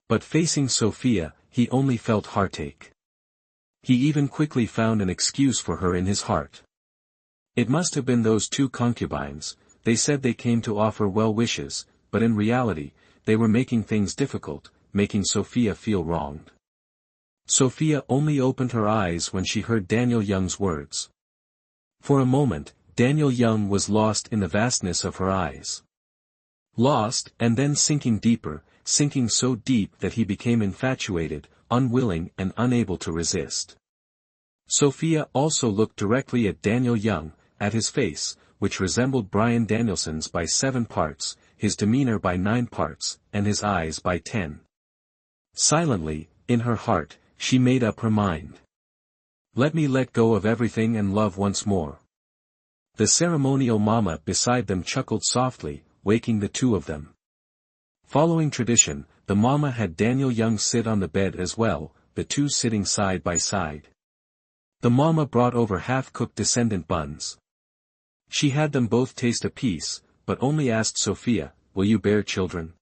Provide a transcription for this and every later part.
But facing Sophia, he only felt heartache. He even quickly found an excuse for her in his heart. It must have been those two concubines. They said they came to offer well wishes, but in reality, they were making things difficult, making Sophia feel wronged. Sophia only opened her eyes when she heard Daniel Young's words. For a moment, Daniel Young was lost in the vastness of her eyes. Lost, and then sinking deeper, sinking so deep that he became infatuated, unwilling and unable to resist. Sophia also looked directly at Daniel Young, at his face, which resembled Bryan Danielson's by 7 parts, his demeanor by 9 parts, and his eyes by 10. Silently, in her heart, she made up her mind. Let me let go of everything and love once more. The ceremonial mama beside them chuckled softly, waking the two of them. Following tradition, the mama had Daniel Young sit on the bed as well, the two sitting side by side. The mama brought over half-cooked descendant buns. She had them both taste a piece, but only asked Sophia, "Will you bear children?"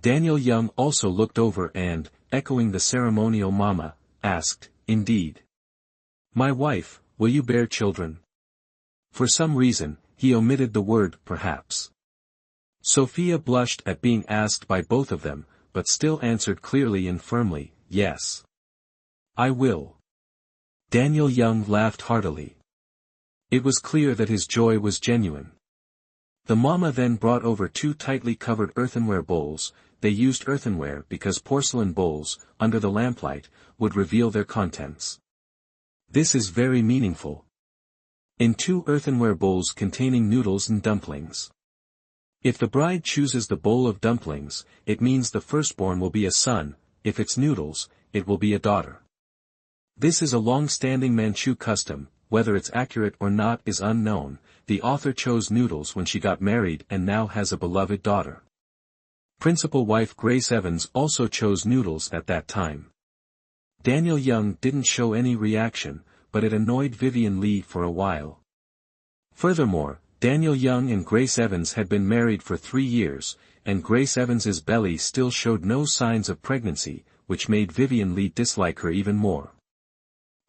Daniel Young also looked over and, echoing the ceremonial mama, asked, "Indeed. My wife, will you bear children?" For some reason, he omitted the word perhaps. Sophia blushed at being asked by both of them, but still answered clearly and firmly, "Yes. I will." Daniel Young laughed heartily. It was clear that his joy was genuine. The mama then brought over 2 tightly covered earthenware bowls. They used earthenware because porcelain bowls, under the lamplight, would reveal their contents. This is very meaningful. In 2 earthenware bowls containing noodles and dumplings. If the bride chooses the bowl of dumplings, it means the firstborn will be a son, if it's noodles, it will be a daughter. This is a long-standing Manchu custom, whether it's accurate or not is unknown. The author chose noodles when she got married and now has a beloved daughter. Principal wife Grace Evans also chose noodles at that time. Daniel Young didn't show any reaction, but it annoyed Vivian Lee for a while. Furthermore, Daniel Young and Grace Evans had been married for 3 years, and Grace Evans's belly still showed no signs of pregnancy, which made Vivian Lee dislike her even more.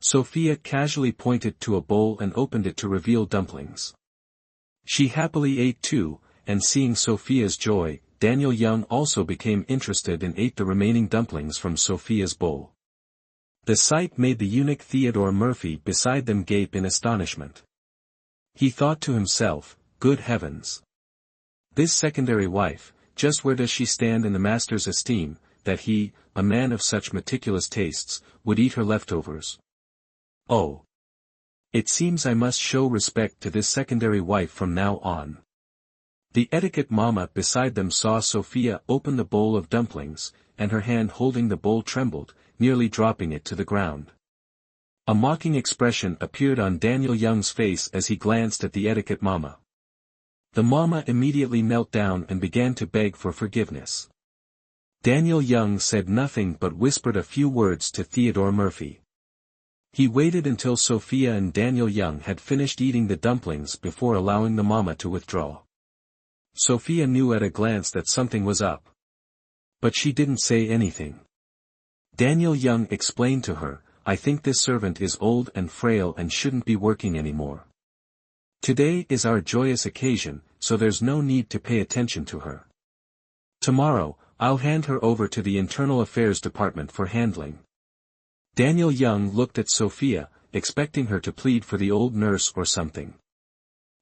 Sophia casually pointed to a bowl and opened it to reveal dumplings. She happily ate too, and seeing Sophia's joy, Daniel Young also became interested and ate the remaining dumplings from Sophia's bowl. The sight made the eunuch Theodore Murphy beside them gape in astonishment. He thought to himself, "Good heavens! This secondary wife, just where does she stand in the master's esteem, that he, a man of such meticulous tastes, would eat her leftovers? Oh! It seems I must show respect to this secondary wife from now on." The etiquette mama beside them saw Sophia open the bowl of dumplings, and her hand holding the bowl trembled, nearly dropping it to the ground. A mocking expression appeared on Daniel Young's face as he glanced at the etiquette mama. The mama immediately knelt down and began to beg for forgiveness. Daniel Young said nothing but whispered a few words to Theodore Murphy. He waited until Sophia and Daniel Young had finished eating the dumplings before allowing the mama to withdraw. Sophia knew at a glance that something was up. But she didn't say anything. Daniel Young explained to her, "I think this servant is old and frail and shouldn't be working anymore. Today is our joyous occasion, so there's no need to pay attention to her. Tomorrow, I'll hand her over to the Internal Affairs Department for handling." Daniel Young looked at Sophia, expecting her to plead for the old nurse or something.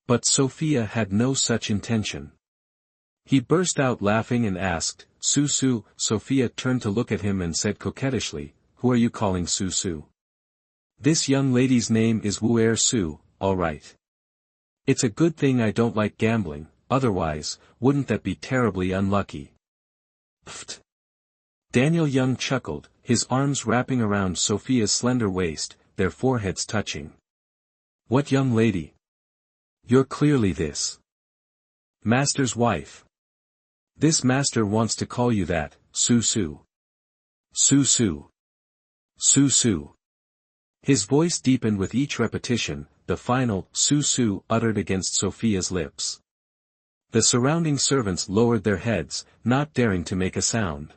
But Sophia had no such intention. He burst out laughing and asked, "Su-Su?" Sophia turned to look at him and said coquettishly, "Who are you calling Su-Su?" "This young lady's name is Wu Su, all right. It's a good thing I don't like gambling, otherwise, wouldn't that be terribly unlucky?" Pfft! Daniel Young chuckled, his arms wrapping around Sophia's slender waist, their foreheads touching. "What young lady? You're clearly this master's wife. This master wants to call you that, Su-Su. Su-Su. Su-Su." His voice deepened with each repetition, the final Su-Su uttered against Sophia's lips. The surrounding servants lowered their heads, not daring to make a sound.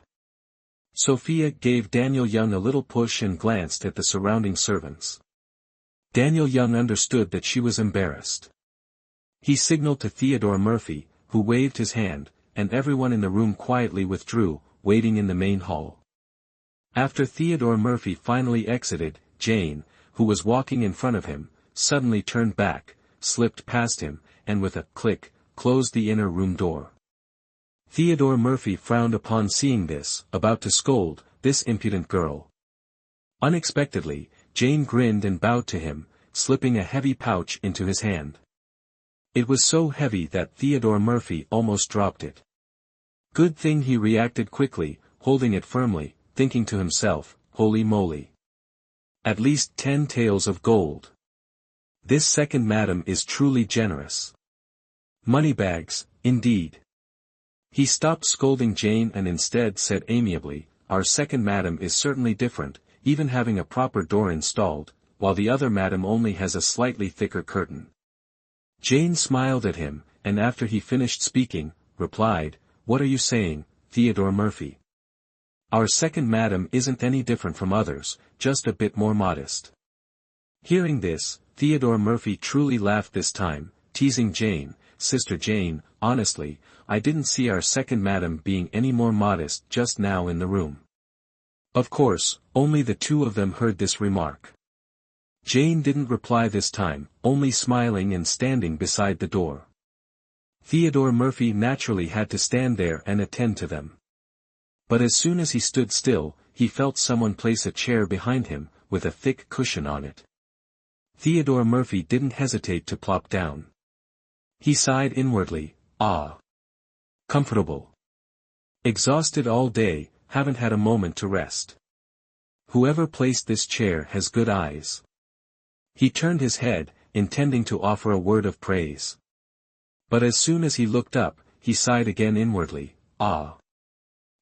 Sophia gave Daniel Young a little push and glanced at the surrounding servants. Daniel Young understood that she was embarrassed. He signaled to Theodore Murphy, who waved his hand, and everyone in the room quietly withdrew, waiting in the main hall. After Theodore Murphy finally exited, Jane, who was walking in front of him, suddenly turned back, slipped past him, and with a click, closed the inner room door. Theodore Murphy frowned upon seeing this, about to scold this impudent girl. Unexpectedly, Jane grinned and bowed to him, slipping a heavy pouch into his hand. It was so heavy that Theodore Murphy almost dropped it. Good thing he reacted quickly, holding it firmly, thinking to himself, holy moly. At least 10 taels of gold. This second madam is truly generous. Moneybags, indeed. He stopped scolding Jane and instead said amiably, our second madam is certainly different, even having a proper door installed, while the other madam only has a slightly thicker curtain. Jane smiled at him, and after he finished speaking, replied, what are you saying, Theodore Murphy? Our second madam isn't any different from others, just a bit more modest. Hearing this, Theodore Murphy truly laughed this time, teasing Jane, Sister Jane, honestly, I didn't see our second madam being any more modest just now in the room. Of course, only the two of them heard this remark. Jane didn't reply this time, only smiling and standing beside the door. Theodore Murphy naturally had to stand there and attend to them. But as soon as he stood still, he felt someone place a chair behind him, with a thick cushion on it. Theodore Murphy didn't hesitate to plop down. He sighed inwardly, ah. Comfortable. Exhausted all day, haven't had a moment to rest. Whoever placed this chair has good eyes. He turned his head, intending to offer a word of praise. But as soon as he looked up, he sighed again inwardly, ah.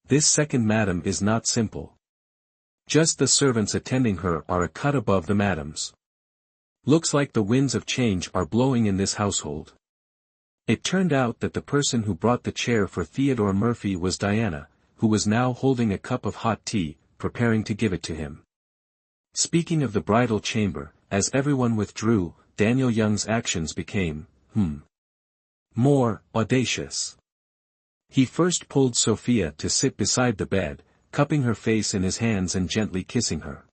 This second madam is not simple. Just the servants attending her are a cut above the madams. Looks like the winds of change are blowing in this household. It turned out that the person who brought the chair for Theodore Murphy was Diana, who was now holding a cup of hot tea, preparing to give it to him. Speaking of the bridal chamber, as everyone withdrew, Daniel Young's actions became, more audacious. He first pulled Sophia to sit beside the bed, cupping her face in his hands and gently kissing her.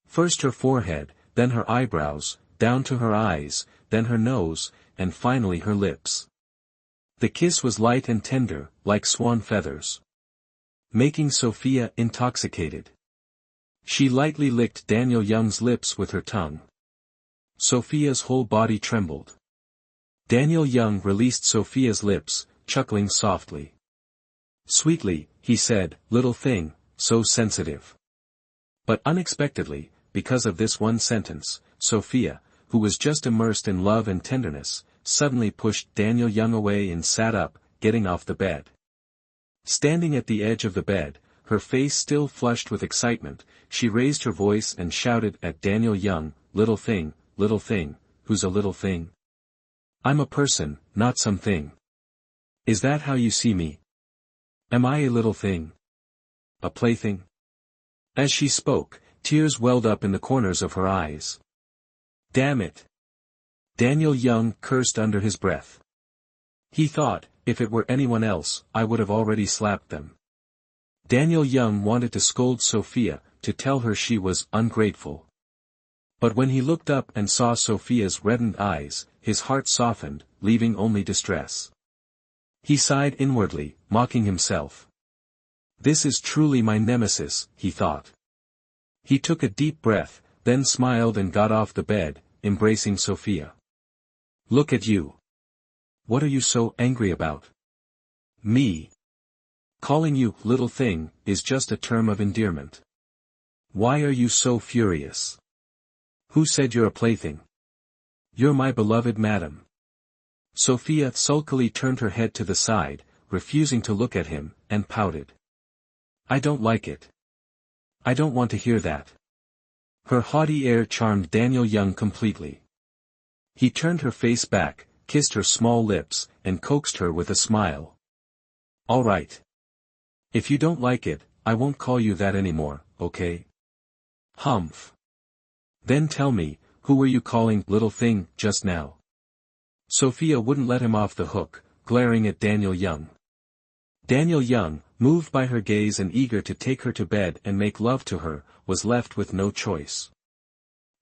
First her forehead, then her eyebrows, down to her eyes, then her nose, and finally her lips. The kiss was light and tender, like swan feathers, making Sophia intoxicated. She lightly licked Daniel Young's lips with her tongue. Sophia's whole body trembled. Daniel Young released Sophia's lips, chuckling softly. Sweetly, he said, little thing, so sensitive. But unexpectedly, because of this one sentence, Sophia, who was just immersed in love and tenderness, suddenly pushed Daniel Young away and sat up, getting off the bed. Standing at the edge of the bed, her face still flushed with excitement, she raised her voice and shouted at Daniel Young, little thing, who's a little thing? I'm a person, not some thing. Is that how you see me? Am I a little thing? A plaything? As she spoke, tears welled up in the corners of her eyes. Damn it! Daniel Young cursed under his breath. He thought, if it were anyone else, I would have already slapped them. Daniel Young wanted to scold Sophia, to tell her she was ungrateful. But when he looked up and saw Sophia's reddened eyes, his heart softened, leaving only distress. He sighed inwardly, mocking himself. This is truly my nemesis, he thought. He took a deep breath, then smiled and got off the bed, embracing Sophia. Look at you. What are you so angry about? Me. Calling you little thing is just a term of endearment. Why are you so furious? Who said you're a plaything? You're my beloved madam. Sophia sulkily turned her head to the side, refusing to look at him, and pouted. I don't like it. I don't want to hear that. Her haughty air charmed Daniel Young completely. He turned her face back, kissed her small lips, and coaxed her with a smile. All right. If you don't like it, I won't call you that anymore, okay? Humph. Then tell me, who were you calling little thing just now? Sophia wouldn't let him off the hook, glaring at Daniel Young. Daniel Young, moved by her gaze and eager to take her to bed and make love to her, was left with no choice.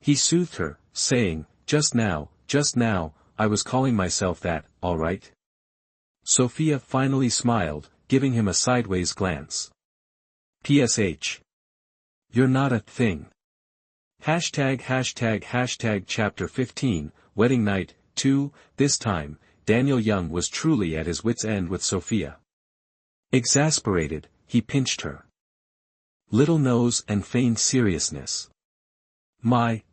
He soothed her, saying, just now, I was calling myself that, all right? Sophia finally smiled, giving him a sideways glance. PSH. You're not a thing. Hashtag Chapter 15, Wedding Night, 2, this time, Daniel Young was truly at his wit's end with Sophia. Exasperated, he pinched her little nose and feigned seriousness. My.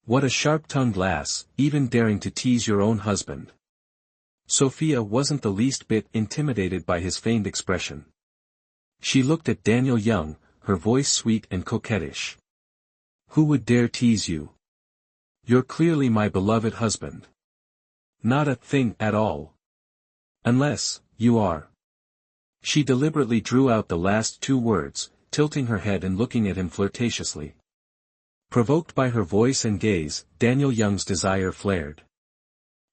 What a sharp-tongued lass, even daring to tease your own husband. Sophia wasn't the least bit intimidated by his feigned expression. She looked at Daniel Young, her voice sweet and coquettish. Who would dare tease you? You're clearly my beloved husband. Not a thing at all. Unless, you are. She deliberately drew out the last two words, tilting her head and looking at him flirtatiously. Provoked by her voice and gaze, Daniel Young's desire flared.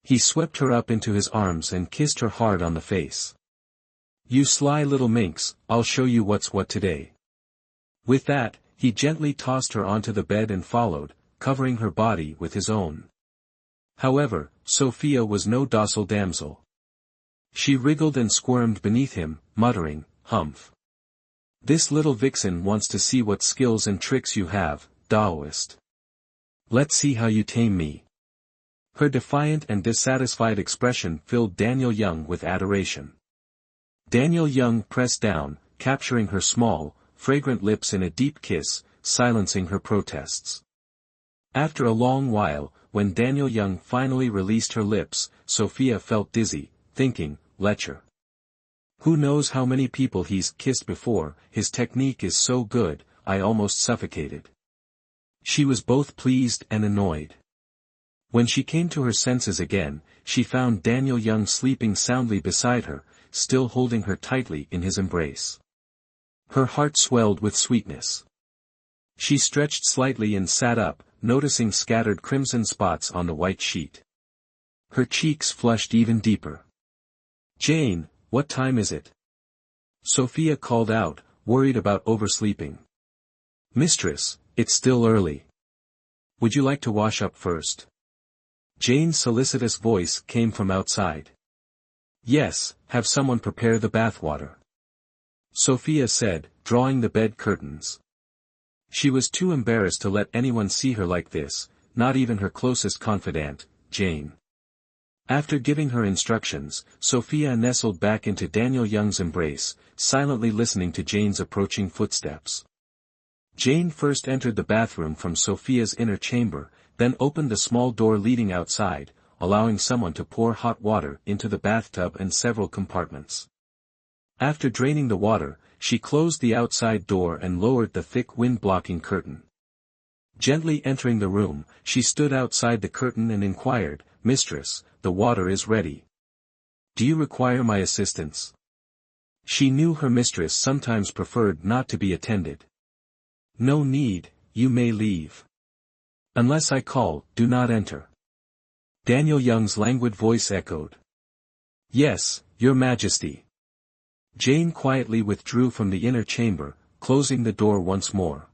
He swept her up into his arms and kissed her hard on the face. You sly little minx, I'll show you what's what today. With that, he gently tossed her onto the bed and followed, covering her body with his own. However, Sophia was no docile damsel. She wriggled and squirmed beneath him, muttering, humph. This little vixen wants to see what skills and tricks you have, Taoist. Let's see how you tame me. Her defiant and dissatisfied expression filled Daniel Young with adoration. Daniel Young pressed down, capturing her small, fragrant lips in a deep kiss, silencing her protests. After a long while, when Daniel Young finally released her lips, Sophia felt dizzy, thinking, lecher. Who knows how many people he's kissed before, his technique is so good, I almost suffocated. She was both pleased and annoyed. When she came to her senses again, she found Daniel Young sleeping soundly beside her, still holding her tightly in his embrace. Her heart swelled with sweetness. She stretched slightly and sat up, noticing scattered crimson spots on the white sheet. Her cheeks flushed even deeper. Jane, what time is it? Sophia called out, worried about oversleeping. Mistress, it's still early. Would you like to wash up first? Jane's solicitous voice came from outside. Yes, have someone prepare the bathwater. Sophia said, drawing the bed curtains. She was too embarrassed to let anyone see her like this, not even her closest confidant, Jane. After giving her instructions, Sophia nestled back into Daniel Young's embrace, silently listening to Jane's approaching footsteps. Jane first entered the bathroom from Sophia's inner chamber, then opened the small door leading outside, allowing someone to pour hot water into the bathtub and several compartments. After draining the water, she closed the outside door and lowered the thick wind-blocking curtain. Gently entering the room, she stood outside the curtain and inquired, Mistress, the water is ready. Do you require my assistance? She knew her mistress sometimes preferred not to be attended. No need, you may leave. Unless I call, do not enter. Daniel Young's languid voice echoed. Yes, Your Majesty. Jane quietly withdrew from the inner chamber, closing the door once more.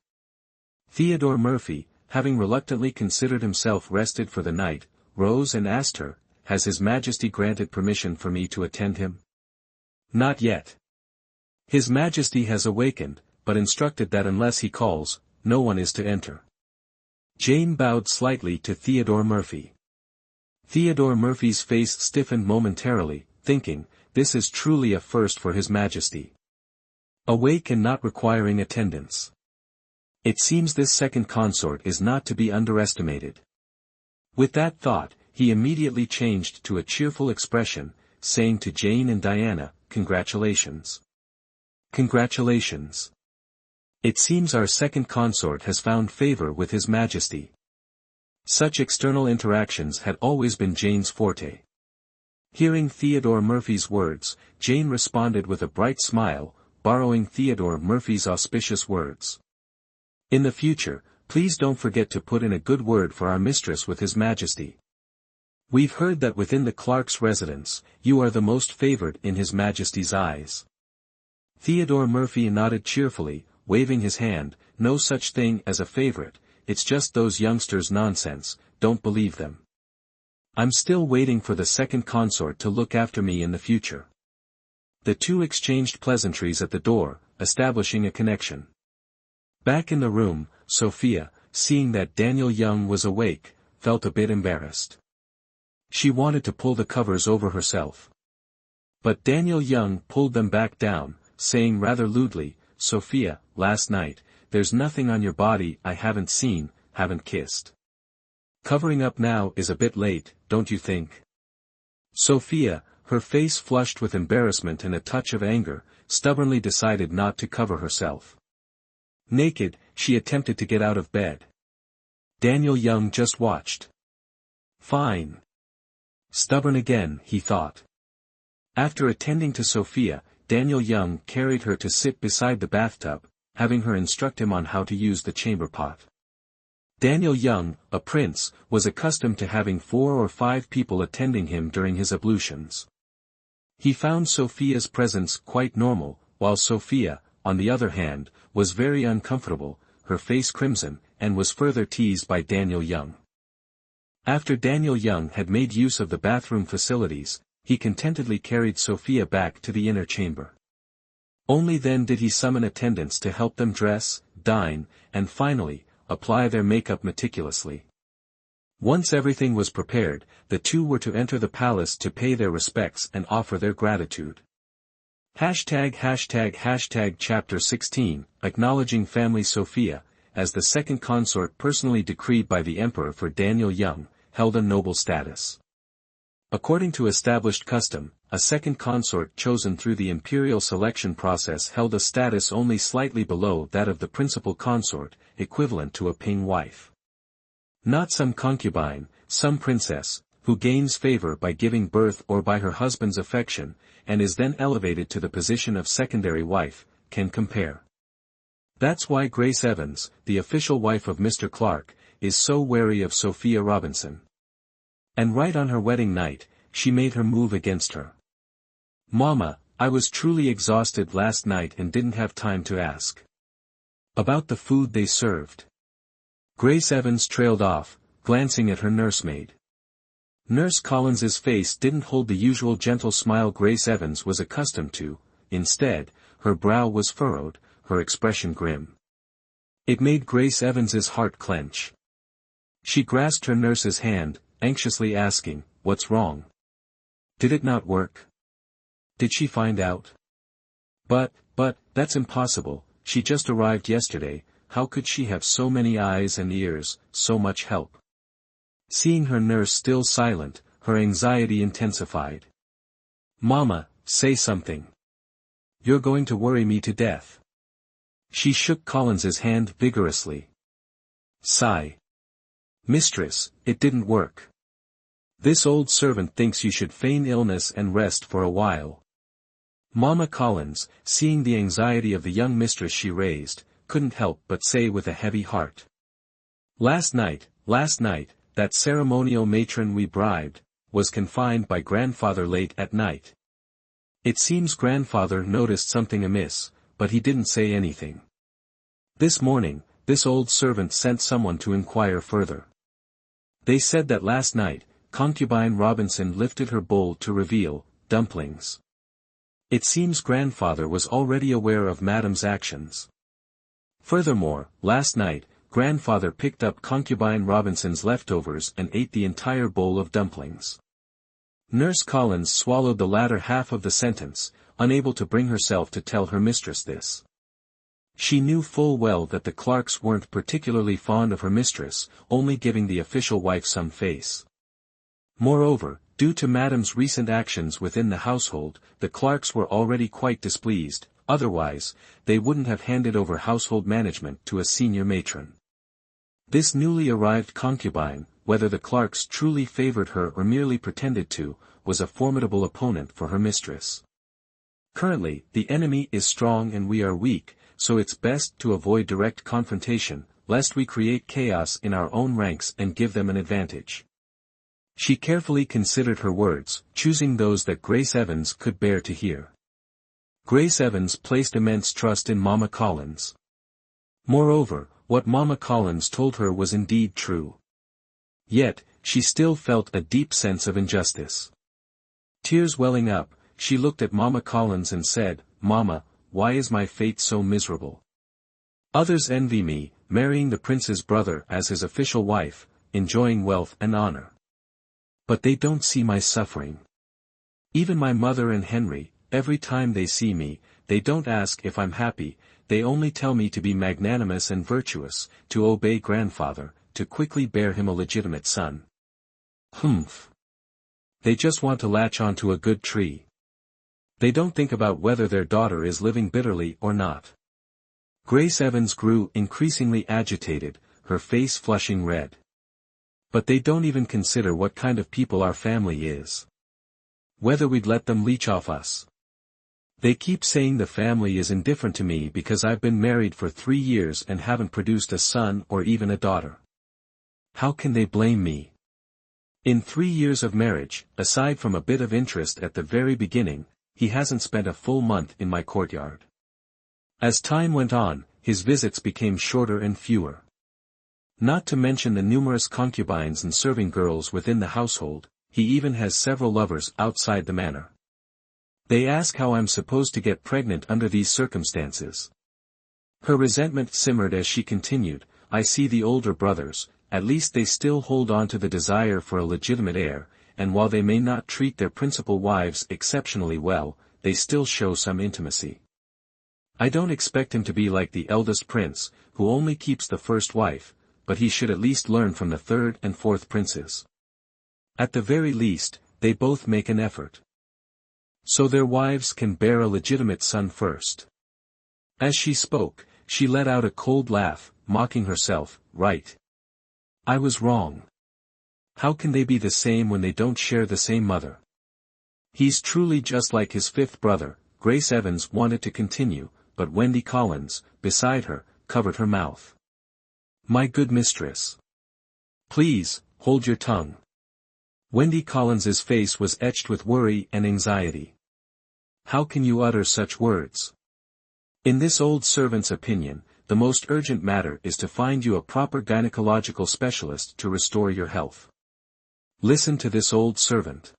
Theodore Murphy, having reluctantly considered himself rested for the night, rose and asked her, Has His Majesty granted permission for me to attend him? Not yet. His Majesty has awakened, but instructed that unless he calls, no one is to enter. Jane bowed slightly to Theodore Murphy. Theodore Murphy's face stiffened momentarily, thinking, this is truly a first for His Majesty. Awake and not requiring attendance. It seems this second consort is not to be underestimated. With that thought, he immediately changed to a cheerful expression, saying to Jane and Diana, Congratulations. Congratulations. It seems our second consort has found favor with His Majesty. Such external interactions had always been Jane's forte. Hearing Theodore Murphy's words, Jane responded with a bright smile, borrowing Theodore Murphy's auspicious words. In the future, please don't forget to put in a good word for our mistress with His Majesty. We've heard that within the Clark's residence, you are the most favored in His Majesty's eyes. Theodore Murphy nodded cheerfully, waving his hand. No such thing as a favorite, it's just those youngsters' nonsense, don't believe them. I'm still waiting for the second consort to look after me in the future. The two exchanged pleasantries at the door, establishing a connection. Back in the room, Sophia, seeing that Daniel Young was awake, felt a bit embarrassed. She wanted to pull the covers over herself. But Daniel Young pulled them back down, saying rather lewdly, "Sophia, last night, there's nothing on your body I haven't seen, haven't kissed. Covering up now is a bit late, don't you think?" Sophia, her face flushed with embarrassment and a touch of anger, stubbornly decided not to cover herself. Naked, she attempted to get out of bed. Daniel Young just watched. Fine. Stubborn again, he thought. After attending to Sophia, Daniel Young carried her to sit beside the bathtub, having her instruct him on how to use the chamber pot. Daniel Young, a prince, was accustomed to having 4 or 5 people attending him during his ablutions. He found Sophia's presence quite normal, while Sophia, on the other hand, was very uncomfortable, her face crimson, and was further teased by Daniel Young. After Daniel Young had made use of the bathroom facilities, he contentedly carried Sophia back to the inner chamber. Only then did he summon attendants to help them dress, dine, and finally, apply their makeup meticulously. Once everything was prepared, the two were to enter the palace to pay their respects and offer their gratitude. Chapter 16, Acknowledging Family. Sophia, as the second consort personally decreed by the emperor for Daniel Young, held a noble status. According to established custom, a second consort chosen through the imperial selection process held a status only slightly below that of the principal consort, equivalent to a Ping wife. Not some concubine, some princess, who gains favor by giving birth or by her husband's affection, and is then elevated to the position of secondary wife, can compare. That's why Grace Evans, the official wife of Mr. Clark, is so wary of Sophia Robinson. And right on her wedding night, she made her move against her. "Mama, I was truly exhausted last night and didn't have time to ask about the food they served." Grace Evans trailed off, glancing at her nursemaid. Nurse Collins's face didn't hold the usual gentle smile Grace Evans was accustomed to. Instead, her brow was furrowed, her expression grim. It made Grace Evans's heart clench. She grasped her nurse's hand, anxiously asking, "What's wrong? Did it not work? Did she find out?" But, that's impossible, she just arrived yesterday, how could she have so many eyes and ears, so much help?" Seeing her nurse still silent, her anxiety intensified. "Mama, say something. You're going to worry me to death." She shook Collins's hand vigorously. Sigh. "Mistress, it didn't work. This old servant thinks you should feign illness and rest for a while." Mama Collins, seeing the anxiety of the young mistress she raised, couldn't help but say with a heavy heart. Last night, that ceremonial matron we bribed, was confined by grandfather late at night. It seems grandfather noticed something amiss, but he didn't say anything. This morning, this old servant sent someone to inquire further. They said that last night, concubine Robinson lifted her bowl to reveal dumplings. It seems grandfather was already aware of Madame's actions. Furthermore, last night, grandfather picked up concubine Robinson's leftovers and ate the entire bowl of dumplings. Nurse Collins swallowed the latter half of the sentence, unable to bring herself to tell her mistress this. She knew full well that the Clarks weren't particularly fond of her mistress, only giving the official wife some face. Moreover, due to Madame's recent actions within the household, the Clarks were already quite displeased, otherwise, they wouldn't have handed over household management to a senior matron. This newly arrived concubine, whether the Clarks truly favored her or merely pretended to, was a formidable opponent for her mistress. Currently, the enemy is strong and we are weak, so it's best to avoid direct confrontation, lest we create chaos in our own ranks and give them an advantage. She carefully considered her words, choosing those that Grace Evans could bear to hear. Grace Evans placed immense trust in Mama Collins. Moreover, what Mama Collins told her was indeed true. Yet, she still felt a deep sense of injustice. Tears welling up, she looked at Mama Collins and said, "Mama, why is my fate so miserable? Others envy me, marrying the prince's brother as his official wife, enjoying wealth and honor. But they don't see my suffering. Even my mother and Henry, every time they see me, they don't ask if I'm happy, they only tell me to be magnanimous and virtuous, to obey grandfather, to quickly bear him a legitimate son. Humph. They just want to latch onto a good tree. They don't think about whether their daughter is living bitterly or not." Grace Evans grew increasingly agitated, her face flushing red. "But they don't even consider what kind of people our family is. Whether we'd let them leech off us. They keep saying the family is indifferent to me because I've been married for 3 years and haven't produced a son or even a daughter. How can they blame me? In 3 years of marriage, aside from a bit of interest at the very beginning, he hasn't spent a full month in my courtyard. As time went on, his visits became shorter and fewer. Not to mention the numerous concubines and serving girls within the household, he even has several lovers outside the manor. They ask how I'm supposed to get pregnant under these circumstances." Her resentment simmered as she continued, "I see the older brothers, at least they still hold on to the desire for a legitimate heir, and while they may not treat their principal wives exceptionally well, they still show some intimacy. I don't expect him to be like the eldest prince, who only keeps the first wife, but he should at least learn from the third and fourth princes. At the very least, they both make an effort. So their wives can bear a legitimate son first." As she spoke, she let out a cold laugh, mocking herself, "Right. I was wrong. How can they be the same when they don't share the same mother? He's truly just like his fifth brother." Grace Evans wanted to continue, but Wendy Collins, beside her, covered her mouth. "My good mistress. Please, hold your tongue." Wendy Collins's face was etched with worry and anxiety. "How can you utter such words? In this old servant's opinion, the most urgent matter is to find you a proper gynecological specialist to restore your health. Listen to this old servant.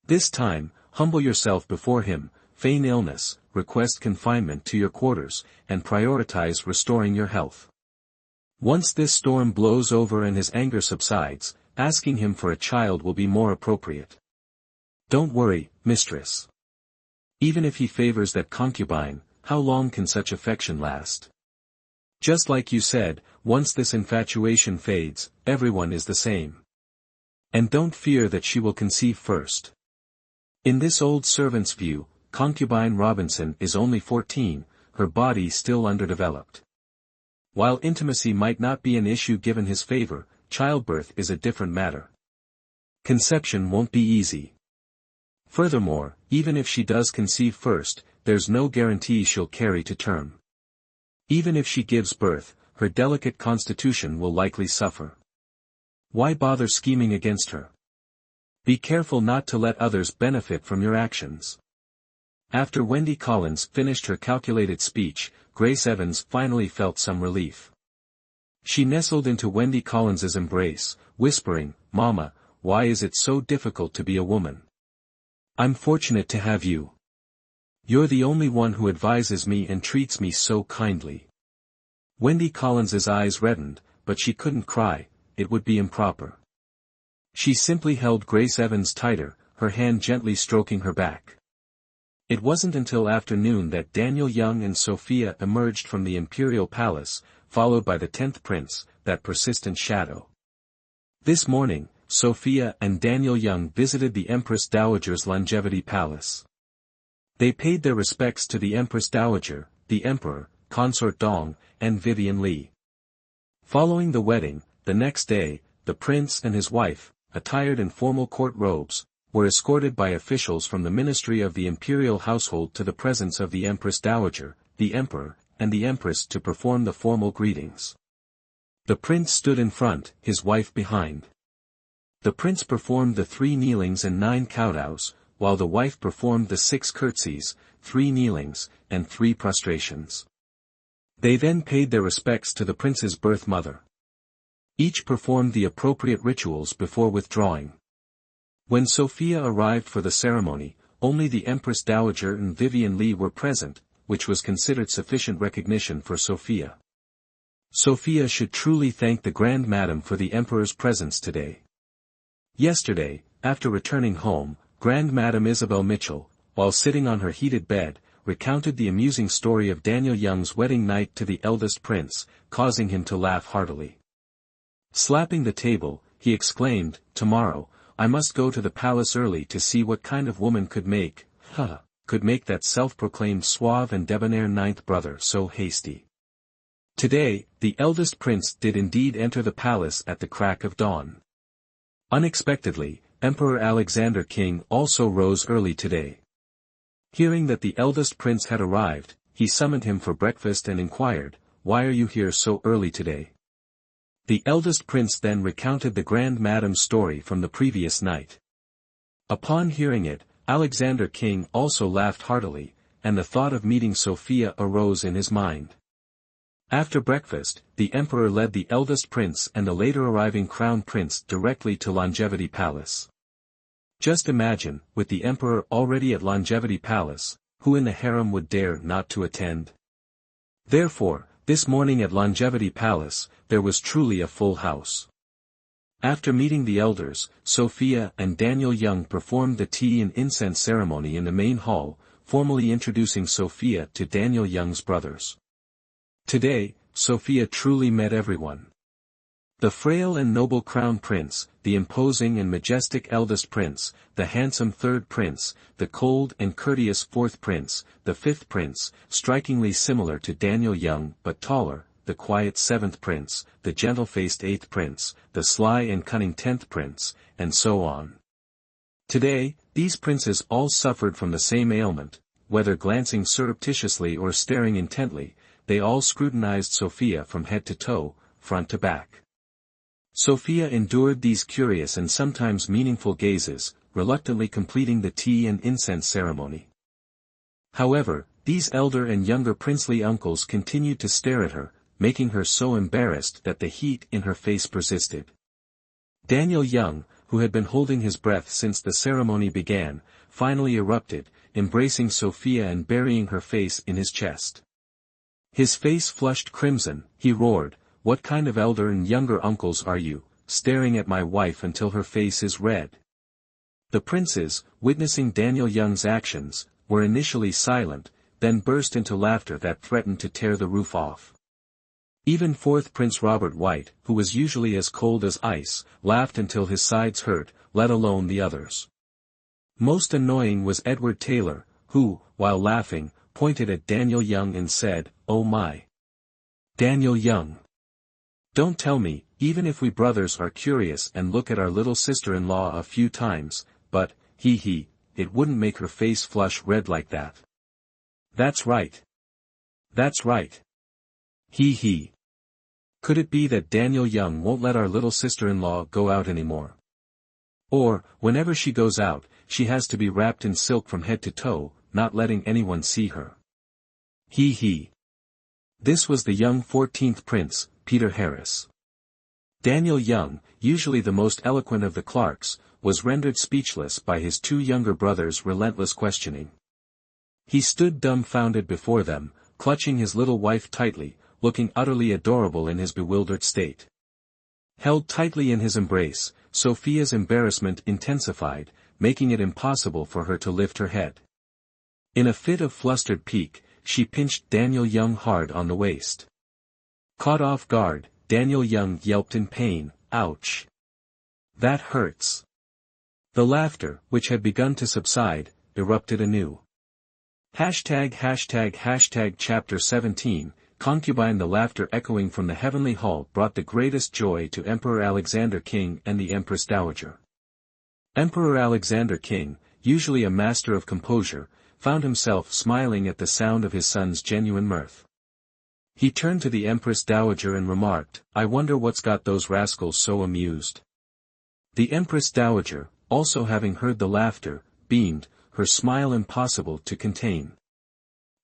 This time, humble yourself before him, feign illness, request confinement to your quarters, and prioritize restoring your health. Once this storm blows over and his anger subsides, asking him for a child will be more appropriate. Don't worry, mistress. Even if he favors that concubine, how long can such affection last? Just like you said, once this infatuation fades, everyone is the same. And don't fear that she will conceive first. In this old servant's view, concubine Robinson is only 14, her body still underdeveloped. While intimacy might not be an issue given his favor, childbirth is a different matter. Conception won't be easy. Furthermore, even if she does conceive first, there's no guarantee she'll carry to term. Even if she gives birth, her delicate constitution will likely suffer. Why bother scheming against her? Be careful not to let others benefit from your actions." After Wendy Collins finished her calculated speech, Grace Evans finally felt some relief. She nestled into Wendy Collins's embrace, whispering, "Mama, why is it so difficult to be a woman? I'm fortunate to have you. You're the only one who advises me and treats me so kindly." Wendy Collins's eyes reddened, but she couldn't cry, it would be improper. She simply held Grace Evans tighter, her hand gently stroking her back. It wasn't until afternoon that Daniel Young and Sophia emerged from the imperial palace, followed by the 10th prince, that persistent shadow. This morning, Sophia and Daniel Young visited the Empress Dowager's longevity palace. They paid their respects to the Empress Dowager, the Emperor, Consort Dong, and Vivian Li. Following the wedding, the next day, the prince and his wife, attired in formal court robes, were escorted by officials from the ministry of the imperial household to the presence of the Empress Dowager, the Emperor, and the Empress to perform the formal greetings. The prince stood in front, his wife behind. The prince performed the 3 kneelings and 9 kowtows, while the wife performed the 6 curtsies, 3 kneelings, and 3 prostrations. They then paid their respects to the prince's birth mother. Each performed the appropriate rituals before withdrawing. When Sophia arrived for the ceremony, only the Empress Dowager and Vivian Li were present, which was considered sufficient recognition for Sophia. Sophia should truly thank the Grand Madam for the Emperor's presence today. Yesterday, after returning home, Grand Madam Isabel Mitchell, while sitting on her heated bed, recounted the amusing story of Daniel Young's wedding night to the eldest prince, causing him to laugh heartily. Slapping the table, he exclaimed, "Tomorrow, I must go to the palace early to see what kind of woman could make that self-proclaimed suave and debonair 9th brother so hasty." Today, the eldest prince did indeed enter the palace at the crack of dawn. Unexpectedly, Emperor Alexander Qing also rose early today. Hearing that the eldest prince had arrived, he summoned him for breakfast and inquired, "Why are you here so early today?" The eldest prince then recounted the Grand Madam's story from the previous night. Upon hearing it, Alexander Qing also laughed heartily, and the thought of meeting Sophia arose in his mind. After breakfast, the emperor led the eldest prince and the later arriving crown prince directly to Longevity Palace. Just imagine, with the emperor already at Longevity Palace, who in the harem would dare not to attend? Therefore, this morning at Longevity Palace, there was truly a full house. After meeting the elders, Sophia and Daniel Young performed the tea and incense ceremony in the main hall, formally introducing Sophia to Daniel Young's brothers. Today, Sophia truly met everyone. The frail and noble crown prince, the imposing and majestic eldest prince, the handsome 3rd prince, the cold and courteous 4th prince, the 5th prince, strikingly similar to Daniel Young but taller, the quiet 7th prince, the gentle-faced 8th prince, the sly and cunning 10th prince, and so on. Today, these princes all suffered from the same ailment, whether glancing surreptitiously or staring intently, they all scrutinized Sophia from head to toe, front to back. Sophia endured these curious and sometimes meaningful gazes, reluctantly completing the tea and incense ceremony. However, these elder and younger princely uncles continued to stare at her, making her so embarrassed that the heat in her face persisted. Daniel Young, who had been holding his breath since the ceremony began, finally erupted, embracing Sophia and burying her face in his chest. His face flushed crimson, he roared, "What kind of elder and younger uncles are you, staring at my wife until her face is red?" The princes, witnessing Daniel Young's actions, were initially silent, then burst into laughter that threatened to tear the roof off. Even 4th Prince Robert White, who was usually as cold as ice, laughed until his sides hurt, let alone the others. Most annoying was Edward Taylor, who, while laughing, pointed at Daniel Young and said, "Oh my! Daniel Young! Don't tell me, even if we brothers are curious and look at our little sister-in-law a few times, but, it wouldn't make her face flush red like that." "That's right. That's right. Could it be that Daniel Young won't let our little sister-in-law go out anymore? Or, whenever she goes out, she has to be wrapped in silk from head to toe, not letting anyone see her." This was the young 14th Prince, Peter Harris. Daniel Young, usually the most eloquent of the Clarks, was rendered speechless by his 2 younger brothers' relentless questioning. He stood dumbfounded before them, clutching his little wife tightly, looking utterly adorable in his bewildered state. Held tightly in his embrace, Sophia's embarrassment intensified, making it impossible for her to lift her head. In a fit of flustered pique, she pinched Daniel Young hard on the waist. Caught off guard, Daniel Young yelped in pain, "Ouch! That hurts!" The laughter, which had begun to subside, erupted anew. ### Chapter 17, Concubine. The laughter echoing from the heavenly hall brought the greatest joy to Emperor Alexander Qing and the Empress Dowager. Emperor Alexander Qing, usually a master of composure, found himself smiling at the sound of his son's genuine mirth. He turned to the Empress Dowager and remarked, "I wonder what's got those rascals so amused." The Empress Dowager, also having heard the laughter, beamed, her smile impossible to contain.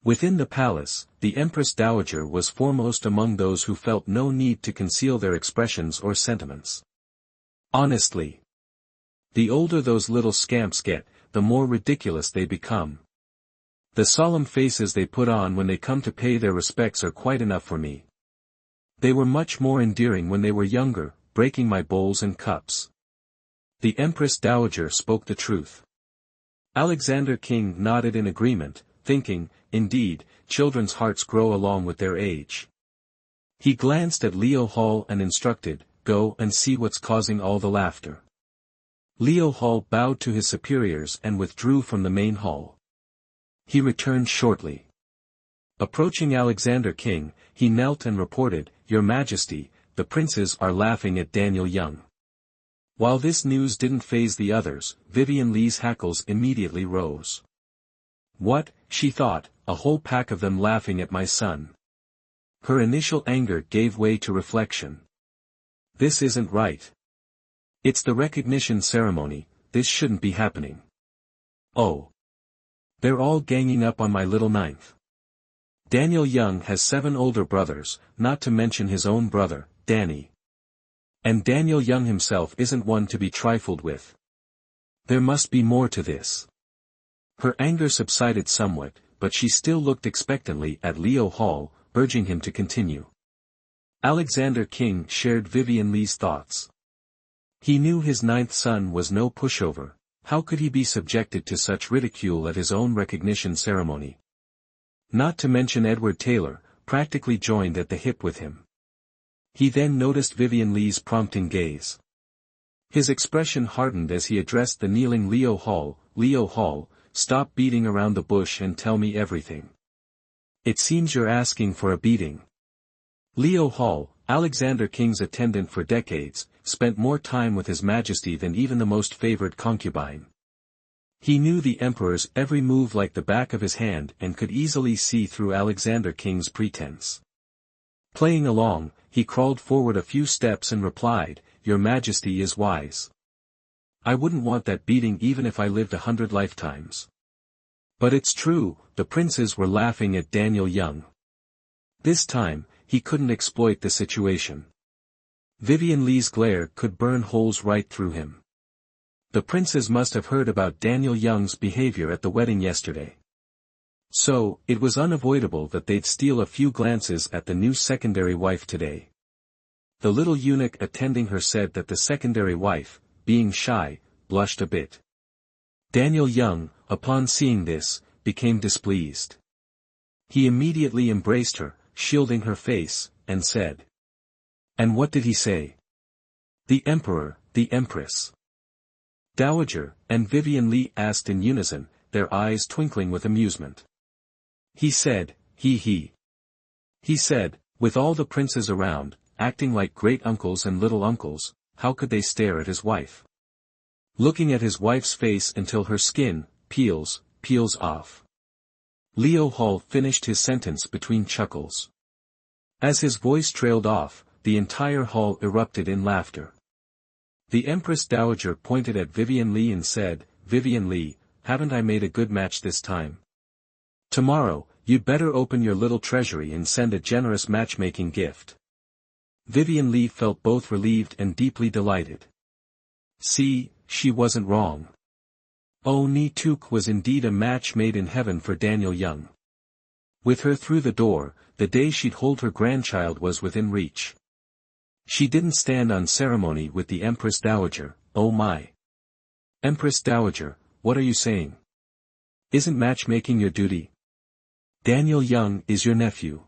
Within the palace, the Empress Dowager was foremost among those who felt no need to conceal their expressions or sentiments. Honestly, the older those little scamps get, the more ridiculous they become. The solemn faces they put on when they come to pay their respects are quite enough for me. They were much more endearing when they were younger, breaking my bowls and cups. The Empress Dowager spoke the truth. Alexander Qing nodded in agreement, thinking, indeed, children's hearts grow along with their age. He glanced at Liu Hall and instructed, "Go and see what's causing all the laughter." Liu Hall bowed to his superiors and withdrew from the main hall. He returned shortly. Approaching Alexander Qing, he knelt and reported, "Your Majesty, the princes are laughing at Daniel Young." While this news didn't faze the others, Vivian Lee's hackles immediately rose. What, she thought, a whole pack of them laughing at my son. Her initial anger gave way to reflection. This isn't right. It's the recognition ceremony, this shouldn't be happening. Oh. They're all ganging up on my little ninth. Daniel Young has 7 older brothers, not to mention his own brother, Danny. And Daniel Young himself isn't one to be trifled with. There must be more to this. Her anger subsided somewhat, but she still looked expectantly at Liu Hall, urging him to continue. Alexander Qing shared Vivian Lee's thoughts. He knew his 9th son was no pushover. How could he be subjected to such ridicule at his own recognition ceremony? Not to mention Edward Taylor, practically joined at the hip with him. He then noticed Vivian Lee's prompting gaze. His expression hardened as he addressed the kneeling Liu Hall. "Liu Hall, stop beating around the bush and tell me everything. It seems you're asking for a beating." Liu Hall, Alexander Qing's attendant for decades, spent more time with His Majesty than even the most favored concubine. He knew the emperor's every move like the back of his hand and could easily see through Alexander Qing's pretense. Playing along, he crawled forward a few steps and replied, "Your Majesty is wise. I wouldn't want that beating even if I lived 100 lifetimes. But it's true, the princes were laughing at Daniel Young." This time, he couldn't exploit the situation. Vivian Lee's glare could burn holes right through him. The princes must have heard about Daniel Young's behavior at the wedding yesterday. So, it was unavoidable that they'd steal a few glances at the new secondary wife today. The little eunuch attending her said that the secondary wife, being shy, blushed a bit. Daniel Young, upon seeing this, became displeased. He immediately embraced her, shielding her face, and said. "And what did he say?" "The Emperor, the Empress." Dowager, and Vivian Lee asked in unison, their eyes twinkling with amusement. "He said, he. He said, with all the princes around, acting like great-uncles and little-uncles, how could they stare at his wife? Looking at his wife's face until her skin peels off." Liu Hall finished his sentence between chuckles. As his voice trailed off, the entire hall erupted in laughter. The Empress Dowager pointed at Vivian Lee and said, "Vivian Lee, haven't I made a good match this time? Tomorrow, you'd better open your little treasury and send a generous matchmaking gift." Vivian Lee felt both relieved and deeply delighted. See, she wasn't wrong. Oh, Ni Tuk was indeed a match made in heaven for Daniel Young. With her through the door, the day she'd hold her grandchild was within reach. She didn't stand on ceremony with the Empress Dowager, oh my. "Empress Dowager, what are you saying? Isn't matchmaking your duty? Daniel Young is your nephew.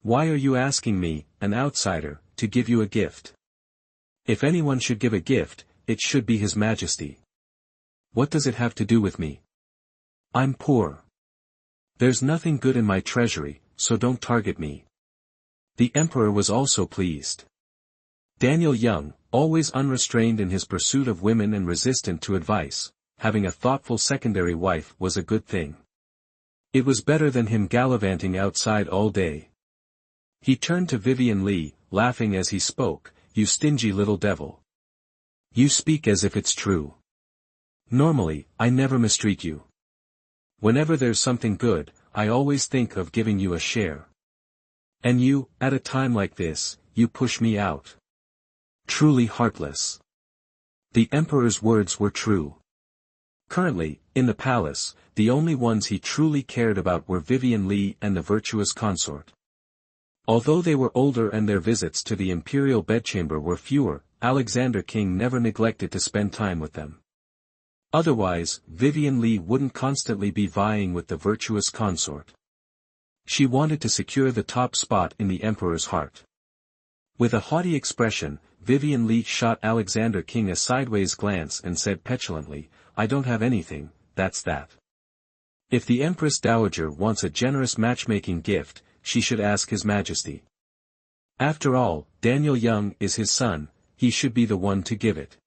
Why are you asking me, an outsider, to give you a gift? If anyone should give a gift, it should be His Majesty. What does it have to do with me? I'm poor. There's nothing good in my treasury, so don't target me." The emperor was also pleased. Daniel Young, always unrestrained in his pursuit of women and resistant to advice, having a thoughtful secondary wife was a good thing. It was better than him gallivanting outside all day. He turned to Vivian Lee, laughing as he spoke, "You stingy little devil. You speak as if it's true. Normally, I never mistreat you. Whenever there's something good, I always think of giving you a share. And you, at a time like this, you push me out. Truly heartless." The emperor's words were true. Currently, in the palace, the only ones he truly cared about were Vivian Lee and the virtuous consort. Although they were older and their visits to the imperial bedchamber were fewer, Alexander King never neglected to spend time with them. Otherwise, Vivian Lee wouldn't constantly be vying with the virtuous consort. She wanted to secure the top spot in the emperor's heart. With a haughty expression, Vivian Lee shot Alexander King a sideways glance and said petulantly, "I don't have anything, that's that. If the Empress Dowager wants a generous matchmaking gift, she should ask His Majesty. After all, Daniel Young is his son, he should be the one to give it."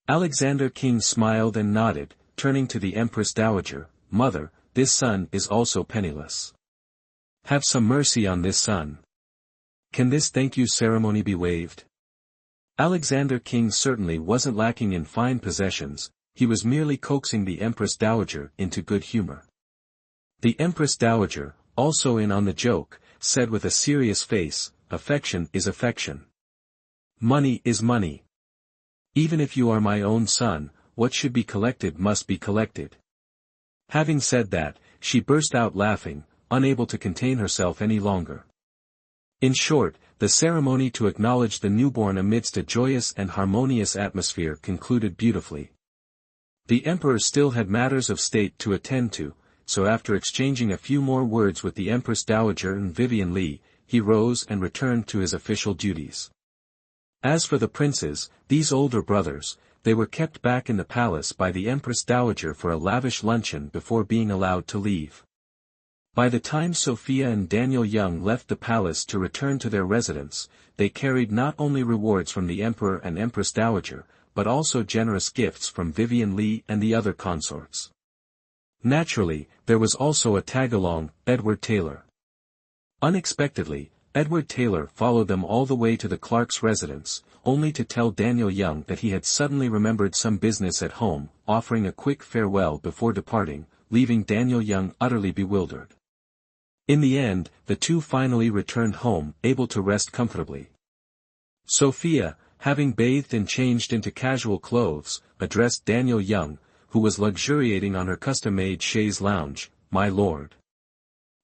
Alexander King smiled and nodded, turning to the Empress Dowager, "Mother, this son is also penniless. Have some mercy on this son. Can this thank you ceremony be waived?" Alexander King certainly wasn't lacking in fine possessions, he was merely coaxing the Empress Dowager into good humor. The Empress Dowager, also in on the joke, said with a serious face, "Affection is affection. Money is money. Even if you are my own son, what should be collected must be collected." Having said that, she burst out laughing, unable to contain herself any longer. In short, the ceremony to acknowledge the newborn amidst a joyous and harmonious atmosphere concluded beautifully. The emperor still had matters of state to attend to, so after exchanging a few more words with the Empress Dowager and Vivian Lee, he rose and returned to his official duties. As for the princes, these older brothers, they were kept back in the palace by the Empress Dowager for a lavish luncheon before being allowed to leave. By the time Sophia and Daniel Young left the palace to return to their residence, they carried not only rewards from the Emperor and Empress Dowager, but also generous gifts from Vivian Lee and the other consorts. Naturally, there was also a tag-along, Edward Taylor. Unexpectedly, Edward Taylor followed them all the way to the clerk's residence, only to tell Daniel Young that he had suddenly remembered some business at home, offering a quick farewell before departing, leaving Daniel Young utterly bewildered. In the end, the two finally returned home, able to rest comfortably. Sophia, having bathed and changed into casual clothes, addressed Daniel Young, who was luxuriating on her custom-made chaise lounge, "My lord.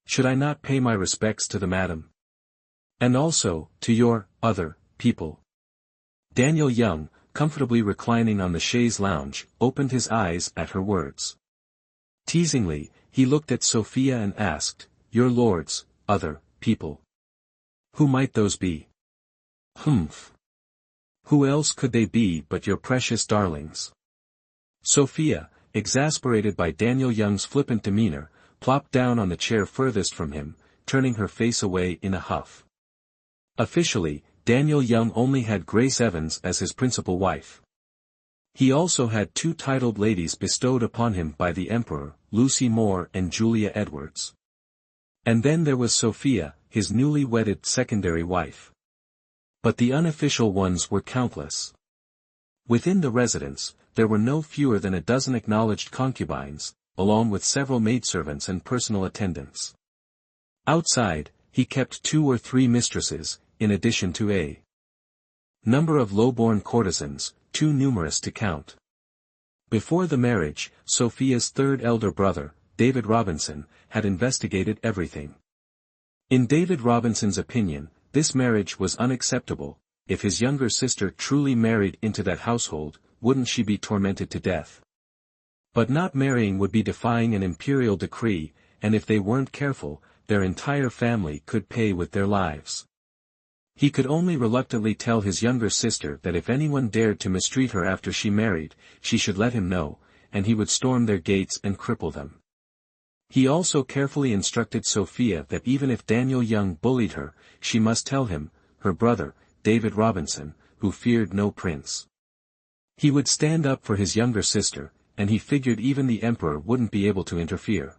Should I not pay my respects to the madam? And also, to your, other, people?" Daniel Young, comfortably reclining on the chaise lounge, opened his eyes at her words. Teasingly, he looked at Sophia and asked, "Your lords, other, people. Who might those be?" "Humph. Who else could they be but your precious darlings?" Sophia, exasperated by Daniel Young's flippant demeanor, plopped down on the chair furthest from him, turning her face away in a huff. Officially, Daniel Young only had Grace Evans as his principal wife. He also had two titled ladies bestowed upon him by the Emperor, Lucy Moore and Julia Edwards. And then there was Sophia, his newly wedded secondary wife. But the unofficial ones were countless. Within the residence, there were no fewer than a dozen acknowledged concubines, along with several maidservants and personal attendants. Outside, he kept 2 or 3 mistresses, in addition to a number of low-born courtesans, too numerous to count. Before the marriage, Sophia's third elder brother, David Robinson, had investigated everything. In David Robinson's opinion, this marriage was unacceptable. If his younger sister truly married into that household, wouldn't she be tormented to death? But not marrying would be defying an imperial decree, and if they weren't careful, their entire family could pay with their lives. He could only reluctantly tell his younger sister that if anyone dared to mistreat her after she married, she should let him know, and he would storm their gates and cripple them. He also carefully instructed Sophia that even if Daniel Young bullied her, she must tell him, her brother, David Robinson, who feared no prince. He would stand up for his younger sister, and he figured even the emperor wouldn't be able to interfere.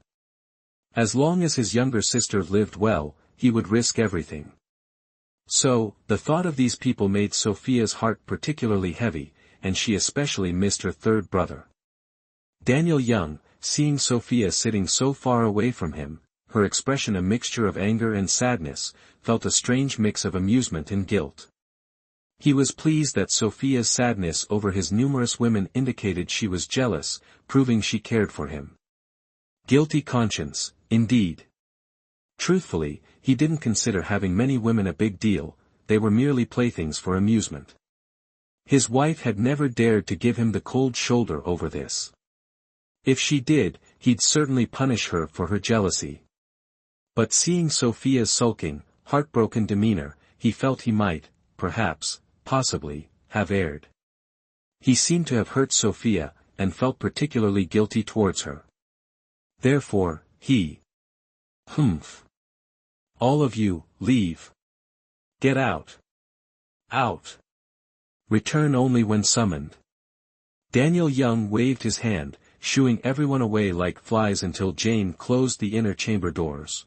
As long as his younger sister lived well, he would risk everything. So, the thought of these people made Sophia's heart particularly heavy, and she especially missed her third brother. Daniel Young, seeing Sophia sitting so far away from him, her expression a mixture of anger and sadness, felt a strange mix of amusement and guilt. He was pleased that Sophia's sadness over his numerous women indicated she was jealous, proving she cared for him. Guilty conscience, indeed. Truthfully, he didn't consider having many women a big deal, they were merely playthings for amusement. His wife had never dared to give him the cold shoulder over this. If she did, he'd certainly punish her for her jealousy. But seeing Sophia's sulking, heartbroken demeanor, he felt he might, perhaps, possibly, have erred. He seemed to have hurt Sophia, and felt particularly guilty towards her. Therefore, he. Humph. All of you, leave. Get out. Out. Return only when summoned. Daniel Young waved his hand, shooing everyone away like flies until Jane closed the inner chamber doors.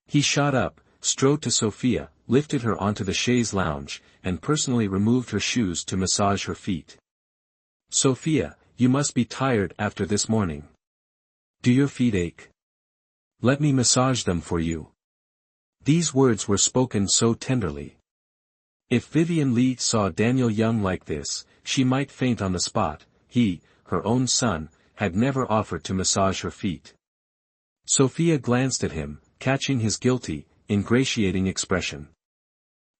He shot up, strode to Sophia, lifted her onto the chaise lounge, and personally removed her shoes to massage her feet. Sophia, you must be tired after this morning. Do your feet ache? Let me massage them for you. These words were spoken so tenderly. If Vivian Lee saw Daniel Young like this, she might faint on the spot. He, her own son, had never offered to massage her feet. Sophia glanced at him, catching his guilty, ingratiating expression.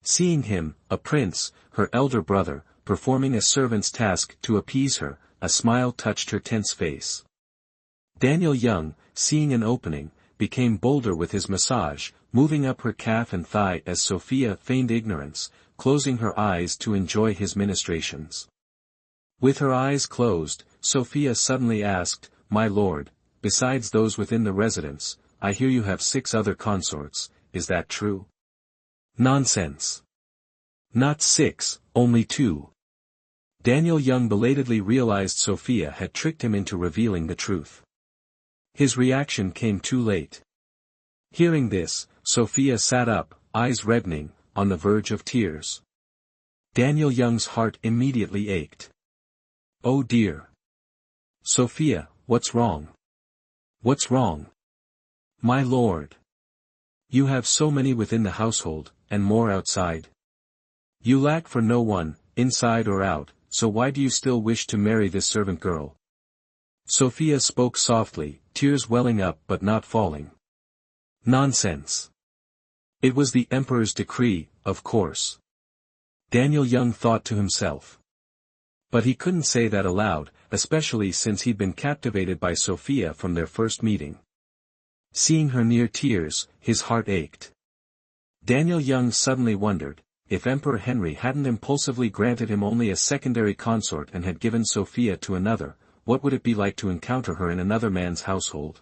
Seeing him, a prince, her elder brother, performing a servant's task to appease her, a smile touched her tense face. Daniel Young, seeing an opening, became bolder with his massage, moving up her calf and thigh as Sophia feigned ignorance, closing her eyes to enjoy his ministrations. With her eyes closed, Sophia suddenly asked, "My lord, besides those within the residence, I hear you have 6 other consorts, is that true?" Nonsense. Not 6, only 2. Daniel Young belatedly realized Sophia had tricked him into revealing the truth. His reaction came too late. Hearing this, Sophia sat up, eyes reddening, on the verge of tears. Daniel Young's heart immediately ached. Oh dear. Sophia, what's wrong? What's wrong? My lord. You have so many within the household, and more outside. You lack for no one, inside or out, so why do you still wish to marry this servant girl? Sophia spoke softly, tears welling up but not falling. Nonsense. It was the emperor's decree, of course. Daniel Young thought to himself. But he couldn't say that aloud, especially since he'd been captivated by Sophia from their first meeting. Seeing her near tears, his heart ached. Daniel Young suddenly wondered, if Emperor Henry hadn't impulsively granted him only a secondary consort and had given Sophia to another, what would it be like to encounter her in another man's household?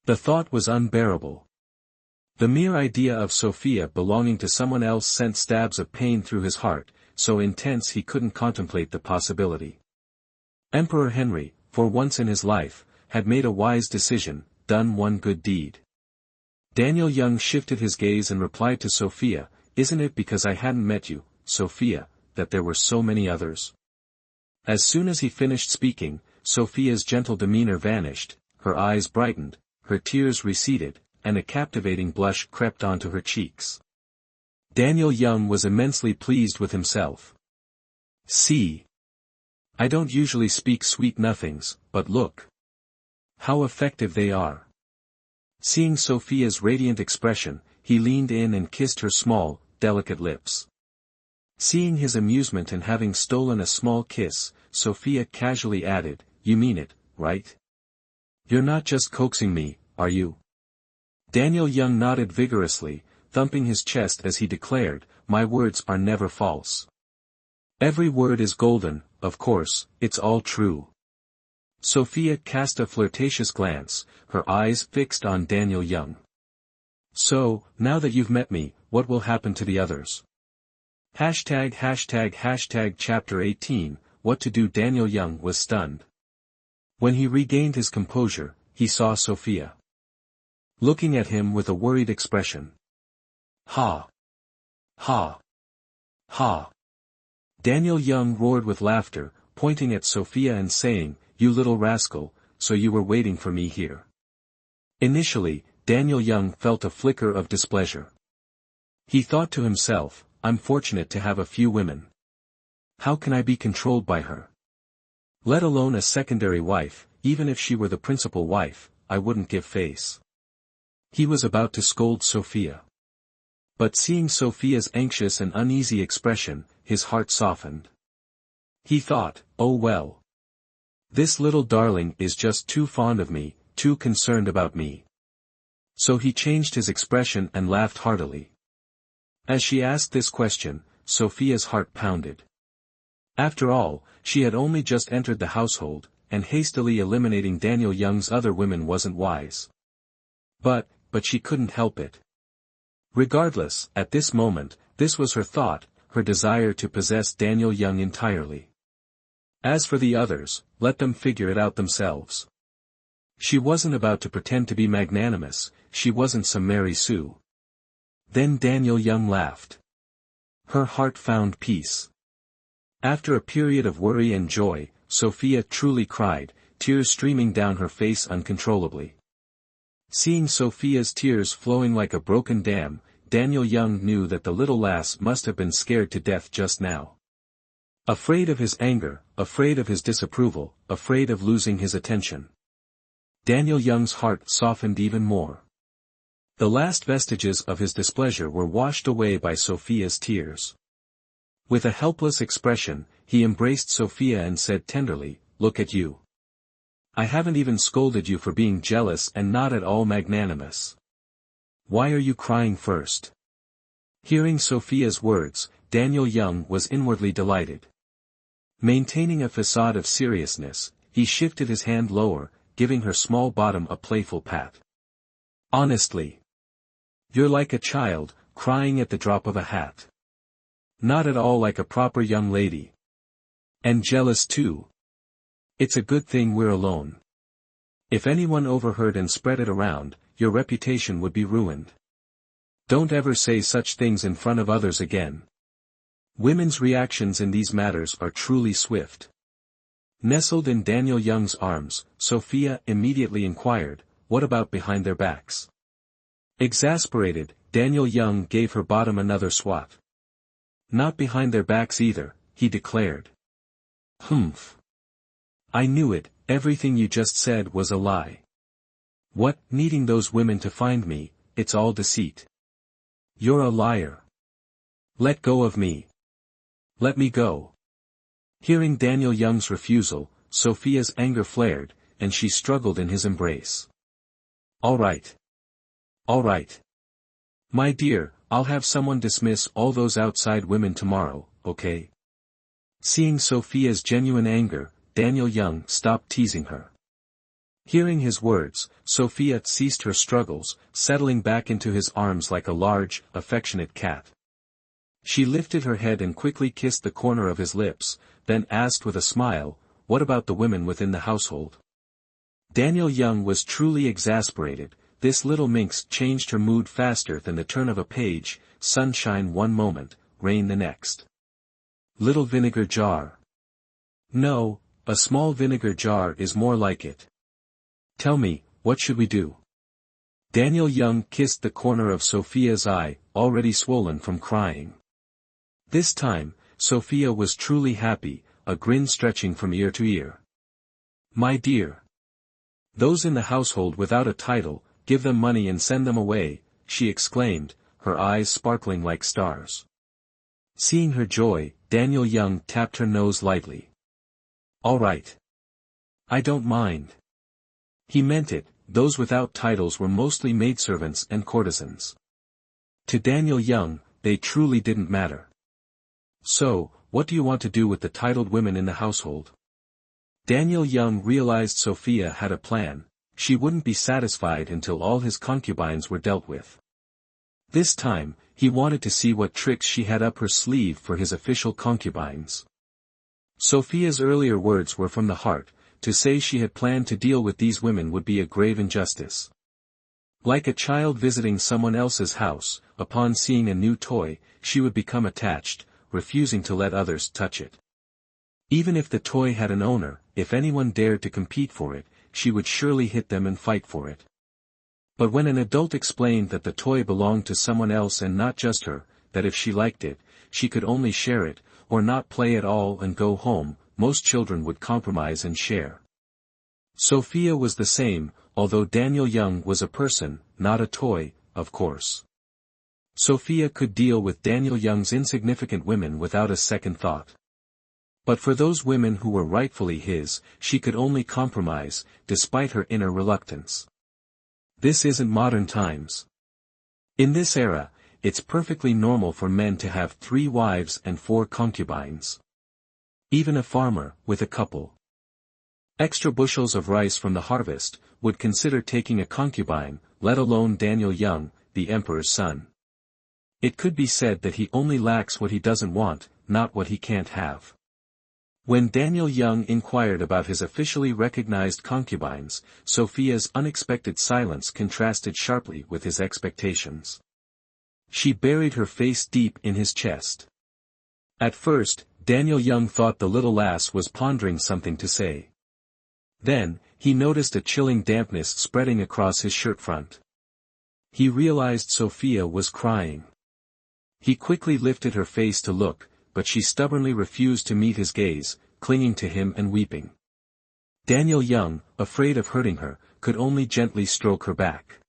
The thought was unbearable. The mere idea of Sophia belonging to someone else sent stabs of pain through his heart, so intense he couldn't contemplate the possibility. Emperor Henry, for once in his life, had made a wise decision, done one good deed. Daniel Young shifted his gaze and replied to Sophia, "Isn't it because I hadn't met you, Sophia, that there were so many others?" As soon as he finished speaking, Sophia's gentle demeanor vanished, her eyes brightened, her tears receded, and a captivating blush crept onto her cheeks. Daniel Young was immensely pleased with himself. See. I don't usually speak sweet nothings, but look. How effective they are. Seeing Sophia's radiant expression, he leaned in and kissed her small, delicate lips. Seeing his amusement and having stolen a small kiss, Sophia casually added, "You mean it, right? You're not just coaxing me, are you?" Daniel Young nodded vigorously, thumping his chest as he declared, "My words are never false. Every word is golden, of course, it's all true." Sophia cast a flirtatious glance, her eyes fixed on Daniel Young. "So, now that you've met me, what will happen to the others?" Hashtag chapter 18, What to do. Daniel Young was stunned. When he regained his composure, he saw Sophia looking at him with a worried expression. Ha! Ha! Ha! Daniel Young roared with laughter, pointing at Sophia and saying, "You little rascal, so you were waiting for me here." Initially, Daniel Young felt a flicker of displeasure. He thought to himself, "I'm fortunate to have a few women. How can I be controlled by her? Let alone a secondary wife, even if she were the principal wife, I wouldn't give face." He was about to scold Sophia. But seeing Sophia's anxious and uneasy expression, his heart softened. He thought, "Oh well. This little darling is just too fond of me, too concerned about me." So he changed his expression and laughed heartily. As she asked this question, Sophia's heart pounded. After all, she had only just entered the household, and hastily eliminating Daniel Young's other women wasn't wise. But she couldn't help it. Regardless, at this moment, this was her thought, her desire to possess Daniel Young entirely. As for the others, let them figure it out themselves. She wasn't about to pretend to be magnanimous, she wasn't some Mary Sue. Then Daniel Young laughed. Her heart found peace. After a period of worry and joy, Sophia truly cried, tears streaming down her face uncontrollably. Seeing Sophia's tears flowing like a broken dam, Daniel Young knew that the little lass must have been scared to death just now. Afraid of his anger, afraid of his disapproval, afraid of losing his attention. Daniel Young's heart softened even more. The last vestiges of his displeasure were washed away by Sophia's tears. With a helpless expression, he embraced Sophia and said tenderly, "Look at you. I haven't even scolded you for being jealous and not at all magnanimous. Why are you crying first?" Hearing Sophia's words, Daniel Young was inwardly delighted. Maintaining a facade of seriousness, he shifted his hand lower, giving her small bottom a playful pat. "Honestly. You're like a child, crying at the drop of a hat. Not at all like a proper young lady. And jealous too. It's a good thing we're alone. If anyone overheard and spread it around, your reputation would be ruined. Don't ever say such things in front of others again." Women's reactions in these matters are truly swift. Nestled in Daniel Young's arms, Sophia immediately inquired, "What about behind their backs?" Exasperated, Daniel Young gave her bottom another swat. "Not behind their backs either," he declared. "Humph. I knew it, everything you just said was a lie. What, needing those women to find me, it's all deceit. You're a liar. Let go of me. Let me go." Hearing Daniel Young's refusal, Sophia's anger flared, and she struggled in his embrace. All right. All right. My dear, I'll have someone dismiss all those outside women tomorrow, okay?" Seeing Sophia's genuine anger, Daniel Young stopped teasing her. Hearing his words, Sophia ceased her struggles, settling back into his arms like a large, affectionate cat. She lifted her head and quickly kissed the corner of his lips, then asked with a smile, "What about the women within the household?" Daniel Young was truly exasperated. This little minx changed her mood faster than the turn of a page, sunshine one moment, rain the next. Little vinegar jar. No, a small vinegar jar is more like it. Tell me, what should we do? Daniel Young kissed the corner of Sophia's eye, already swollen from crying. This time, Sophia was truly happy, a grin stretching from ear to ear. "My dear. Those in the household without a title, give them money and send them away," she exclaimed, her eyes sparkling like stars. Seeing her joy, Daniel Young tapped her nose lightly. "All right. I don't mind." He meant it, those without titles were mostly maidservants and courtesans. To Daniel Young, they truly didn't matter. "So, what do you want to do with the titled women in the household?" Daniel Young realized Sophia had a plan. She wouldn't be satisfied until all his concubines were dealt with. This time, He wanted to see what tricks she had up her sleeve for his official concubines. Sophia's earlier words were from the heart. To say she had planned to deal with these women would be a grave injustice. Like a child visiting someone else's house, upon seeing a new toy, she would become attached, refusing to let others touch it. Even if the toy had an owner, if anyone dared to compete for it, she would surely hit them and fight for it. But when an adult explained that the toy belonged to someone else and not just her, that if she liked it, she could only share it, or not play at all and go home, most children would compromise and share. Sophia was the same, although Daniel Young was a person, not a toy, of course. Sophia could deal with Daniel Young's insignificant women without a second thought. But for those women who were rightfully his, she could only compromise, despite her inner reluctance. This isn't modern times. In this era, it's perfectly normal for men to have 3 wives and 4 concubines. Even a farmer, with a couple extra bushels of rice from the harvest, would consider taking a concubine, let alone Daniel Young, the emperor's son. It could be said that he only lacks what he doesn't want, not what he can't have. When Daniel Young inquired about his officially recognized concubines, Sophia's unexpected silence contrasted sharply with his expectations. She buried her face deep in his chest. At first, Daniel Young thought the little lass was pondering something to say. Then, he noticed a chilling dampness spreading across his shirt front. He realized Sophia was crying. He quickly lifted her face to look, but she stubbornly refused to meet his gaze, clinging to him and weeping. Daniel Young, afraid of hurting her, could only gently stroke her back.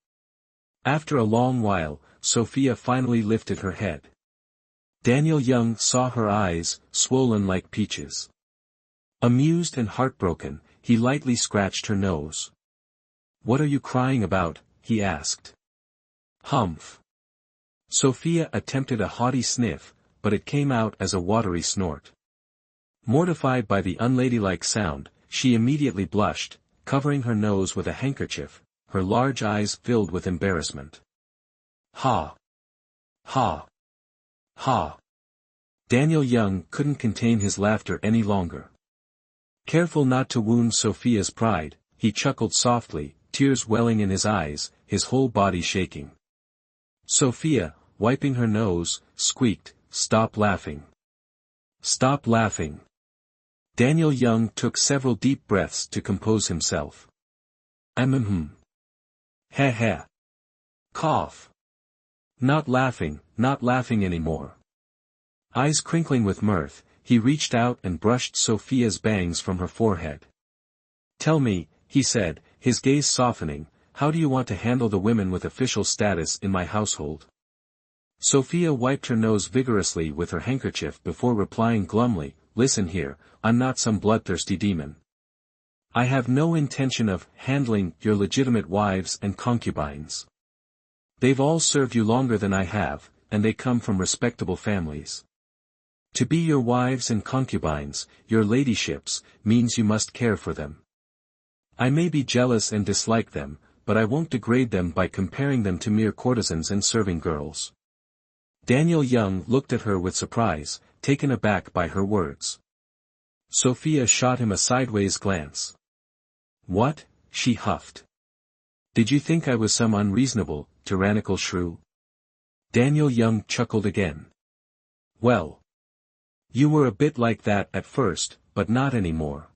After a long while, Sophia finally lifted her head. Daniel Young saw her eyes, swollen like peaches. Amused and heartbroken, he lightly scratched her nose. "What are you crying about?" he asked. "Humph." Sophia attempted a haughty sniff, but it came out as a watery snort. Mortified by the unladylike sound, she immediately blushed, covering her nose with a handkerchief, her large eyes filled with embarrassment. "Ha! Ha! Ha!" Daniel Young couldn't contain his laughter any longer. Careful not to wound Sophia's pride, he chuckled softly, tears welling in his eyes, his whole body shaking. Sophia, wiping her nose, squeaked, "Stop laughing. Stop laughing." Daniel Young took several deep breaths to compose himself. Heh heh. Cough. Not laughing anymore. Eyes crinkling with mirth, he reached out and brushed Sophia's bangs from her forehead. "Tell me," he said, his gaze softening, "how do you want to handle the women with official status in my household?" Sophia wiped her nose vigorously with her handkerchief before replying glumly, "Listen here, I'm not some bloodthirsty demon. I have no intention of handling your legitimate wives and concubines. They've all served you longer than I have, and they come from respectable families. To be your wives and concubines, your ladyships, means you must care for them. I may be jealous and dislike them, but I won't degrade them by comparing them to mere courtesans and serving girls." Daniel Young looked at her with surprise, taken aback by her words. Sophia shot him a sideways glance. "What?" she huffed. "Did you think I was some unreasonable, tyrannical shrew?" Daniel Young chuckled again. "Well, you were a bit like that at first, but not anymore."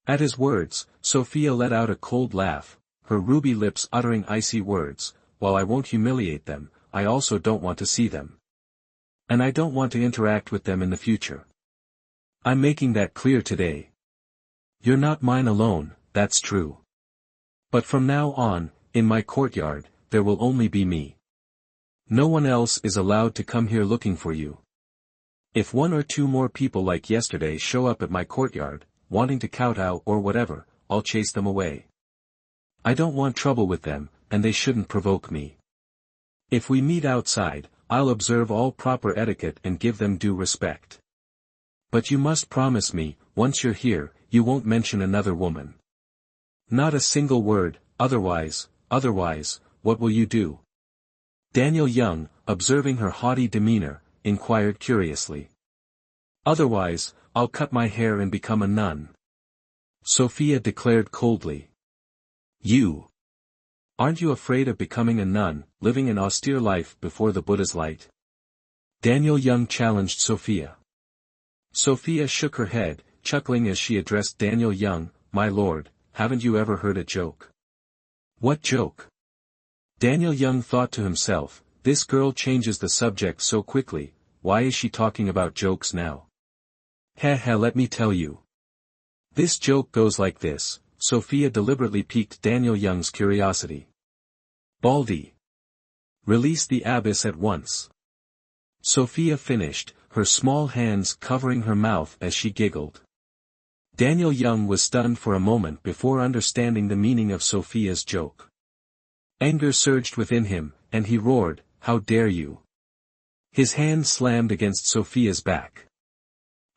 At his words, Sophia let out a cold laugh, her ruby lips uttering icy words, "While I won't humiliate them, I also don't want to see them. And I don't want to interact with them in the future. I'm making that clear today. You're not mine alone, that's true. But from now on, in my courtyard, there will only be me. No one else is allowed to come here looking for you. If 1 or 2 more people like yesterday show up at my courtyard, wanting to kowtow or whatever, I'll chase them away. I don't want trouble with them, and they shouldn't provoke me. If we meet outside, I'll observe all proper etiquette and give them due respect. But you must promise me, once you're here, you won't mention another woman. Not a single word, otherwise, what will you do?" Daniel Young, observing her haughty demeanor, inquired curiously. Otherwise, I'll cut my hair and become a nun. Sophia declared coldly. You. Aren't you afraid of becoming a nun, living an austere life before the Buddha's light? Daniel Young challenged Sophia. Sophia shook her head, chuckling as she addressed Daniel Young, My lord, haven't you ever heard a joke? What joke? Daniel Young thought to himself, this girl changes the subject so quickly, why is she talking about jokes now? Let me tell you. This joke goes like this. Sophia deliberately piqued Daniel Young's curiosity. Baldy. Release the abyss at once. Sophia finished, her small hands covering her mouth as she giggled. Daniel Young was stunned for a moment before understanding the meaning of Sophia's joke. Anger surged within him, and he roared, How dare you! His hand slammed against Sophia's back.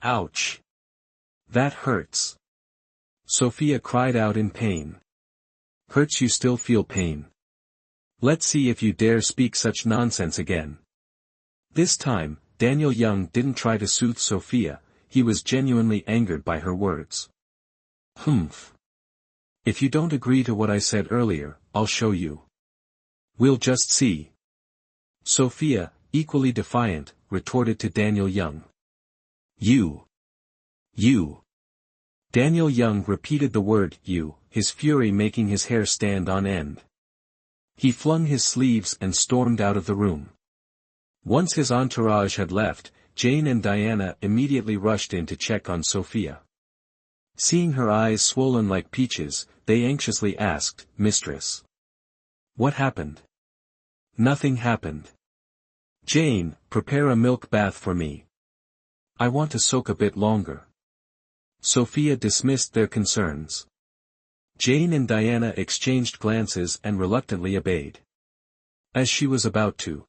Ouch! That hurts. Sophia cried out in pain. Hurts? You still feel pain? Let's see if you dare speak such nonsense again. This time, Daniel Young didn't try to soothe Sophia, he was genuinely angered by her words. Humph. If you don't agree to what I said earlier, I'll show you. We'll just see. Sophia, equally defiant, retorted to Daniel Young. You. Daniel Young repeated the word you, his fury making his hair stand on end. He flung his sleeves and stormed out of the room. Once his entourage had left, Jane and Diana immediately rushed in to check on Sophia. Seeing her eyes swollen like peaches, they anxiously asked, Mistress. What happened? Nothing happened. Jane, prepare a milk bath for me. I want to soak a bit longer. Sophia dismissed their concerns. Jane and Diana exchanged glances and reluctantly obeyed. As she was about to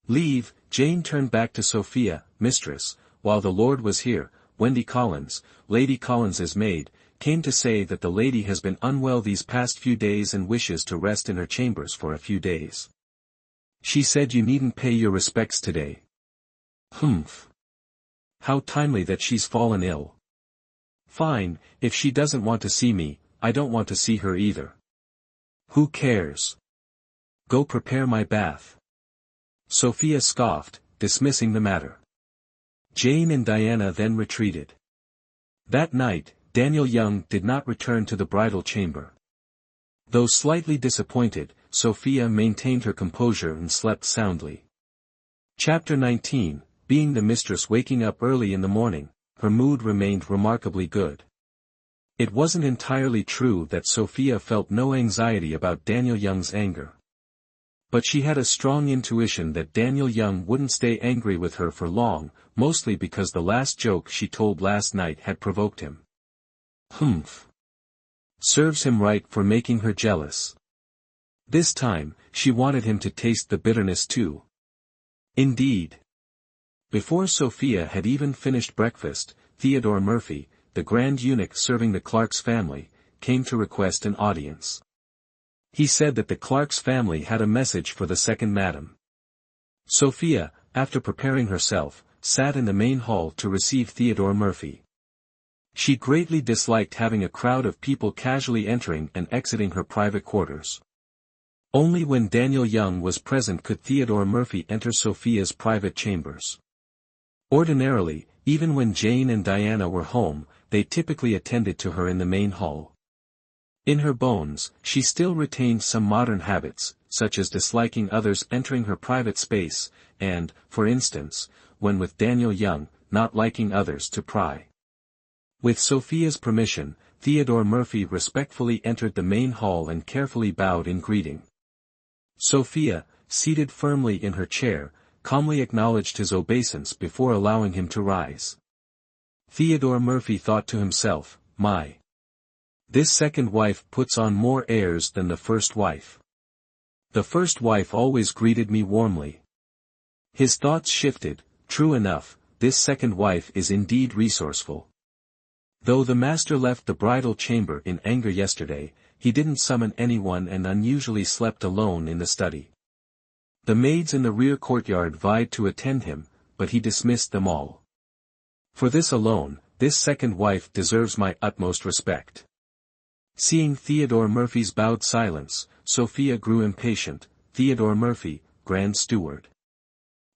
leave, Jane turned back to Sophia, Mistress, while the Lord was here, Wendy Collins, Lady Collins's maid, came to say that the lady has been unwell these past few days and wishes to rest in her chambers for a few days. She said you needn't pay your respects today. Humph. How timely that she's fallen ill. Fine, if she doesn't want to see me, I don't want to see her either. Who cares? Go prepare my bath. Sophia scoffed, dismissing the matter. Jane and Diana then retreated. That night, Daniel Young did not return to the bridal chamber. Though slightly disappointed, Sophia maintained her composure and slept soundly. Chapter 19, Being the mistress waking up early in the morning, her mood remained remarkably good. It wasn't entirely true that Sophia felt no anxiety about Daniel Young's anger. But she had a strong intuition that Daniel Young wouldn't stay angry with her for long, mostly because the last joke she told last night had provoked him. Humph. Serves him right for making her jealous. This time, she wanted him to taste the bitterness too. Indeed. Before Sophia had even finished breakfast, Theodore Murphy, the grand eunuch serving the Clark's family, came to request an audience. He said that the Clark's family had a message for the second madam. Sophia, after preparing herself, sat in the main hall to receive Theodore Murphy. She greatly disliked having a crowd of people casually entering and exiting her private quarters. Only when Daniel Young was present could Theodore Murphy enter Sophia's private chambers. Ordinarily, even when Jane and Diana were home, they typically attended to her in the main hall. In her bones, she still retained some modern habits, such as disliking others entering her private space, and, for instance, when with Daniel Young, not liking others to pry. With Sophia's permission, Theodore Murphy respectfully entered the main hall and carefully bowed in greeting. Sophia, seated firmly in her chair, calmly acknowledged his obeisance before allowing him to rise. Theodore Murphy thought to himself, this second wife puts on more airs than the first wife. The first wife always greeted me warmly. His thoughts shifted, true enough, this second wife is indeed resourceful. Though the master left the bridal chamber in anger yesterday, he didn't summon anyone and unusually slept alone in the study. The maids in the rear courtyard vied to attend him, but he dismissed them all. For this alone, this second wife deserves my utmost respect. Seeing Theodore Murphy's bowed silence, Sophia grew impatient. Theodore Murphy, Grand Steward.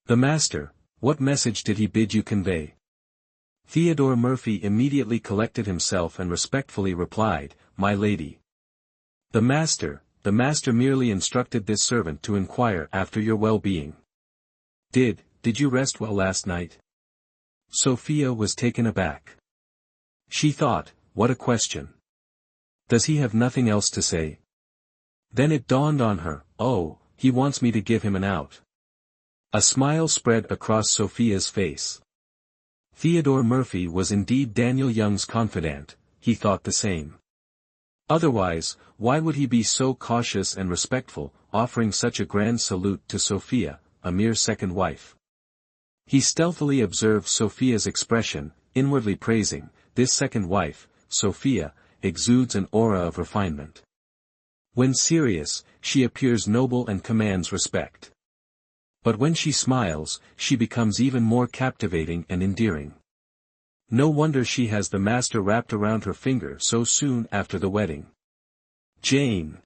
The master, what message did he bid you convey? Theodore Murphy immediately collected himself and respectfully replied, My lady. The master merely instructed this servant to inquire after your well-being. Did you rest well last night? Sophia was taken aback. She thought, what a question. Does he have nothing else to say? Then it dawned on her, oh, he wants me to give him an out. A smile spread across Sophia's face. Theodore Murphy was indeed Daniel Young's confidant, he thought the same. Otherwise, why would he be so cautious and respectful, offering such a grand salute to Sophia, a mere second wife? He stealthily observed Sophia's expression, inwardly praising, this second wife, Sophia, exudes an aura of refinement. When serious, she appears noble and commands respect. But when she smiles, she becomes even more captivating and endearing. No wonder she has the master wrapped around her finger so soon after the wedding. Jane.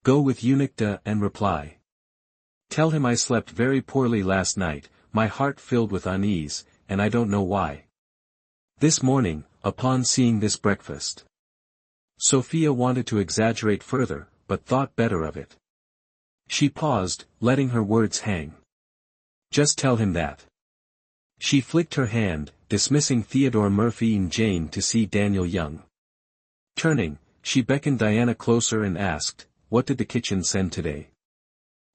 Go with Eunuchda and reply. Tell him I slept very poorly last night, my heart filled with unease, and I don't know why. This morning, upon seeing this breakfast. Sophia wanted to exaggerate further, but thought better of it. She paused, letting her words hang. Just tell him that. She flicked her hand, dismissing Theodore Murphy and Jane to see Daniel Young. Turning, she beckoned Diana closer and asked, what did the kitchen send today?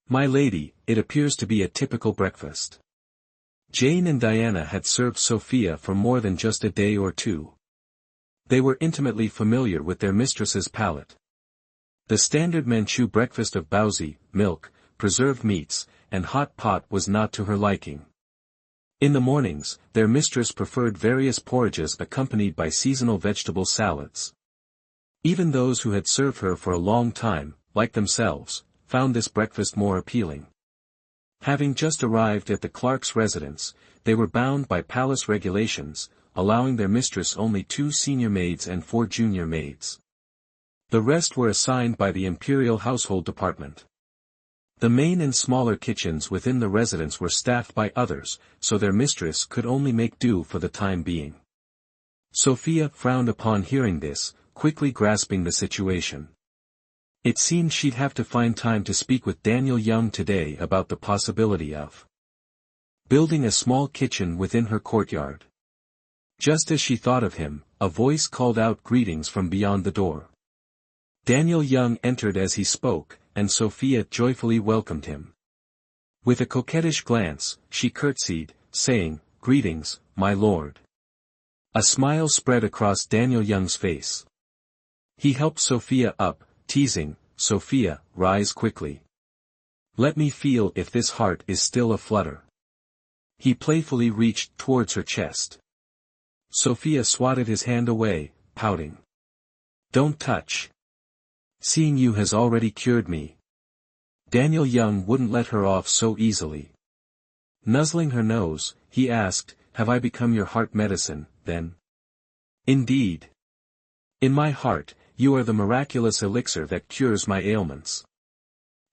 My lady, it appears to be a typical breakfast. Jane and Diana had served Sophia for more than just a day or two. They were intimately familiar with their mistress's palate. The standard Manchu breakfast of baozi, milk, preserved meats, and hot pot was not to her liking. In the mornings, their mistress preferred various porridges accompanied by seasonal vegetable salads. Even those who had served her for a long time, like themselves, found this breakfast more appealing. Having just arrived at the Clark's residence, they were bound by palace regulations, allowing their mistress only 2 senior maids and 4 junior maids. The rest were assigned by the Imperial Household Department. The main and smaller kitchens within the residence were staffed by others, so their mistress could only make do for the time being. Sophia frowned upon hearing this, quickly grasping the situation. It seemed she'd have to find time to speak with Daniel Young today about the possibility of building a small kitchen within her courtyard. Just as she thought of him, a voice called out greetings from beyond the door. Daniel Young entered as he spoke, and Sophia joyfully welcomed him. With a coquettish glance, she curtsied, saying, Greetings, my lord. A smile spread across Daniel Young's face. He helped Sophia up, teasing, Sophia, rise quickly. Let me feel if this heart is still a flutter. He playfully reached towards her chest. Sophia swatted his hand away, pouting. Don't touch. Seeing you has already cured me. Daniel Young wouldn't let her off so easily. Nuzzling her nose, he asked, Have I become your heart medicine, then? Indeed. In my heart, you are the miraculous elixir that cures my ailments.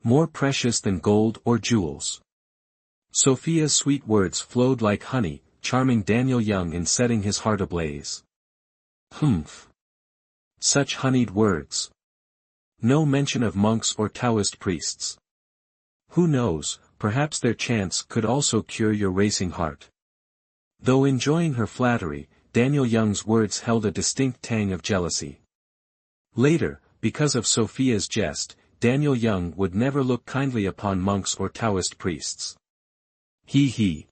More precious than gold or jewels. Sophia's sweet words flowed like honey, charming Daniel Young and setting his heart ablaze. Humph. Such honeyed words. No mention of monks or Taoist priests. Who knows, perhaps their chants could also cure your racing heart. Though enjoying her flattery, Daniel Young's words held a distinct tang of jealousy. Later, because of Sophia's jest, Daniel Young would never look kindly upon monks or Taoist priests. He.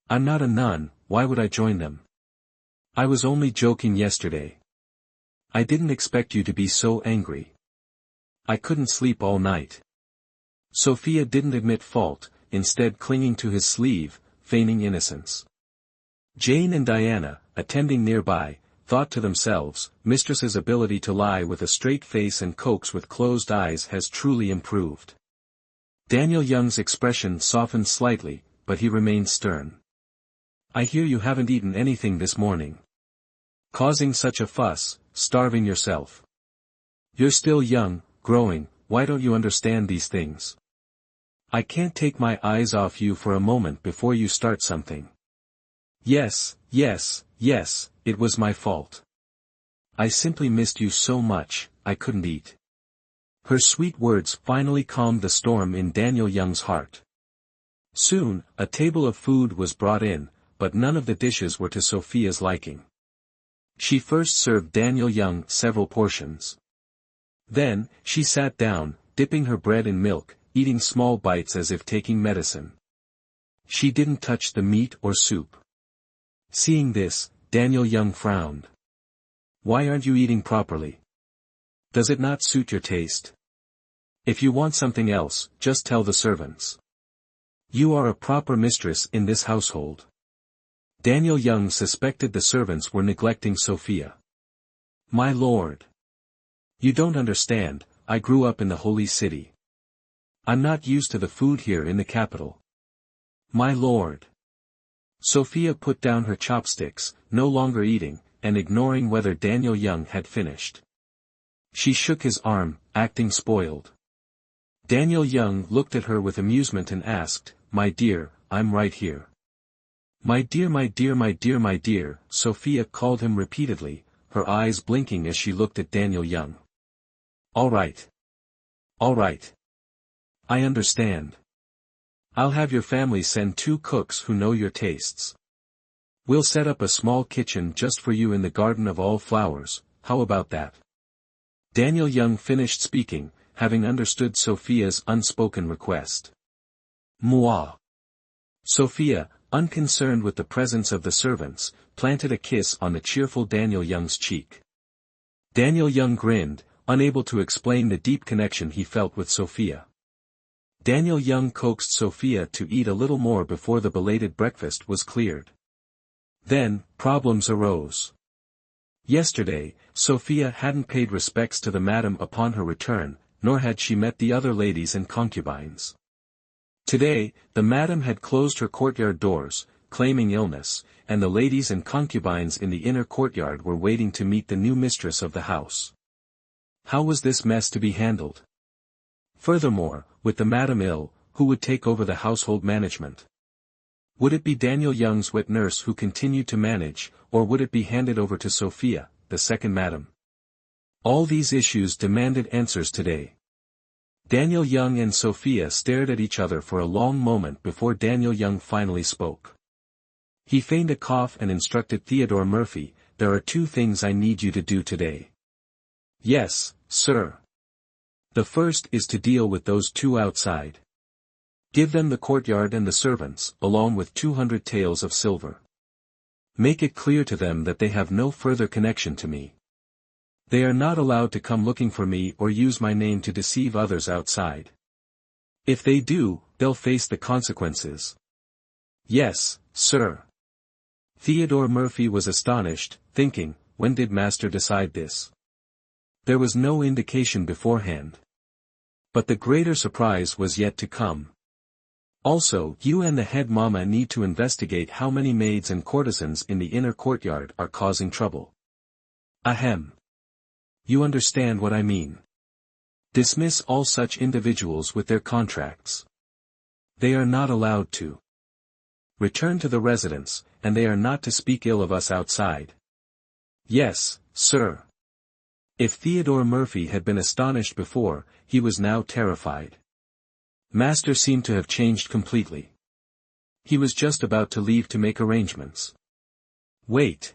I'm not a nun, why would I join them? I was only joking yesterday. I didn't expect you to be so angry. I couldn't sleep all night. Sophia didn't admit fault, instead clinging to his sleeve, feigning innocence. Jane and Diana, attending nearby, thought to themselves, Mistress's ability to lie with a straight face and coax with closed eyes has truly improved. Daniel Young's expression softened slightly, but he remained stern. I hear you haven't eaten anything this morning. Causing such a fuss, starving yourself. You're still young, growing, why don't you understand these things? I can't take my eyes off you for a moment before you start something. Yes, it was my fault. I simply missed you so much, I couldn't eat. Her sweet words finally calmed the storm in Daniel Young's heart. Soon, a table of food was brought in, but none of the dishes were to Sophia's liking. She first served Daniel Young several portions. Then, she sat down, dipping her bread in milk, eating small bites as if taking medicine. She didn't touch the meat or soup. Seeing this, Daniel Young frowned. Why aren't you eating properly? Does it not suit your taste? If you want something else, just tell the servants. You are a proper mistress in this household. Daniel Young suspected the servants were neglecting Sophia. My lord. You don't understand, I grew up in the holy city. I'm not used to the food here in the capital. My lord. Sophia put down her chopsticks, no longer eating, and ignoring whether Daniel Young had finished. She shook his arm, acting spoiled. Daniel Young looked at her with amusement and asked, My dear, I'm right here. My dear, my dear, my dear, my dear, Sophia called him repeatedly, her eyes blinking as she looked at Daniel Young. All right. All right. I understand. I'll have your family send 2 cooks who know your tastes. We'll set up a small kitchen just for you in the Garden of All Flowers, how about that? Daniel Young finished speaking, having understood Sophia's unspoken request. Moi. Sophia, unconcerned with the presence of the servants, planted a kiss on the cheerful Daniel Young's cheek. Daniel Young grinned, unable to explain the deep connection he felt with Sophia. Daniel Young coaxed Sophia to eat a little more before the belated breakfast was cleared. Then, problems arose. Yesterday, Sophia hadn't paid respects to the madam upon her return, nor had she met the other ladies and concubines. Today, the madam had closed her courtyard doors, claiming illness, and the ladies and concubines in the inner courtyard were waiting to meet the new mistress of the house. How was this mess to be handled? Furthermore, with the madam ill, who would take over the household management? Would it be Daniel Young's wet nurse who continued to manage, or would it be handed over to Sophia, the second madam? All these issues demanded answers today. Daniel Young and Sophia stared at each other for a long moment before Daniel Young finally spoke. He feigned a cough and instructed Theodore Murphy, There are 2 things I need you to do today. Yes, sir. The first is to deal with those 2 outside. Give them the courtyard and the servants, along with 200 taels of silver. Make it clear to them that they have no further connection to me. They are not allowed to come looking for me or use my name to deceive others outside. If they do, they'll face the consequences. Yes, sir. Theodore Murphy was astonished, thinking, when did Master decide this? There was no indication beforehand. But the greater surprise was yet to come. Also, you and the head mama need to investigate how many maids and courtesans in the inner courtyard are causing trouble. Ahem. You understand what I mean. Dismiss all such individuals with their contracts. They are not allowed to return to the residence, and they are not to speak ill of us outside. Yes, sir. If Theodore Murphy had been astonished before, he was now terrified. Master seemed to have changed completely. He was just about to leave to make arrangements. Wait.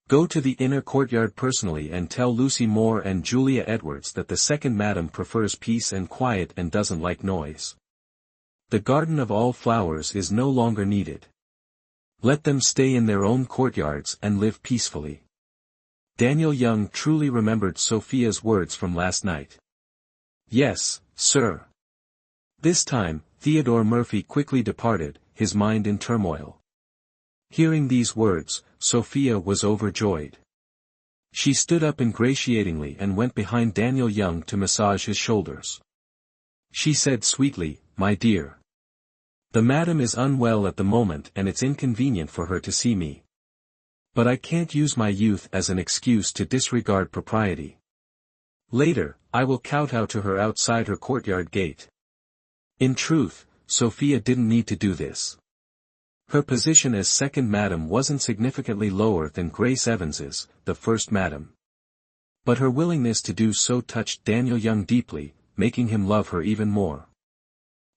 Go to the inner courtyard personally and tell Lucy Moore and Julia Edwards that the second madam prefers peace and quiet and doesn't like noise. The Garden of All Flowers is no longer needed. Let them stay in their own courtyards and live peacefully. Daniel Young truly remembered Sophia's words from last night. Yes, sir. This time, Theodore Murphy quickly departed, his mind in turmoil. Hearing these words, Sophia was overjoyed. She stood up ingratiatingly and went behind Daniel Young to massage his shoulders. She said sweetly, my dear. The madam is unwell at the moment and it's inconvenient for her to see me. But I can't use my youth as an excuse to disregard propriety. Later, I will kowtow to her outside her courtyard gate. In truth, Sophia didn't need to do this. Her position as second madam wasn't significantly lower than Grace Evans's, the first madam. But her willingness to do so touched Daniel Young deeply, making him love her even more.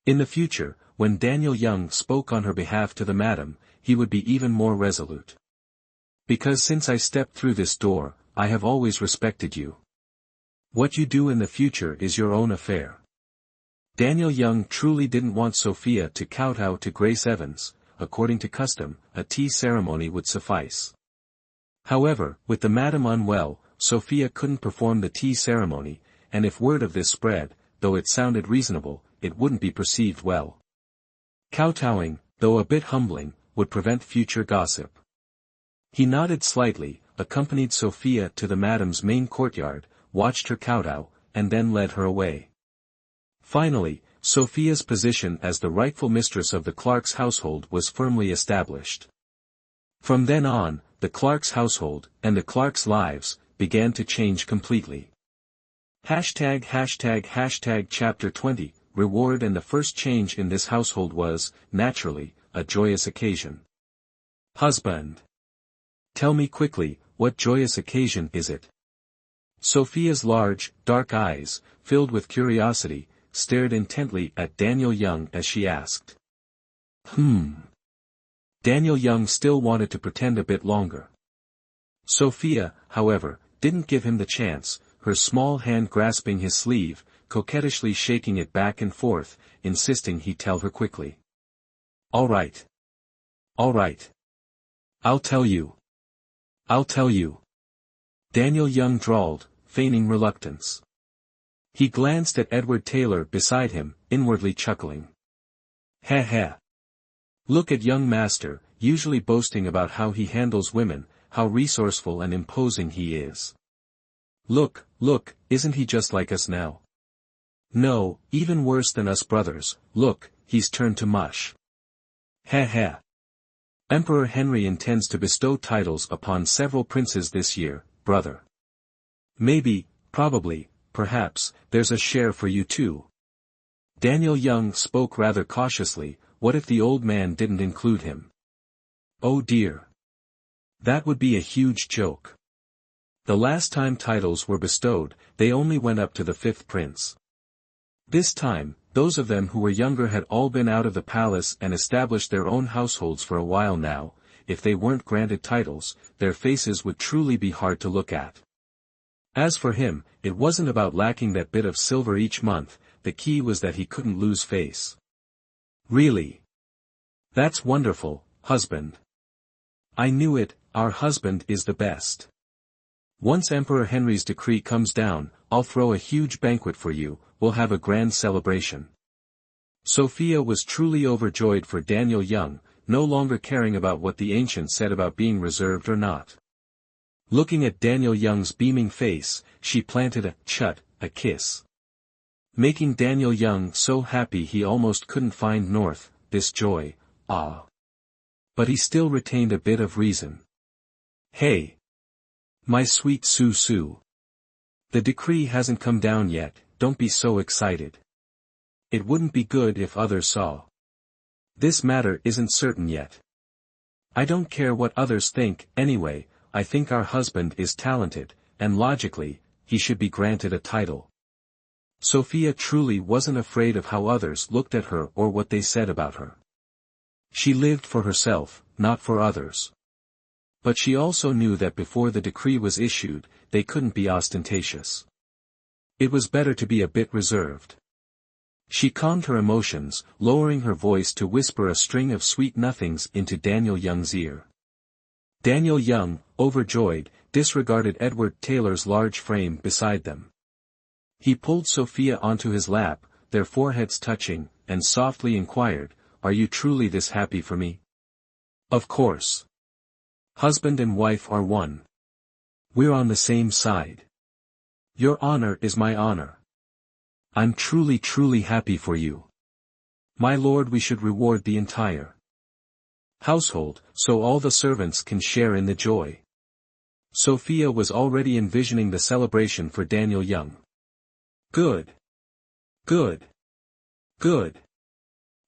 In the future, when Daniel Young spoke on her behalf to the madam, he would be even more resolute. Because since I stepped through this door, I have always respected you. What you do in the future is your own affair. Daniel Young truly didn't want Sophia to kowtow to Grace Evans. According to custom, a tea ceremony would suffice. However, with the madam unwell, Sophia couldn't perform the tea ceremony, and if word of this spread, though it sounded reasonable, it wouldn't be perceived well. Kowtowing, though a bit humbling, would prevent future gossip. He nodded slightly, accompanied Sophia to the madam's main courtyard, watched her kowtow, and then led her away. Finally, Sophia's position as the rightful mistress of the Clark's household was firmly established. From then on, the Clark's household, and the Clark's lives, began to change completely. Chapter 20, Reward. And the first change in this household was, naturally, a joyous occasion. Husband. Tell me quickly, what joyous occasion is it? Sophia's large, dark eyes, filled with curiosity, stared intently at Daniel Young as she asked. Daniel Young still wanted to pretend a bit longer. Sophia, however, didn't give him the chance, her small hand grasping his sleeve, coquettishly shaking it back and forth, insisting he tell her quickly. All right. All right. I'll tell you. I'll tell you. Daniel Young drawled, feigning reluctance. He glanced at Edward Taylor beside him, inwardly chuckling. Ha ha. Look at young master, usually boasting about how he handles women, how resourceful and imposing he is. Look, isn't he just like us now? No, even worse than us brothers, look, he's turned to mush. Ha ha. Emperor Henry intends to bestow titles upon several princes this year, brother. Maybe, probably, perhaps, there's a share for you too. Daniel Young spoke rather cautiously. What if the old man didn't include him? Oh dear. That would be a huge joke. The last time titles were bestowed, they only went up to the fifth prince. This time, those of them who were younger had all been out of the palace and established their own households for a while now. If they weren't granted titles, their faces would truly be hard to look at. As for him, it wasn't about lacking that bit of silver each month, the key was that he couldn't lose face. Really? That's wonderful, husband. I knew it, our husband is the best. Once Emperor Henry's decree comes down, I'll throw a huge banquet for you, we'll have a grand celebration. Sophia was truly overjoyed for Daniel Young, no longer caring about what the ancients said about being reserved or not. Looking at Daniel Young's beaming face, she planted a kiss. Making Daniel Young so happy he almost couldn't find north, this joy, ah. But he still retained a bit of reason. Hey! My sweet Sue. The decree hasn't come down yet, don't be so excited. It wouldn't be good if others saw. This matter isn't certain yet. I don't care what others think, anyway, I think our husband is talented, and logically, he should be granted a title. Sophia truly wasn't afraid of how others looked at her or what they said about her. She lived for herself, not for others. But she also knew that before the decree was issued, they couldn't be ostentatious. It was better to be a bit reserved. She calmed her emotions, lowering her voice to whisper a string of sweet nothings into Daniel Young's ear. Daniel Young, overjoyed, disregarded Edward Taylor's large frame beside them. He pulled Sophia onto his lap, their foreheads touching, and softly inquired, "Are you truly this happy for me?" "Of course. Husband and wife are one. We're on the same side. Your honor is my honor. I'm truly happy for you." My lord, we should reward the entire household, so all the servants can share in the joy. Sophia was already envisioning the celebration for Daniel Young. Good. Good. Good.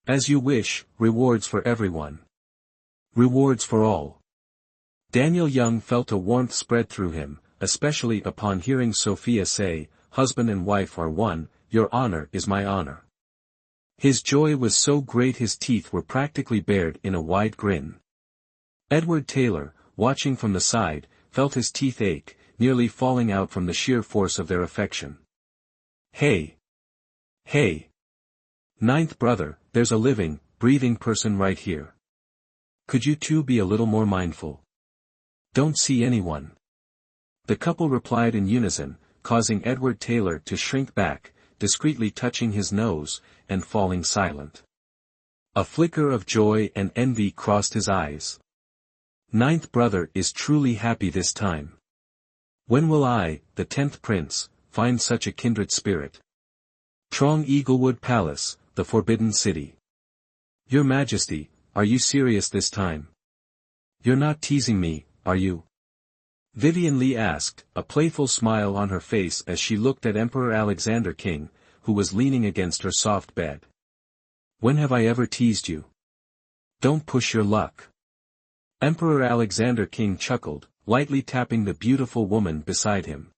As you wish, rewards for everyone. Rewards for all. Daniel Young felt a warmth spread through him, especially upon hearing Sophia say, "Husband and wife are one, your honor is my honor." His joy was so great his teeth were practically bared in a wide grin. Edward Taylor, watching from the side, felt his teeth ache, nearly falling out from the sheer force of their affection. Hey! Hey! Ninth brother, there's a living, breathing person right here. Could you two be a little more mindful? Don't see anyone. The couple replied in unison, causing Edward Taylor to shrink back, discreetly touching his nose, and falling silent. A flicker of joy and envy crossed his eyes. Ninth brother is truly happy this time. When will I, the 10th prince, find such a kindred spirit? Trong Eaglewood Palace, the Forbidden City. Your Majesty, are you serious this time? You're not teasing me, are you? Vivian Lee asked, a playful smile on her face as she looked at Emperor Alexander King, who was leaning against her soft bed. When have I ever teased you? Don't push your luck. Emperor Alexander King chuckled, lightly tapping the beautiful woman beside him.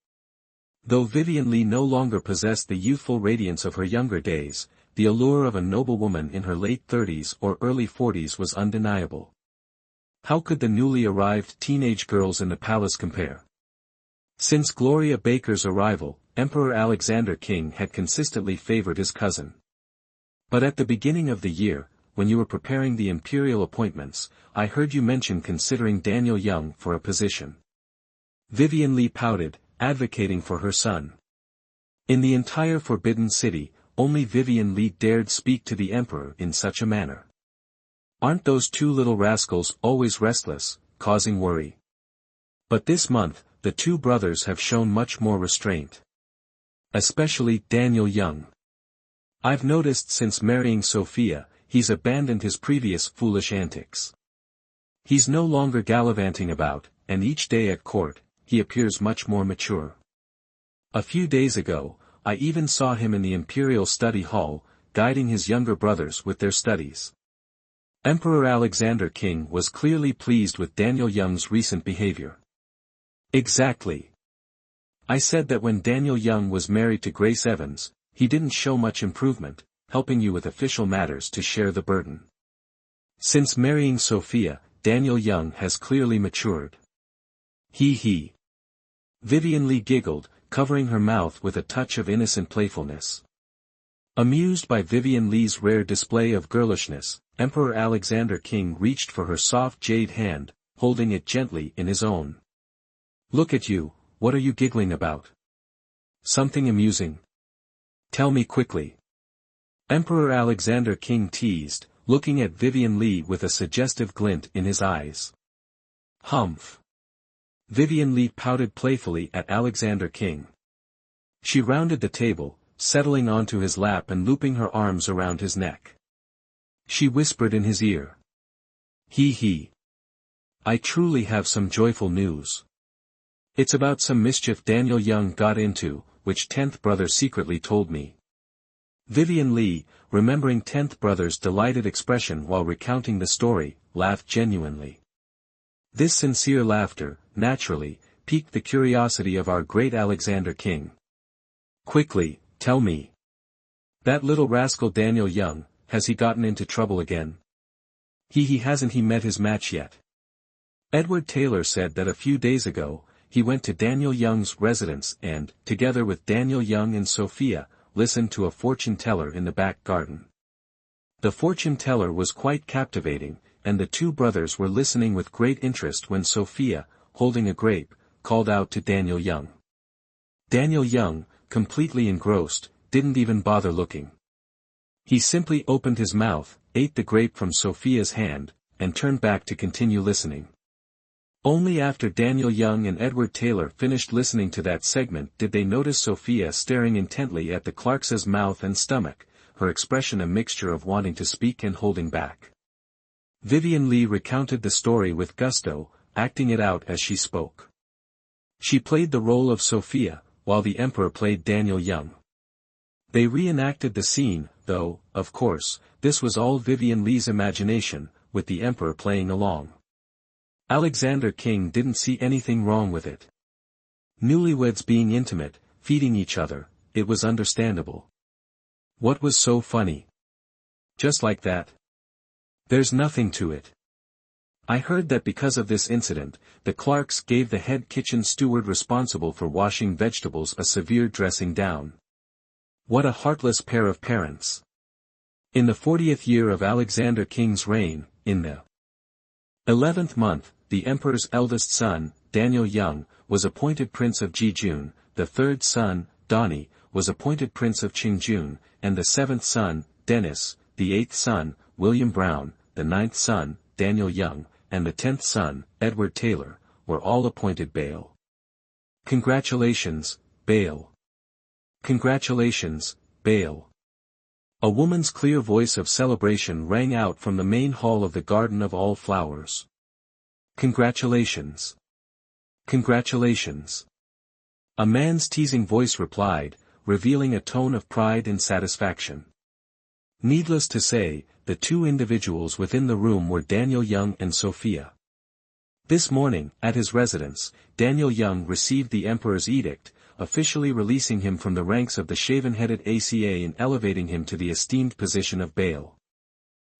Though Vivian Lee no longer possessed the youthful radiance of her younger days, the allure of a noblewoman in her late 30s or early 40s was undeniable. How could the newly arrived teenage girls in the palace compare? Since Gloria Baker's arrival, Emperor Alexander King had consistently favored his cousin. But at the beginning of the year, when you were preparing the imperial appointments, I heard you mention considering Daniel Young for a position. Vivian Lee pouted, advocating for her son. In the entire Forbidden City, only Vivian Lee dared speak to the emperor in such a manner. Aren't those two little rascals always restless, causing worry? But this month, the two brothers have shown much more restraint. Especially Daniel Young. I've noticed since marrying Sophia, he's abandoned his previous foolish antics. He's no longer gallivanting about, and each day at court, he appears much more mature. A few days ago, I even saw him in the imperial study hall, guiding his younger brothers with their studies. Emperor Alexander King was clearly pleased with Daniel Young's recent behavior. Exactly. I said that when Daniel Young was married to Grace Evans, he didn't show much improvement, helping you with official matters to share the burden. Since marrying Sophia, Daniel Young has clearly matured. He. Vivian Lee giggled, covering her mouth with a touch of innocent playfulness. Amused by Vivian Lee's rare display of girlishness, Emperor Alexander King reached for her soft jade hand, holding it gently in his own. Look at you, what are you giggling about? Something amusing? Tell me quickly. Emperor Alexander King teased, looking at Vivian Lee with a suggestive glint in his eyes. Humph. Vivian Lee pouted playfully at Alexander King. She rounded the table, settling onto his lap and looping her arms around his neck. She whispered in his ear. He. I truly have some joyful news. It's about some mischief Daniel Young got into, which 10th brother secretly told me. Vivian Lee, remembering 10th brother's delighted expression while recounting the story, laughed genuinely. This sincere laughter, naturally, piqued the curiosity of our great Alexander King. Quickly, tell me. That little rascal Daniel Young, has he gotten into trouble again? He hasn't he met his match yet? Edward Taylor said that a few days ago, he went to Daniel Young's residence and, together with Daniel Young and Sophia, listened to a fortune teller in the back garden. The fortune teller was quite captivating, and the two brothers were listening with great interest when Sophia, holding a grape, called out to Daniel Young. Daniel Young, completely engrossed, didn't even bother looking. He simply opened his mouth, ate the grape from Sophia's hand, and turned back to continue listening. Only after Daniel Young and Edward Taylor finished listening to that segment did they notice Sophia staring intently at the Clarkses' mouth and stomach, her expression a mixture of wanting to speak and holding back. Vivian Lee recounted the story with gusto, acting it out as she spoke. She played the role of Sophia, while the emperor played Daniel Young. They reenacted the scene, though, of course, this was all Vivian Lee's imagination, with the emperor playing along. Alexander Qing didn't see anything wrong with it. Newlyweds being intimate, feeding each other, it was understandable. What was so funny? Just like that. There's nothing to it. I heard that because of this incident, the Clarks gave the head kitchen steward responsible for washing vegetables a severe dressing down. What a heartless pair of parents. In the 40th year of Alexander Qing's reign, in the 11th month, the emperor's eldest son, Daniel Young, was appointed Prince of Jejun, the third son, Dani, was appointed Prince of Qingjun, and the seventh son, Dennis, the eighth son, William Brown, the ninth son, Daniel Young, and the 10th son, Edward Taylor, were all appointed Bail. Congratulations, Bail. Congratulations, Bail. A woman's clear voice of celebration rang out from the main hall of the Garden of All Flowers. Congratulations. Congratulations. A man's teasing voice replied, revealing a tone of pride and satisfaction. Needless to say, the two individuals within the room were Daniel Young and Sophia. This morning, at his residence, Daniel Young received the emperor's edict, officially releasing him from the ranks of the shaven-headed ACA and elevating him to the esteemed position of Bail.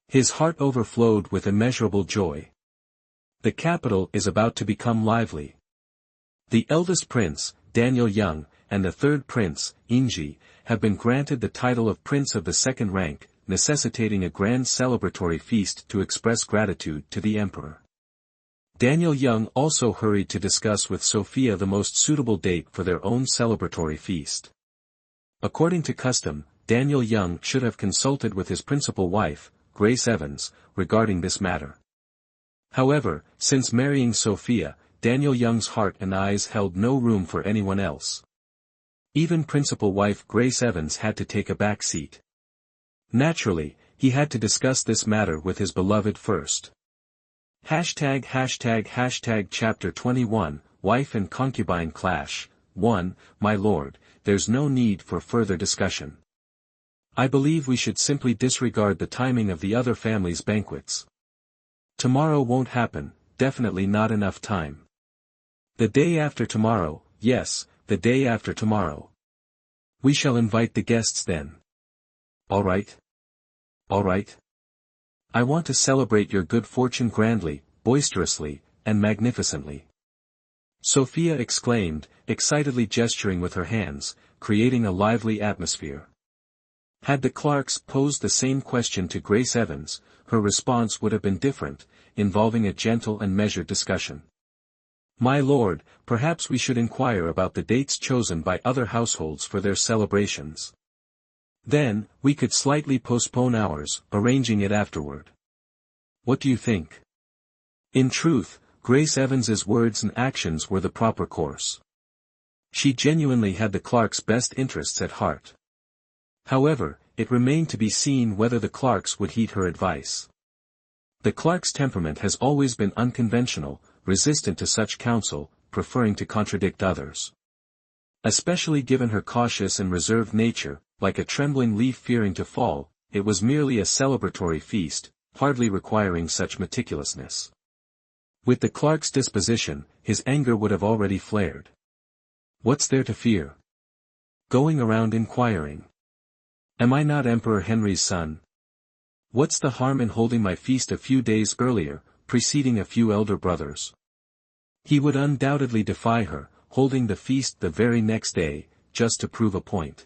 His heart overflowed with immeasurable joy. The capital is about to become lively. The eldest prince, Daniel Young, and the third prince, Inji, have been granted the title of Prince of the Second Rank, necessitating a grand celebratory feast to express gratitude to the emperor. Daniel Young also hurried to discuss with Sophia the most suitable date for their own celebratory feast. According to custom, Daniel Young should have consulted with his principal wife, Grace Evans, regarding this matter. However, since marrying Sophia, Daniel Young's heart and eyes held no room for anyone else. Even principal wife Grace Evans had to take a back seat. Naturally, he had to discuss this matter with his beloved first. Chapter 21, Wife and Concubine Clash. 1. My lord, there's no need for further discussion. I believe we should simply disregard the timing of the other family's banquets. Tomorrow won't happen, definitely not enough time. The day after tomorrow, yes, the day after tomorrow. We shall invite the guests then. All right. All right. I want to celebrate your good fortune grandly, boisterously, and magnificently. Sophia exclaimed, excitedly gesturing with her hands, creating a lively atmosphere. Had the Clarks posed the same question to Grace Evans, her response would have been different, involving a gentle and measured discussion. My lord, perhaps we should inquire about the dates chosen by other households for their celebrations. Then, we could slightly postpone ours, arranging it afterward. What do you think? In truth, Grace Evans's words and actions were the proper course. She genuinely had the Clarks' best interests at heart. However, it remained to be seen whether the Clarks would heed her advice. The Clarks' temperament has always been unconventional, resistant to such counsel, preferring to contradict others. Especially given her cautious and reserved nature, like a trembling leaf fearing to fall, it was merely a celebratory feast, hardly requiring such meticulousness. With the Clark's disposition, his anger would have already flared. What's there to fear? Going around inquiring. Am I not Emperor Henry's son? What's the harm in holding my feast a few days earlier, preceding a few elder brothers? He would undoubtedly defy her, holding the feast the very next day, just to prove a point.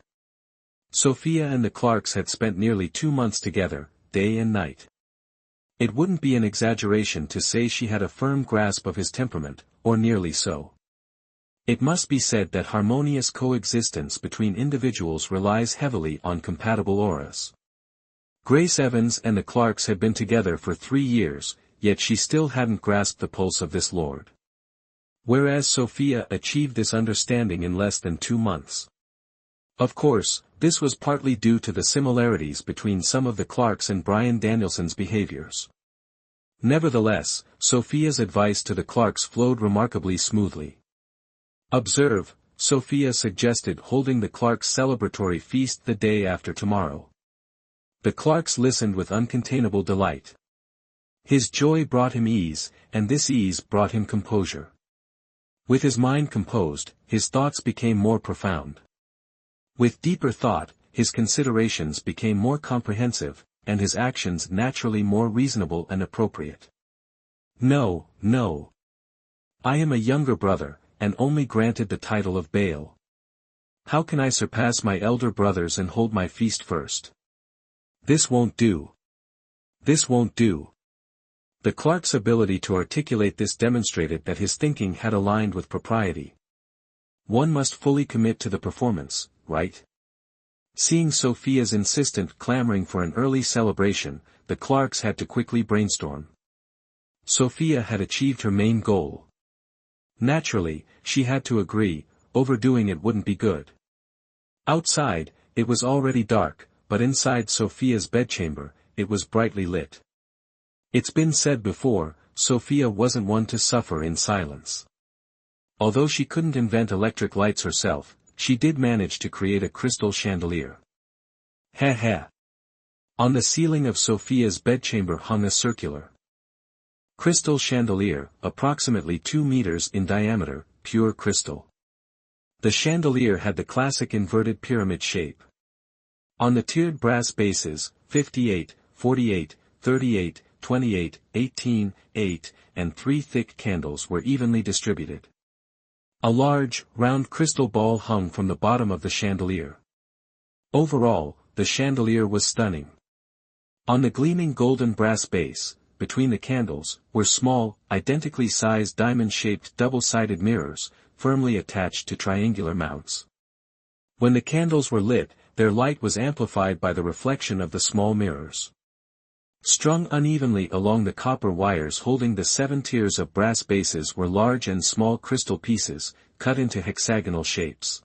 Sophia and the Clarks had spent nearly 2 months together, day and night. It wouldn't be an exaggeration to say she had a firm grasp of his temperament, or nearly so. It must be said that harmonious coexistence between individuals relies heavily on compatible auras. Grace Evans and the Clarks had been together for 3 years, yet she still hadn't grasped the pulse of this lord. Whereas Sophia achieved this understanding in less than 2 months. Of course, This was partly due to the similarities between some of the Clarks and Brian Danielson's behaviors. Nevertheless, Sophia's advice to the Clarks flowed remarkably smoothly. "Observe," Sophia suggested, holding the Clarks' celebratory feast the day after tomorrow. The Clarks listened with uncontainable delight. His joy brought him ease, and this ease brought him composure. With his mind composed, his thoughts became more profound. With deeper thought, his considerations became more comprehensive, and his actions naturally more reasonable and appropriate. "No, no. I am a younger brother, and only granted the title of Baal. How can I surpass my elder brothers and hold my feast first? This won't do. This won't do." The Clark's ability to articulate this demonstrated that his thinking had aligned with propriety. One must fully commit to the performance, right? Seeing Sophia's insistent clamoring for an early celebration, the Clarks had to quickly brainstorm. Sophia had achieved her main goal. Naturally, she had to agree, overdoing it wouldn't be good. Outside, it was already dark, but inside Sophia's bedchamber, it was brightly lit. It's been said before, Sophia wasn't one to suffer in silence. Although she couldn't invent electric lights herself, she did manage to create a crystal chandelier. Heh. On the ceiling of Sophia's bedchamber hung a circular crystal chandelier, approximately 2 meters in diameter, pure crystal. The chandelier had the classic inverted pyramid shape. On the tiered brass bases, 58, 48, 38, 28, 18, 8, and 3 thick candles were evenly distributed. A large, round crystal ball hung from the bottom of the chandelier. Overall, the chandelier was stunning. On the gleaming golden brass base, between the candles, were small, identically sized diamond-shaped double-sided mirrors, firmly attached to triangular mounts. When the candles were lit, their light was amplified by the reflection of the small mirrors. Strung unevenly along the copper wires holding the 7 tiers of brass bases were large and small crystal pieces, cut into hexagonal shapes.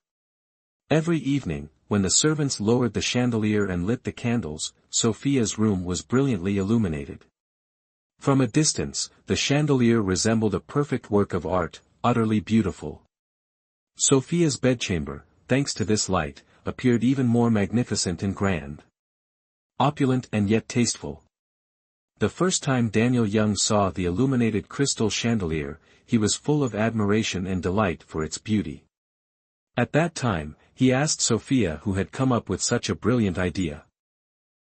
Every evening, when the servants lowered the chandelier and lit the candles, Sophia's room was brilliantly illuminated. From a distance, the chandelier resembled a perfect work of art, utterly beautiful. Sophia's bedchamber, thanks to this light, appeared even more magnificent and grand. Opulent and yet tasteful. The first time Daniel Young saw the illuminated crystal chandelier, he was full of admiration and delight for its beauty. At that time, he asked Sophia who had come up with such a brilliant idea.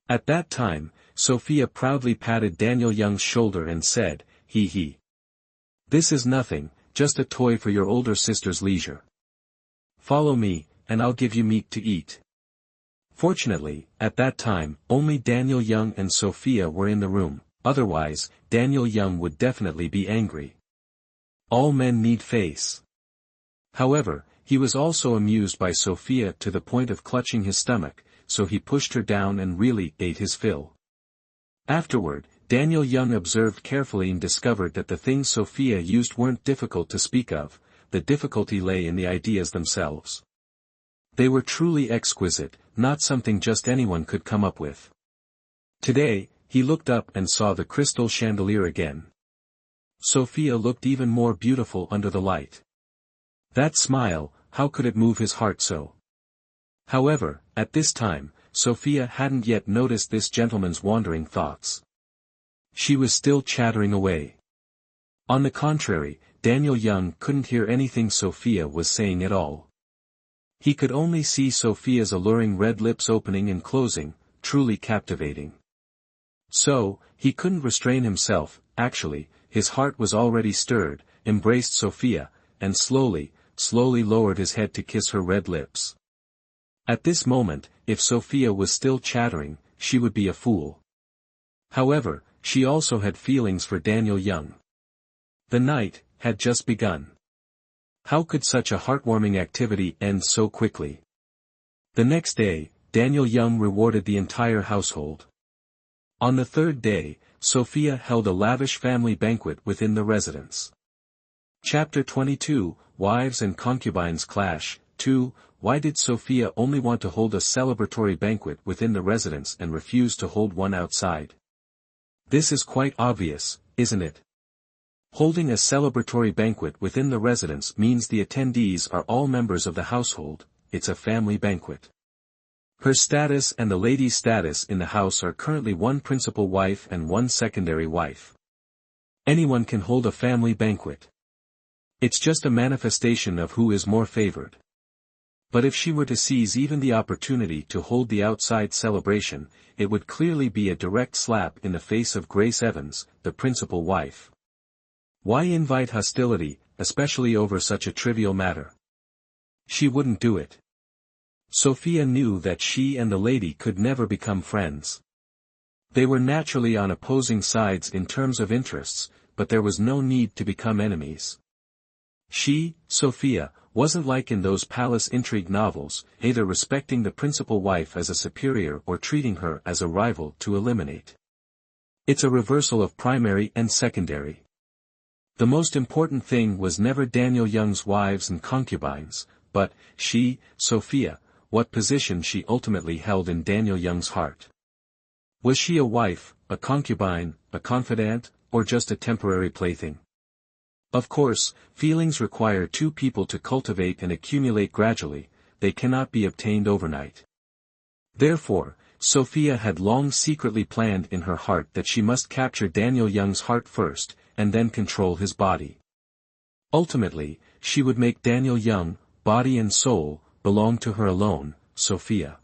At that time, Sophia proudly patted Daniel Young's shoulder and said, "He. This is nothing, just a toy for your older sister's leisure. Follow me, and I'll give you meat to eat." Fortunately, at that time, only Daniel Young and Sophia were in the room, otherwise, Daniel Young would definitely be angry. All men need face. However, he was also amused by Sophia to the point of clutching his stomach, so he pushed her down and really ate his fill. Afterward, Daniel Young observed carefully and discovered that the things Sophia used weren't difficult to speak of, the difficulty lay in the ideas themselves. They were truly exquisite, not something just anyone could come up with. Today, he looked up and saw the crystal chandelier again. Sophia looked even more beautiful under the light. That smile, how could it move his heart so? However, at this time, Sophia hadn't yet noticed this gentleman's wandering thoughts. She was still chattering away. On the contrary, Daniel Young couldn't hear anything Sophia was saying at all. He could only see Sophia's alluring red lips opening and closing, truly captivating. So, he couldn't restrain himself, actually, his heart was already stirred, embraced Sophia, and slowly lowered his head to kiss her red lips. At this moment, if Sophia was still chattering, she would be a fool. However, she also had feelings for Daniel Young. The night had just begun. How could such a heartwarming activity end so quickly? The next day, Daniel Young rewarded the entire household. On the third day, Sophia held a lavish family banquet within the residence. Chapter 22, Wives and Concubines Clash, 2, why did Sophia only want to hold a celebratory banquet within the residence and refuse to hold one outside? This is quite obvious, isn't it? Holding a celebratory banquet within the residence means the attendees are all members of the household, it's a family banquet. Her status and the lady's status in the house are currently one principal wife and one secondary wife. Anyone can hold a family banquet. It's just a manifestation of who is more favored. But if she were to seize even the opportunity to hold the outside celebration, it would clearly be a direct slap in the face of Grace Evans, the principal wife. Why invite hostility, especially over such a trivial matter? She wouldn't do it. Sophia knew that she and the lady could never become friends. They were naturally on opposing sides in terms of interests, but there was no need to become enemies. She, Sophia, wasn't like in those palace intrigue novels, either respecting the principal wife as a superior or treating her as a rival to eliminate. It's a reversal of primary and secondary. The most important thing was never Daniel Young's wives and concubines, but, she, Sophia, what position she ultimately held in Daniel Young's heart. Was she a wife, a concubine, a confidant, or just a temporary plaything? Of course, feelings require two people to cultivate and accumulate gradually, they cannot be obtained overnight. Therefore, Sophia had long secretly planned in her heart that she must capture Daniel Young's heart first, and then control his body. Ultimately, she would make Daniel Young, body and soul, belong to her alone, Sophia.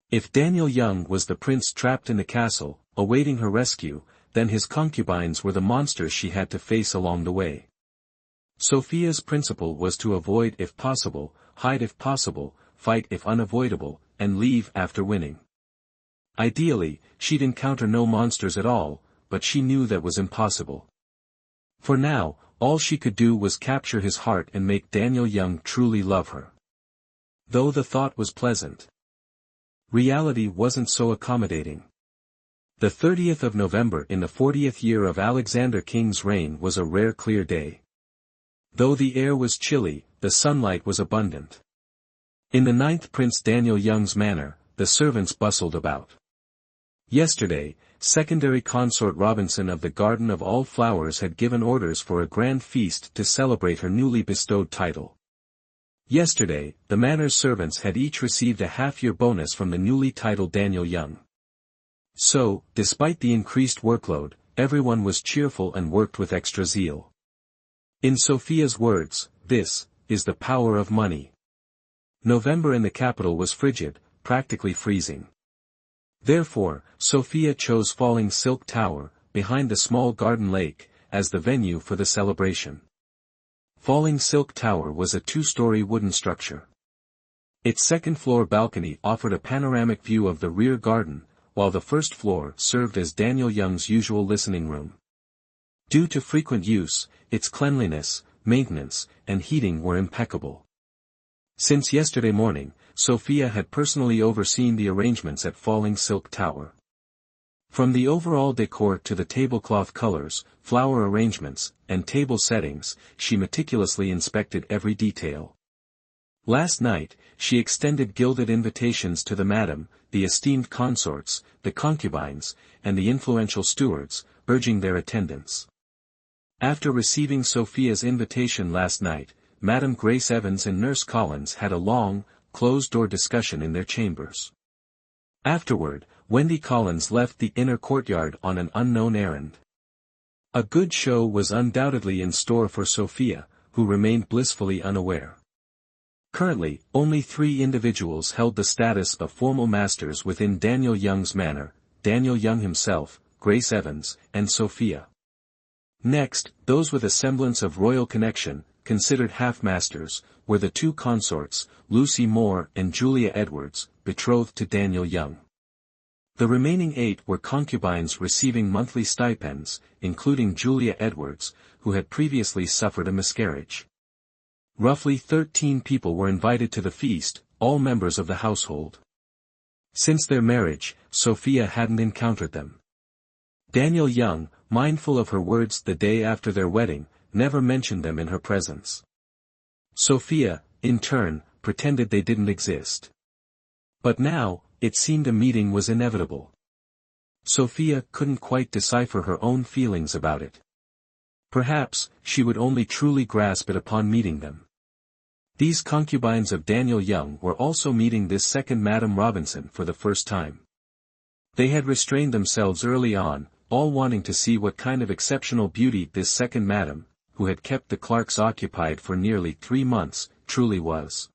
If Daniel Young was the prince trapped in the castle, awaiting her rescue, then his concubines were the monsters she had to face along the way. Sophia's principle was to avoid if possible, hide if possible, fight if unavoidable, and leave after winning. Ideally, she'd encounter no monsters at all, but she knew that was impossible. For now, all she could do was capture his heart and make Daniel Young truly love her. Though the thought was pleasant, reality wasn't so accommodating. The 30th of November in the 40th year of Alexander King's reign was a rare clear day. Though the air was chilly, the sunlight was abundant. In the 9th Prince Daniel Young's manor, the servants bustled about. Yesterday, secondary consort Robinson of the Garden of All Flowers had given orders for a grand feast to celebrate her newly bestowed title. Yesterday, the manor's servants had each received a half-year bonus from the newly titled Daniel Young. So, despite the increased workload, everyone was cheerful and worked with extra zeal. In Sophia's words, this is the power of money. November in the capital was frigid, practically freezing. Therefore, Sophia chose Falling Silk Tower, behind the small garden lake, as the venue for the celebration. Falling Silk Tower was a two-story wooden structure. Its second-floor balcony offered a panoramic view of the rear garden, while the first floor served as Daniel Young's usual listening room. Due to frequent use, its cleanliness, maintenance, and heating were impeccable. Since yesterday morning, Sophia had personally overseen the arrangements at Falling Silk Tower. From the overall decor to the tablecloth colors, flower arrangements, and table settings, she meticulously inspected every detail. Last night, she extended gilded invitations to the madam, the esteemed consorts, the concubines, and the influential stewards, urging their attendance. After receiving Sophia's invitation last night, Madam Grace Evans and Nurse Collins had a long, closed-door discussion in their chambers. Afterward, Wendy Collins left the inner courtyard on an unknown errand. A good show was undoubtedly in store for Sophia, who remained blissfully unaware. Currently, only 3 individuals held the status of formal masters within Daniel Young's manor: Daniel Young himself, Grace Evans, and Sophia. Next, those with a semblance of royal connection, considered half-masters, were the 2 consorts, Lucy Moore and Julia Edwards, betrothed to Daniel Young. The remaining 8 were concubines receiving monthly stipends, including Julia Edwards, who had previously suffered a miscarriage. Roughly 13 people were invited to the feast, all members of the household. Since their marriage, Sophia hadn't encountered them. Daniel Young, mindful of her words the day after their wedding, never mentioned them in her presence. Sophia, in turn, pretended they didn't exist. But now, it seemed a meeting was inevitable. Sophia couldn't quite decipher her own feelings about it. Perhaps, she would only truly grasp it upon meeting them. These concubines of Daniel Young were also meeting this second Madame Robinson for the first time. They had restrained themselves early on, all wanting to see what kind of exceptional beauty this second Madame, who had kept the Clarks occupied for nearly 3 months, truly was.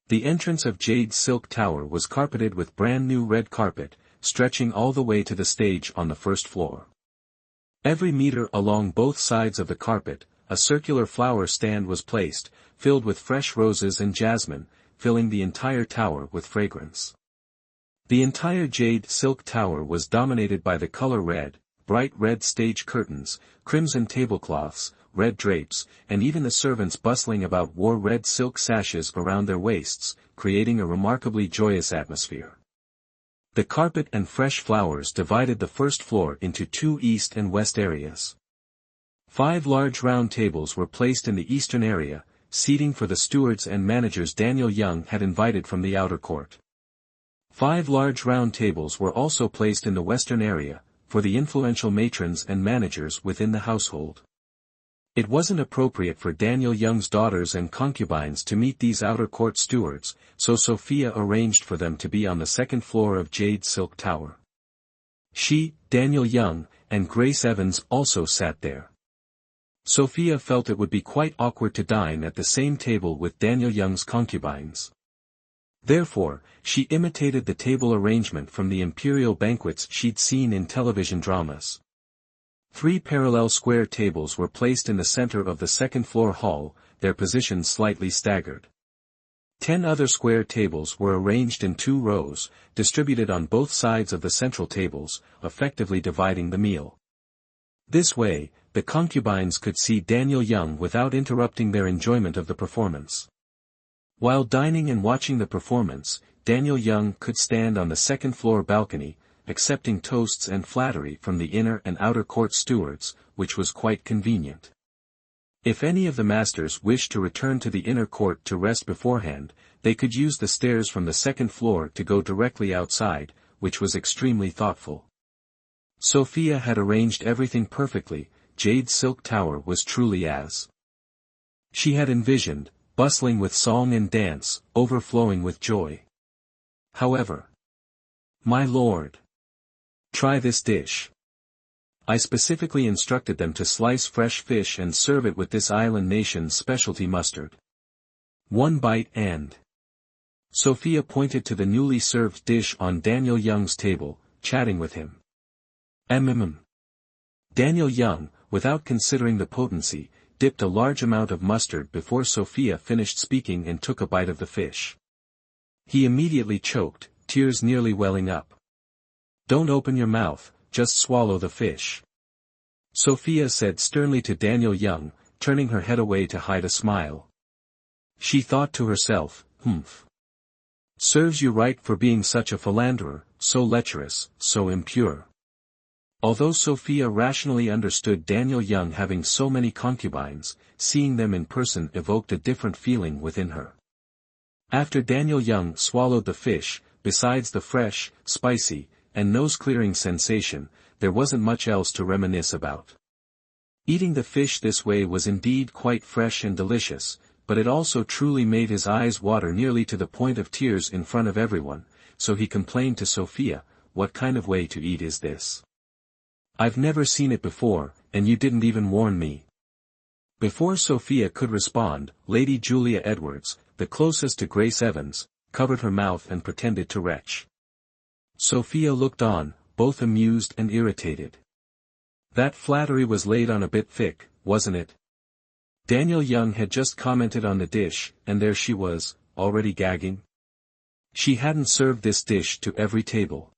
The entrance of Jade's Silk Tower was carpeted with brand new red carpet, stretching all the way to the stage on the first floor. Every meter along both sides of the carpet, a circular flower stand was placed, filled with fresh roses and jasmine, filling the entire tower with fragrance. The entire Jade Silk Tower was dominated by the color red, bright red stage curtains, crimson tablecloths, red drapes, and even the servants bustling about wore red silk sashes around their waists, creating a remarkably joyous atmosphere. The carpet and fresh flowers divided the first floor into 2 east and west areas. 5 large round tables were placed in the eastern area, seating for the stewards and managers Daniel Young had invited from the outer court. 5 large round tables were also placed in the western area, for the influential matrons and managers within the household. It wasn't appropriate for Daniel Young's daughters and concubines to meet these outer court stewards, so Sophia arranged for them to be on the second floor of Jade Silk Tower. She, Daniel Young, and Grace Evans also sat there. Sophia felt it would be quite awkward to dine at the same table with Daniel Young's concubines. Therefore, she imitated the table arrangement from the imperial banquets she'd seen in television dramas. 3 parallel square tables were placed in the center of the second-floor hall, their positions slightly staggered. 10 other square tables were arranged in 2 rows, distributed on both sides of the central tables, effectively dividing the meal. This way, the concubines could see Daniel Young without interrupting their enjoyment of the performance. While dining and watching the performance, Daniel Young could stand on the second-floor balcony, accepting toasts and flattery from the inner and outer court stewards, which was quite convenient. If any of the masters wished to return to the inner court to rest beforehand, they could use the stairs from the second floor to go directly outside, which was extremely thoughtful. Sophia had arranged everything perfectly. Jade Silk Tower was truly as she had envisioned, bustling with song and dance, overflowing with joy. However, "My lord, try this dish. I specifically instructed them to slice fresh fish and serve it with this island nation's specialty mustard. 1 bite and..." Sophia pointed to the newly served dish on Daniel Young's table, chatting with him. Daniel Young, without considering the potency, dipped a large amount of mustard before Sophia finished speaking and took a bite of the fish. He immediately choked, tears nearly welling up. "Don't open your mouth, just swallow the fish," Sophia said sternly to Daniel Young, turning her head away to hide a smile. She thought to herself, "Serves you right for being such a philanderer, so lecherous, so impure." Although Sophia rationally understood Daniel Young having so many concubines, seeing them in person evoked a different feeling within her. After Daniel Young swallowed the fish, besides the fresh, spicy, and nose-clearing sensation, there wasn't much else to reminisce about. Eating the fish this way was indeed quite fresh and delicious, but it also truly made his eyes water nearly to the point of tears in front of everyone, so he complained to Sophia, "What kind of way to eat is this? I've never seen it before, and you didn't even warn me." Before Sophia could respond, Lady Julia Edwards, the closest to Grace Evans, covered her mouth and pretended to retch. Sophia looked on, both amused and irritated. That flattery was laid on a bit thick, wasn't it? Daniel Young had just commented on the dish, and there she was, already gagging. She hadn't served this dish to every table.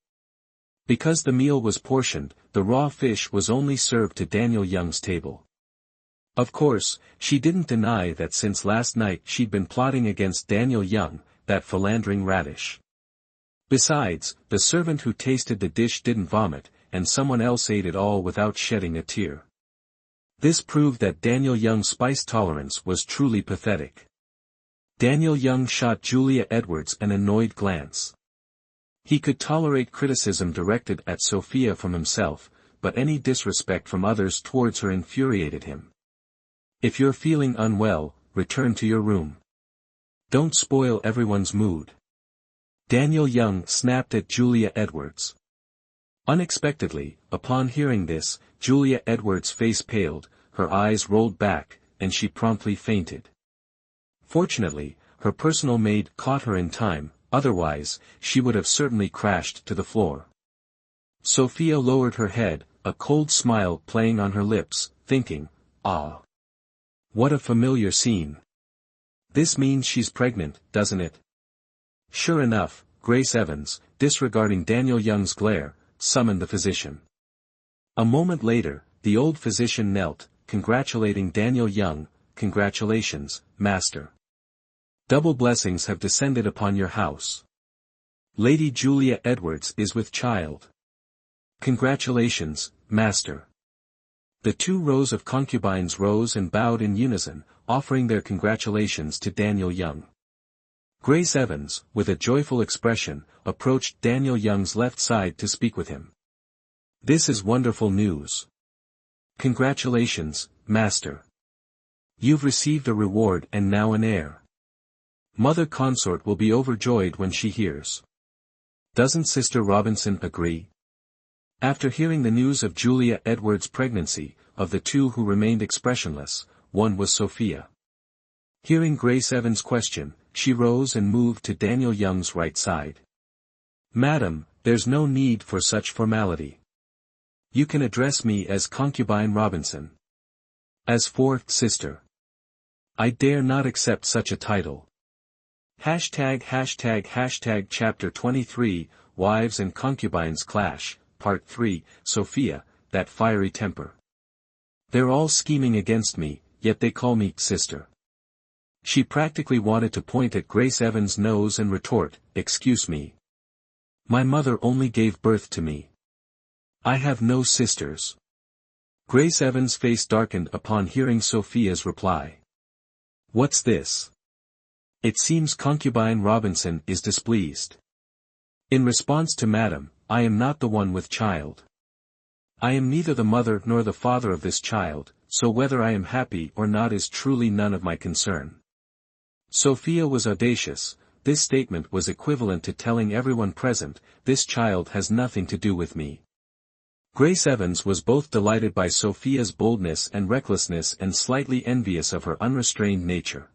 Because the meal was portioned, the raw fish was only served to Daniel Young's table. Of course, she didn't deny that since last night she'd been plotting against Daniel Young, that philandering radish. Besides, the servant who tasted the dish didn't vomit, and someone else ate it all without shedding a tear. This proved that Daniel Young's spice tolerance was truly pathetic. Daniel Young shot Julia Edwards an annoyed glance. He could tolerate criticism directed at Sophia from himself, but any disrespect from others towards her infuriated him. If you're feeling unwell, return to your room. Don't spoil everyone's mood. Daniel Young snapped at Julia Edwards. Unexpectedly, upon hearing this, Julia Edwards' face paled, her eyes rolled back, and she promptly fainted. Fortunately, her personal maid caught her in time, otherwise, she would have certainly crashed to the floor. Sophia lowered her head, a cold smile playing on her lips, thinking, "Ah. What a familiar scene. This means she's pregnant, doesn't it?" Sure enough, Grace Evans, disregarding Daniel Young's glare, summoned the physician. A moment later, the old physician knelt, congratulating Daniel Young. "Congratulations, Master. Double blessings have descended upon your house. Lady Julia Edwards is with child." "Congratulations, Master." The 2 rows of concubines rose and bowed in unison, offering their congratulations to Daniel Young. Grace Evans, with a joyful expression, approached Daniel Young's left side to speak with him. "This is wonderful news. Congratulations, Master. You've received a reward and now an heir. Mother Consort will be overjoyed when she hears. Doesn't Sister Robinson agree?" After hearing the news of Julia Edwards' pregnancy, of the 2 who remained expressionless, one was Sophia. Hearing Grace Evans' question, she rose and moved to Daniel Young's right side. "Madam, there's no need for such formality. You can address me as Concubine Robinson. As for Sister, I dare not accept such a title." #### Chapter 23, Wives and Concubines Clash, Part 3, Sophia, that fiery temper. "They're all scheming against me, yet they call me Sister." She practically wanted to point at Grace Evans' nose and retort, "Excuse me. My mother only gave birth to me. I have no sisters." Grace Evans' face darkened upon hearing Sophia's reply. "What's this? It seems Concubine Robinson is displeased. In response to Madam, I am not the one with child. I am neither the mother nor the father of this child, so whether I am happy or not is truly none of my concern." Sophia was audacious. This statement was equivalent to telling everyone present, "This child has nothing to do with me." Grace Evans was both delighted by Sophia's boldness and recklessness and slightly envious of her unrestrained nature.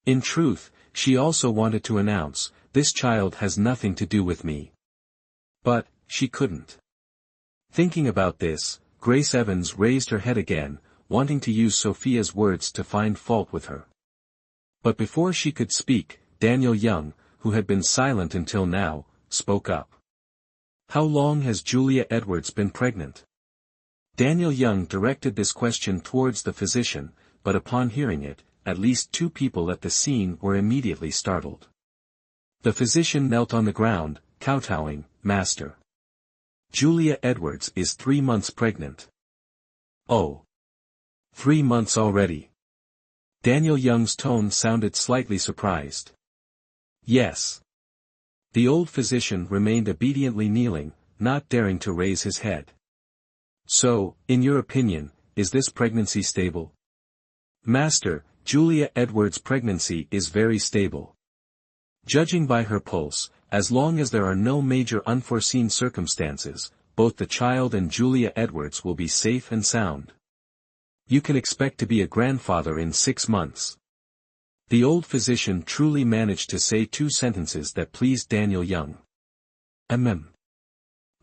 In truth, she also wanted to announce, "This child has nothing to do with me." But, she couldn't. Thinking about this, Grace Evans raised her head again, wanting to use Sophia's words to find fault with her. But before she could speak, Daniel Young, who had been silent until now, spoke up. "How long has Julia Edwards been pregnant?" Daniel Young directed this question towards the physician, but upon hearing it, at least 2 people at the scene were immediately startled. The physician knelt on the ground, kowtowing, "Master. Julia Edwards is 3 months pregnant." "Oh. 3 months already?" Daniel Young's tone sounded slightly surprised. "Yes." The old physician remained obediently kneeling, not daring to raise his head. "So, in your opinion, is this pregnancy stable?" "Master, Julia Edwards' pregnancy is very stable. Judging by her pulse, as long as there are no major unforeseen circumstances, both the child and Julia Edwards will be safe and sound. You can expect to be a grandfather in 6 months." The old physician truly managed to say 2 sentences that pleased Daniel Young.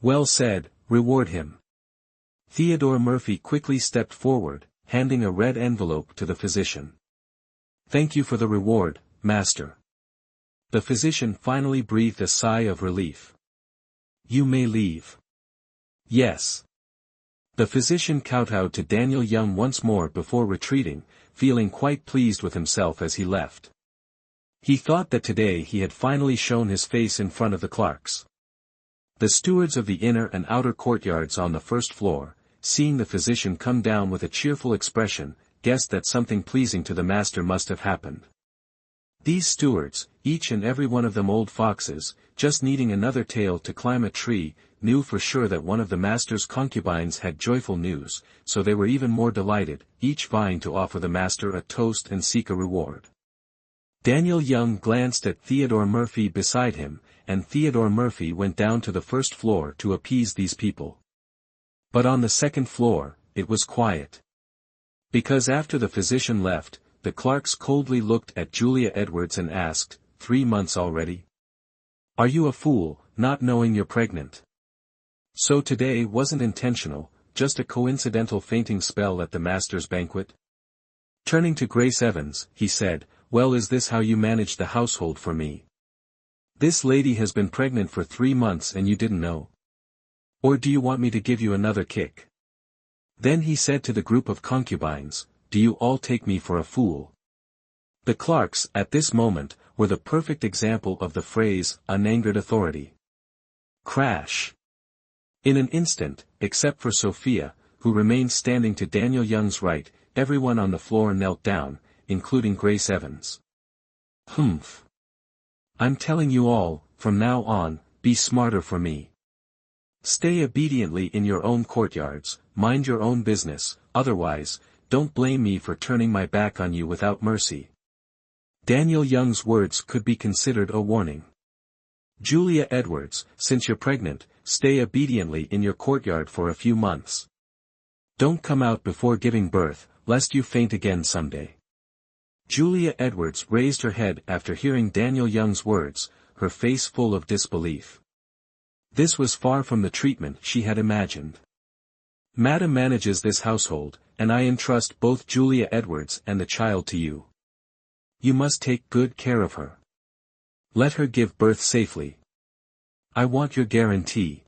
Well said, reward him." Theodore Murphy quickly stepped forward, handing a red envelope to the physician. "Thank you for the reward, Master." The physician finally breathed a sigh of relief. "You may leave." "Yes." The physician kowtowed to Daniel Young once more before retreating, feeling quite pleased with himself as he left. He thought that today he had finally shown his face in front of the Clarks. The stewards of the inner and outer courtyards on the first floor, seeing the physician come down with a cheerful expression, guessed that something pleasing to the master must have happened. These stewards, each and every one of them old foxes, just needing another tail to climb a tree, knew for sure that one of the master's concubines had joyful news, so they were even more delighted, each vying to offer the master a toast and seek a reward. Daniel Young glanced at Theodore Murphy beside him, and Theodore Murphy went down to the first floor to appease these people. But on the second floor, it was quiet. Because after the physician left, the clerks coldly looked at Julia Edwards and asked, 3 months already? Are you a fool, not knowing you're pregnant? So today wasn't intentional, just a coincidental fainting spell at the master's banquet? Turning to Grace Evans, he said, well, is this how you managed the household for me? This lady has been pregnant for 3 months and you didn't know? Or do you want me to give you another kick? Then he said to the group of concubines, do you all take me for a fool? The clerks, at this moment, were the perfect example of the phrase, unangered authority. Crash. In an instant, except for Sophia, who remained standing to Daniel Young's right, everyone on the floor knelt down, including Grace Evans. Humph. I'm telling you all, from now on, be smarter for me. Stay obediently in your own courtyards, mind your own business, otherwise, don't blame me for turning my back on you without mercy. Daniel Young's words could be considered a warning. Julia Edwards, since you're pregnant, stay obediently in your courtyard for a few months. Don't come out before giving birth, lest you faint again someday. Julia Edwards raised her head after hearing Daniel Young's words, her face full of disbelief. This was far from the treatment she had imagined. Madam manages this household, and I entrust both Julia Edwards and the child to you. You must take good care of her. Let her give birth safely. I want your guarantee.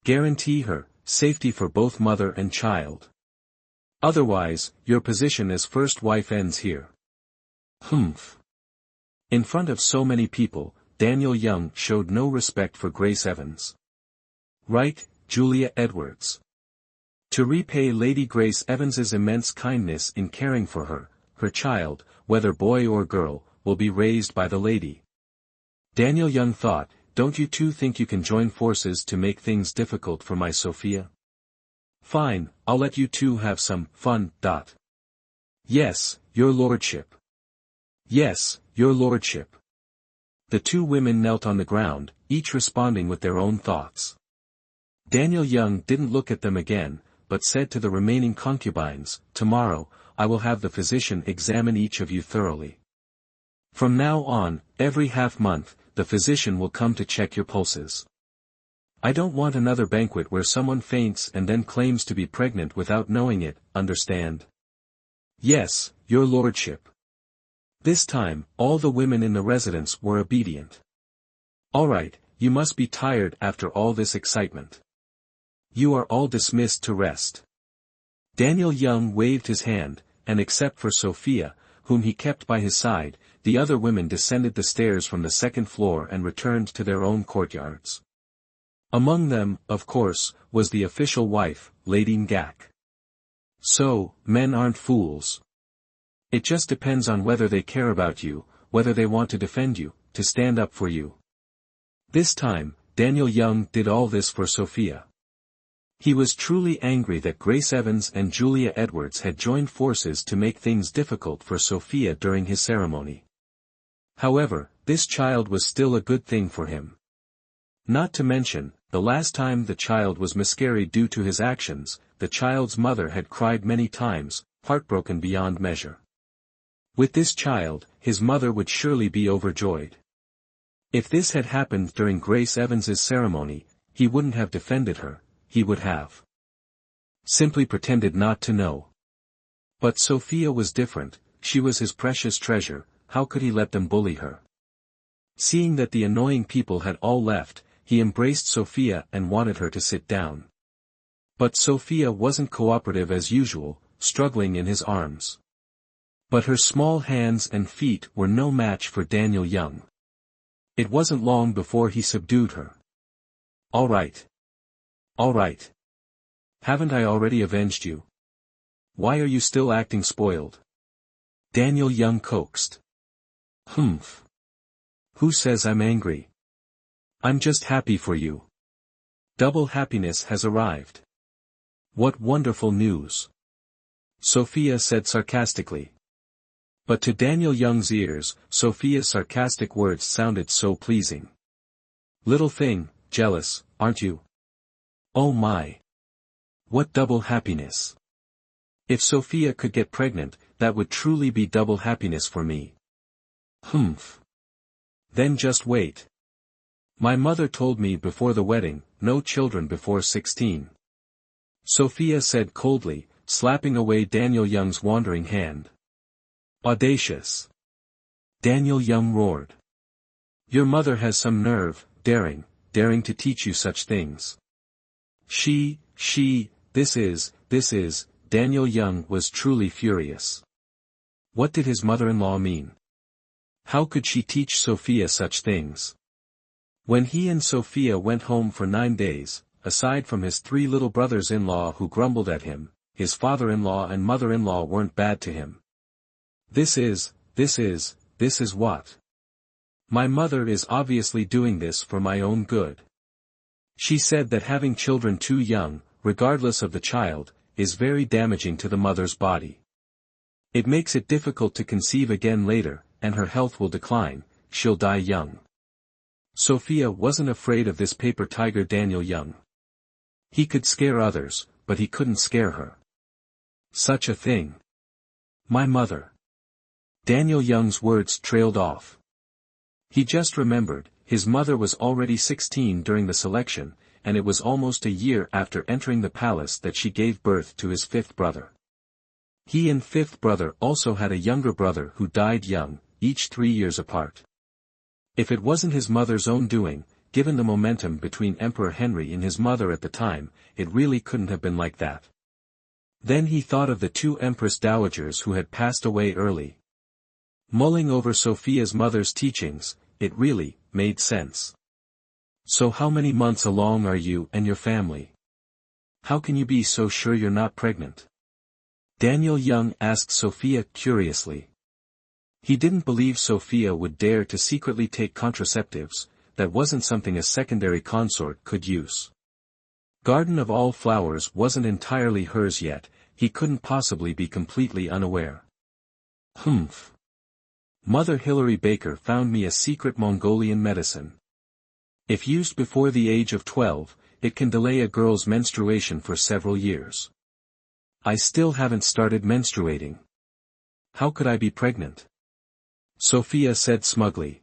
Guarantee her, safety for both mother and child. Otherwise, your position as first wife ends here. Humph. In front of so many people, Daniel Young showed no respect for Grace Evans. Right, Julia Edwards. To repay Lady Grace Evans's immense kindness in caring for her, her child, whether boy or girl, will be raised by the lady. Daniel Young thought, don't you two think you can join forces to make things difficult for my Sophia? Fine, I'll let you two have some fun. Yes, your lordship. Yes, your lordship. The two women knelt on the ground, each responding with their own thoughts. Daniel Young didn't look at them again, but said to the remaining concubines, tomorrow, I will have the physician examine each of you thoroughly. From now on, every half-month, the physician will come to check your pulses. I don't want another banquet where someone faints and then claims to be pregnant without knowing it, understand? Yes, your lordship. This time, all the women in the residence were obedient. All right, you must be tired after all this excitement. You are all dismissed to rest. Daniel Young waved his hand, and except for Sophia, whom he kept by his side, the other women descended the stairs from the second floor and returned to their own courtyards. Among them, of course, was the official wife, Lady Ngak. So, men aren't fools. It just depends on whether they care about you, whether they want to defend you, to stand up for you. This time, Daniel Young did all this for Sophia. He was truly angry that Grace Evans and Julia Edwards had joined forces to make things difficult for Sophia during his ceremony. However, this child was still a good thing for him. Not to mention, the last time the child was miscarried due to his actions, the child's mother had cried many times, heartbroken beyond measure. With this child, his mother would surely be overjoyed. If this had happened during Grace Evans's ceremony, he wouldn't have defended her, he would have simply pretended not to know. But Sophia was different, she was his precious treasure, how could he let them bully her? Seeing that the annoying people had all left, he embraced Sophia and wanted her to sit down. But Sophia wasn't cooperative as usual, struggling in his arms. But her small hands and feet were no match for Daniel Young. It wasn't long before he subdued her. All right. All right. Haven't I already avenged you? Why are you still acting spoiled? Daniel Young coaxed. Humph. Who says I'm angry? I'm just happy for you. Double happiness has arrived. What wonderful news. Sophia said sarcastically. But to Daniel Young's ears, Sophia's sarcastic words sounded so pleasing. Little thing, jealous, aren't you? Oh my. What double happiness. If Sophia could get pregnant, that would truly be double happiness for me. Humph. Then just wait. My mother told me before the wedding, no children before 16. Sophia said coldly, slapping away Daniel Young's wandering hand. Audacious. Daniel Young roared. Your mother has some nerve, daring to teach you such things. This is, Daniel Young was truly furious. What did his mother-in-law mean? How could she teach Sophia such things? When he and Sophia went home for 9 days, aside from his 3 little brothers-in-law who grumbled at him, his father-in-law and mother-in-law weren't bad to him. This is what? My mother is obviously doing this for my own good. She said that having children too young, regardless of the child, is very damaging to the mother's body. It makes it difficult to conceive again later, and her health will decline, she'll die young. Sophia wasn't afraid of this paper tiger Daniel Young. He could scare others, but he couldn't scare her. Such a thing. My mother. Daniel Young's words trailed off. He just remembered, his mother was already 16 during the selection, and it was almost a year after entering the palace that she gave birth to his 5th brother. He and 5th brother also had a younger brother who died young, each 3 years apart. If it wasn't his mother's own doing, given the momentum between Emperor Henry and his mother at the time, it really couldn't have been like that. Then he thought of the 2 empress dowagers who had passed away early. Mulling over Sophia's mother's teachings, it really made sense. So how many months along are you and your family? How can you be so sure you're not pregnant? Daniel Young asked Sophia curiously. He didn't believe Sophia would dare to secretly take contraceptives, that wasn't something a secondary consort could use. Garden of All Flowers wasn't entirely hers yet, he couldn't possibly be completely unaware. Humph. Mother Hilary Baker found me a secret Mongolian medicine. If used before the age of 12, it can delay a girl's menstruation for several years. I still haven't started menstruating. How could I be pregnant? Sophia said smugly.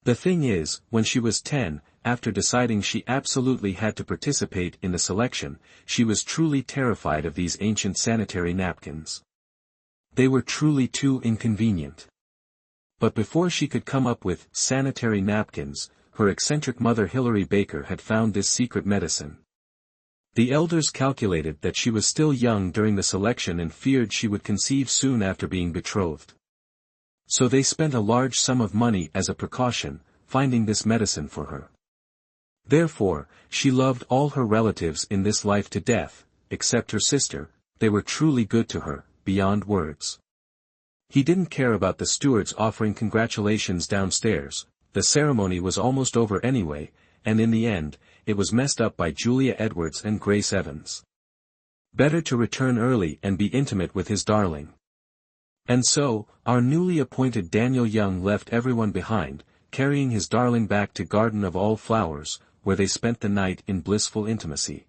The thing is, when she was 10, after deciding she absolutely had to participate in the selection, she was truly terrified of these ancient sanitary napkins. They were truly too inconvenient. But before she could come up with sanitary napkins, her eccentric mother Hilary Baker had found this secret medicine. The elders calculated that she was still young during the selection and feared she would conceive soon after being betrothed. So they spent a large sum of money as a precaution, finding this medicine for her. Therefore, she loved all her relatives in this life to death, except her sister. They were truly good to her, beyond words. He didn't care about the stewards offering congratulations downstairs, the ceremony was almost over anyway, and in the end, it was messed up by Julia Edwards and Grace Evans. Better to return early and be intimate with his darling. And so, our newly appointed Daniel Young left everyone behind, carrying his darling back to Garden of All Flowers, where they spent the night in blissful intimacy.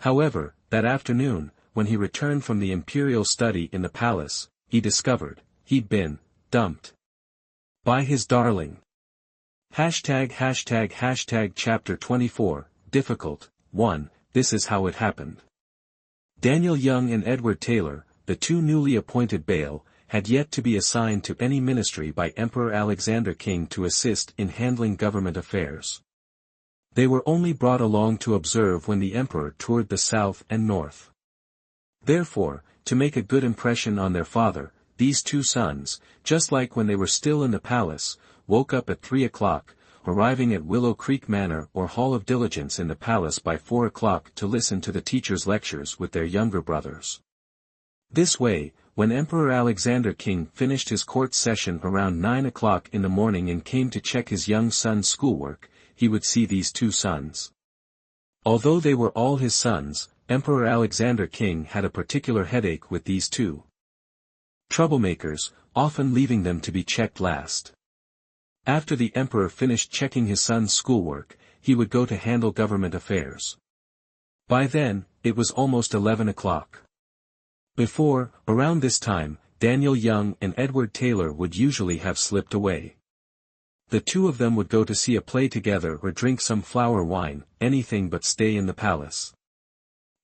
However, that afternoon, when he returned from the imperial study in the palace, he discovered, he'd been dumped by his darling. Hashtag Chapter 24, Difficult, 1, This is how it happened. Daniel Young and Edward Taylor, the 2 newly appointed Baal, had yet to be assigned to any ministry by Emperor Alexander King to assist in handling government affairs. They were only brought along to observe when the emperor toured the south and north. Therefore, to make a good impression on their father, these 2 sons, just like when they were still in the palace, woke up at 3 o'clock, arriving at Willow Creek Manor or Hall of Diligence in the palace by 4 o'clock to listen to the teacher's lectures with their younger brothers. This way, when Emperor Alexander King finished his court session around 9 o'clock in the morning and came to check his young son's schoolwork, he would see these two sons. Although they were all his sons, Emperor Alexander King had a particular headache with these two troublemakers, often leaving them to be checked last. After the emperor finished checking his son's schoolwork, he would go to handle government affairs. By then, it was almost 11 o'clock. Before, around this time, Daniel Young and Edward Taylor would usually have slipped away. The two of them would go to see a play together or drink some flower wine, anything but stay in the palace.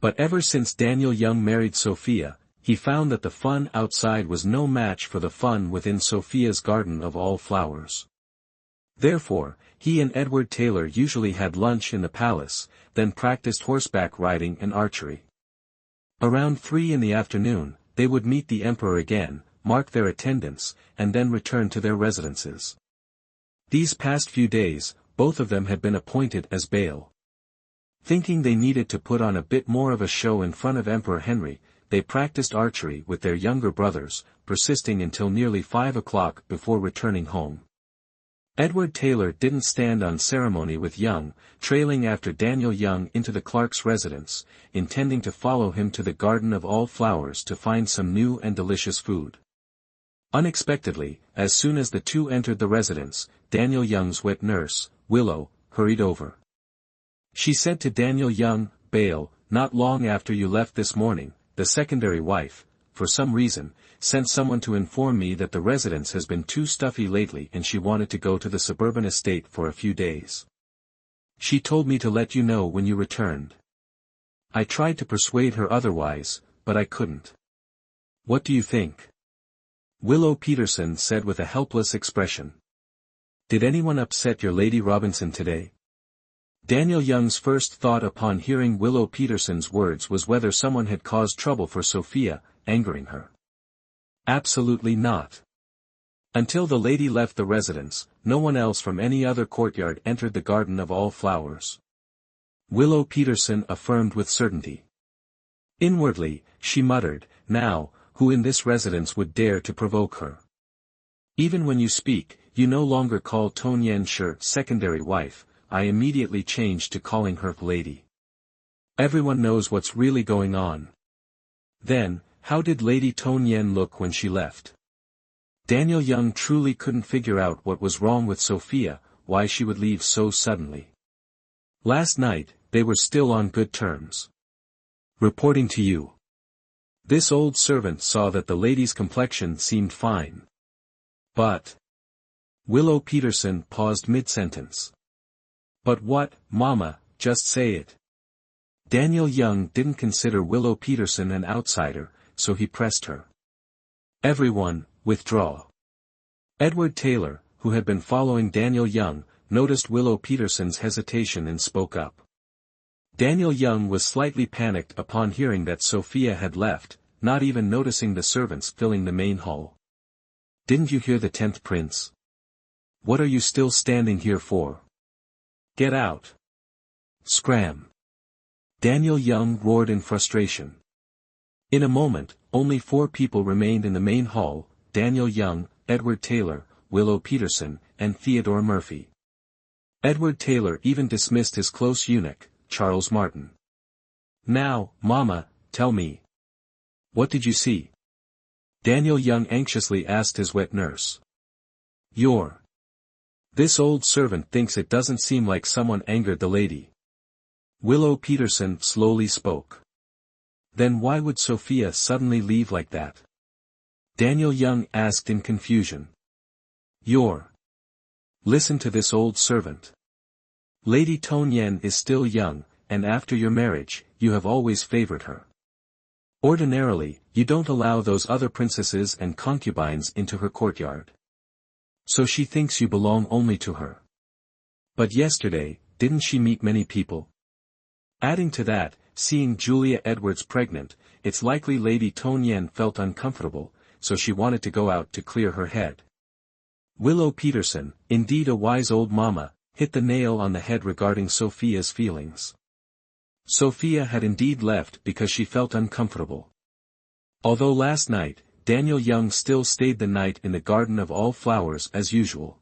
But ever since Daniel Young married Sophia, he found that the fun outside was no match for the fun within Sophia's garden of all flowers. Therefore, he and Edward Taylor usually had lunch in the palace, then practiced horseback riding and archery. Around 3 in the afternoon, they would meet the emperor again, mark their attendance, and then return to their residences. These past few days, both of them had been appointed as bail. Thinking they needed to put on a bit more of a show in front of Emperor Henry, they practiced archery with their younger brothers, persisting until nearly 5 o'clock before returning home. Edward Taylor didn't stand on ceremony with Young, trailing after Daniel Young into the clerk's residence, intending to follow him to the Garden of All Flowers to find some new and delicious food. Unexpectedly, as soon as the two entered the residence, Daniel Young's wet nurse, Willow, hurried over. She said to Daniel Young, "Bail, not long after you left this morning, the secondary wife, for some reason, sent someone to inform me that the residence has been too stuffy lately and she wanted to go to the suburban estate for a few days. She told me to let you know when you returned. I tried to persuade her otherwise, but I couldn't. What do you think?" Willow Peterson said with a helpless expression. "Did anyone upset your Lady Robinson today?" Daniel Young's first thought upon hearing Willow Peterson's words was whether someone had caused trouble for Sophia, angering her. Absolutely not. Until the lady left the residence, no one else from any other courtyard entered the Garden of All Flowers. Willow Peterson affirmed with certainty. Inwardly, she muttered, "Now, who in this residence would dare to provoke her? Even when you speak, you no longer call Tong Yen Shi secondary wife. I immediately changed to calling her lady. Everyone knows what's really going on." Then, how did Lady Tong Yen look when she left? Daniel Young truly couldn't figure out what was wrong with Sophia, why she would leave so suddenly. Last night, they were still on good terms. "Reporting to you." This old servant saw that the lady's complexion seemed fine. "But..." Willow Peterson paused mid-sentence. "But what, Mama, just say it." Daniel Young didn't consider Willow Peterson an outsider, so he pressed her. "Everyone, withdraw." Edward Taylor, who had been following Daniel Young, noticed Willow Peterson's hesitation and spoke up. Daniel Young was slightly panicked upon hearing that Sophia had left, not even noticing the servants filling the main hall. "Didn't you hear the 10th prince? What are you still standing here for? Get out. Scram." Daniel Young roared in frustration. In a moment, only 4 people remained in the main hall: Daniel Young, Edward Taylor, Willow Peterson, and Theodore Murphy. Edward Taylor even dismissed his close eunuch, Charles Martin. "Now, Mama, tell me. What did you see?" Daniel Young anxiously asked his wet nurse. This old servant thinks it doesn't seem like someone angered the lady." Willow Peterson slowly spoke. "Then why would Sophia suddenly leave like that?" Daniel Young asked in confusion. Listen to this old servant. Lady Tong Yen is still young, and after your marriage, you have always favored her. Ordinarily, you don't allow those other princesses and concubines into her courtyard. So she thinks you belong only to her. But yesterday, didn't she meet many people? Adding to that, seeing Julia Edwards pregnant, it's likely Lady Tong Yen felt uncomfortable, so she wanted to go out to clear her head." Willow Peterson, indeed a wise old mama, hit the nail on the head regarding Sophia's feelings. Sophia had indeed left because she felt uncomfortable. Although last night, Daniel Young still stayed the night in the Garden of All Flowers as usual.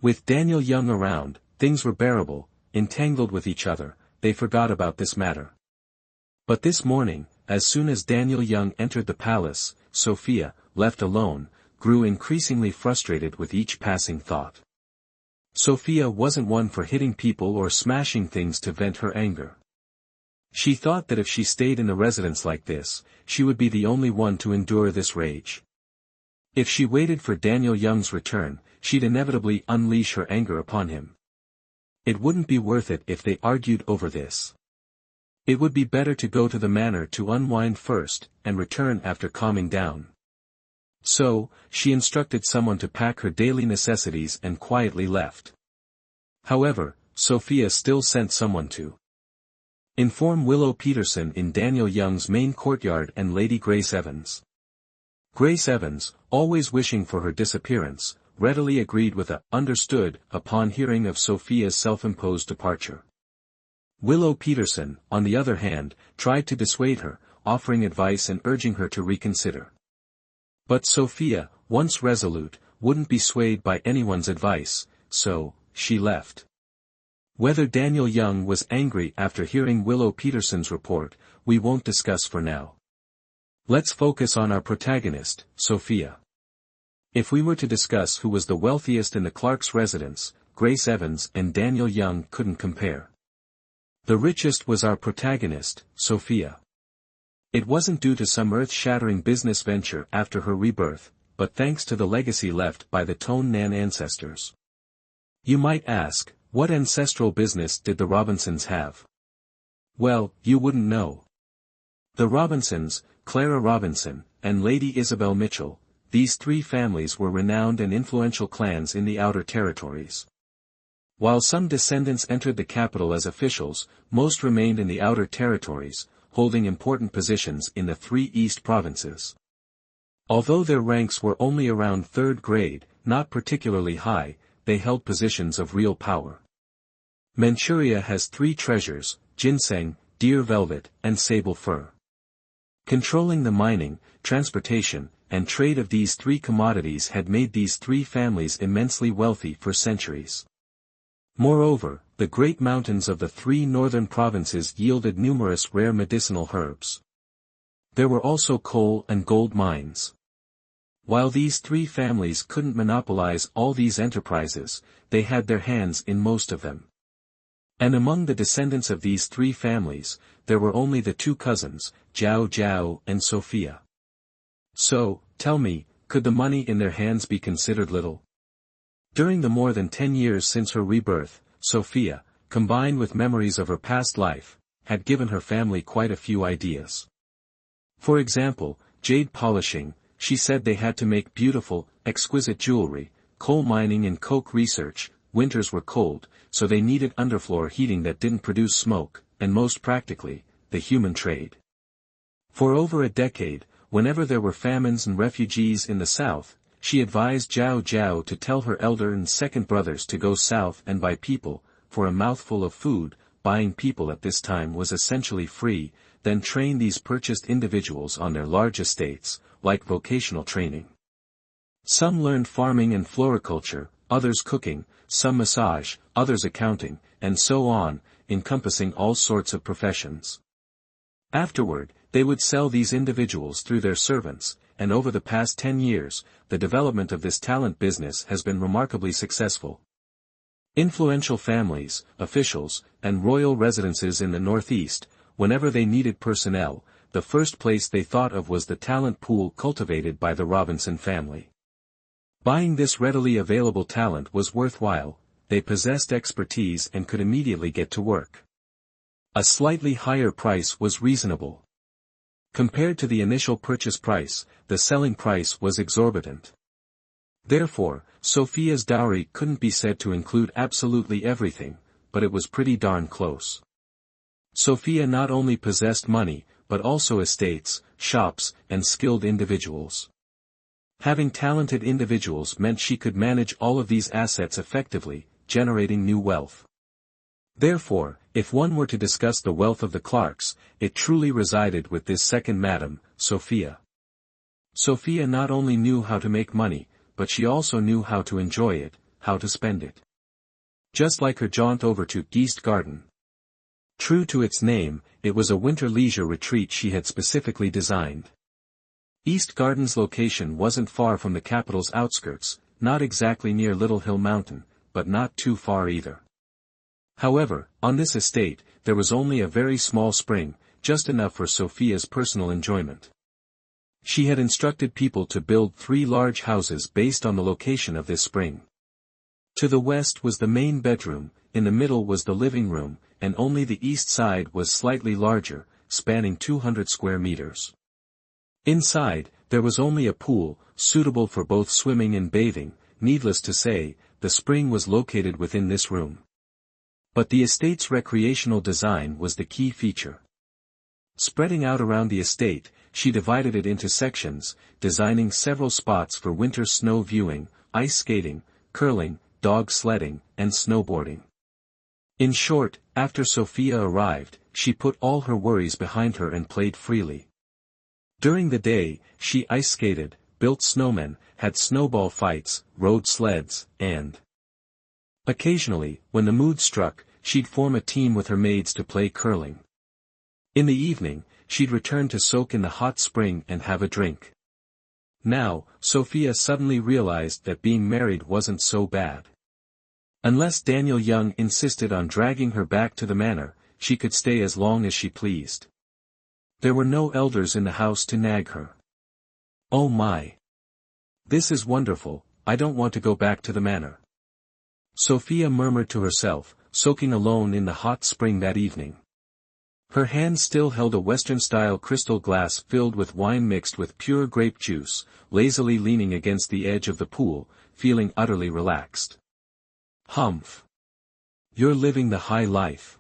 With Daniel Young around, things were bearable, entangled with each other, they forgot about this matter. But this morning, as soon as Daniel Young entered the palace, Sophia, left alone, grew increasingly frustrated with each passing thought. Sophia wasn't one for hitting people or smashing things to vent her anger. She thought that if she stayed in a residence like this, she would be the only one to endure this rage. If she waited for Daniel Young's return, she'd inevitably unleash her anger upon him. It wouldn't be worth it if they argued over this. It would be better to go to the manor to unwind first, and return after calming down. So, she instructed someone to pack her daily necessities and quietly left. However, Sophia still sent someone to inform Willow Peterson in Daniel Young's main courtyard and Lady Grace Evans. Grace Evans, always wishing for her disappearance, readily agreed with a "understood" upon hearing of Sophia's self-imposed departure. Willow Peterson, on the other hand, tried to dissuade her, offering advice and urging her to reconsider. But Sophia, once resolute, wouldn't be swayed by anyone's advice, so she left. Whether Daniel Young was angry after hearing Willow Peterson's report, we won't discuss for now. Let's focus on our protagonist, Sophia. If we were to discuss who was the wealthiest in the Clark's residence, Grace Evans and Daniel Young couldn't compare. The richest was our protagonist, Sophia. It wasn't due to some earth-shattering business venture after her rebirth, but thanks to the legacy left by the Tone Nan ancestors. You might ask, what ancestral business did the Robinsons have? Well, you wouldn't know. The Robinsons, Clara Robinson, and Lady Isabel Mitchell, these three families were renowned and influential clans in the Outer Territories. While some descendants entered the capital as officials, most remained in the Outer Territories, holding important positions in the three East provinces. Although their ranks were only around third grade, not particularly high, they held positions of real power. Manchuria has three treasures: ginseng, deer velvet, and sable fur. Controlling the mining, transportation, and trade of these three commodities had made these three families immensely wealthy for centuries. Moreover, the great mountains of the three northern provinces yielded numerous rare medicinal herbs. There were also coal and gold mines. While these three families couldn't monopolize all these enterprises, they had their hands in most of them. And among the descendants of these three families, there were only the two cousins, Zhao Zhao and Sophia. So, tell me, could the money in their hands be considered little? During the more than 10 years since her rebirth, Sophia, combined with memories of her past life, had given her family quite a few ideas. For example, jade polishing, she said they had to make beautiful, exquisite jewelry; coal mining and coke research, winters were cold, so they needed underfloor heating that didn't produce smoke, and most practically, the human trade. For over a decade, whenever there were famines and refugees in the south, she advised Zhao Zhao to tell her elder and second brothers to go south and buy people. For a mouthful of food, buying people at this time was essentially free, then train these purchased individuals on their large estates, like vocational training. Some learned farming and floriculture, others cooking, some massage, others accounting, and so on, encompassing all sorts of professions. Afterward, they would sell these individuals through their servants, and over the past 10 years, the development of this talent business has been remarkably successful. Influential families, officials, and royal residences in the Northeast, whenever they needed personnel, the first place they thought of was the talent pool cultivated by the Robinson family. Buying this readily available talent was worthwhile; they possessed expertise and could immediately get to work. A slightly higher price was reasonable. Compared to the initial purchase price, the selling price was exorbitant. Therefore, Sophia's dowry couldn't be said to include absolutely everything, but it was pretty darn close. Sophia not only possessed money, but also estates, shops, and skilled individuals. Having talented individuals meant she could manage all of these assets effectively, generating new wealth. Therefore, if one were to discuss the wealth of the Clarks, it truly resided with this second madam, Sophia. Sophia not only knew how to make money, but she also knew how to enjoy it, how to spend it. Just like her jaunt over to East Garden. True to its name, it was a winter leisure retreat she had specifically designed. East Garden's location wasn't far from the capital's outskirts, not exactly near Little Hill Mountain, but not too far either. However, on this estate, there was only a very small spring, just enough for Sophia's personal enjoyment. She had instructed people to build 3 large houses based on the location of this spring. To the west was the main bedroom, in the middle was the living room, and only the east side was slightly larger, spanning 200 square meters. Inside, there was only a pool, suitable for both swimming and bathing. Needless to say, the spring was located within this room. But the estate's recreational design was the key feature. Spreading out around the estate, she divided it into sections, designing several spots for winter snow viewing, ice skating, curling, dog sledding, and snowboarding. In short, after Sophia arrived, she put all her worries behind her and played freely. During the day, she ice skated, built snowmen, had snowball fights, rode sleds, and occasionally, when the mood struck, she'd form a team with her maids to play curling. In the evening, she'd return to soak in the hot spring and have a drink. Now, Sophia suddenly realized that being married wasn't so bad. Unless Daniel Young insisted on dragging her back to the manor, she could stay as long as she pleased. There were no elders in the house to nag her. Oh my! This is wonderful, I don't want to go back to the manor. Sophia murmured to herself, soaking alone in the hot spring that evening. Her hand still held a Western-style crystal glass filled with wine mixed with pure grape juice, lazily leaning against the edge of the pool, feeling utterly relaxed. Humph! You're living the high life.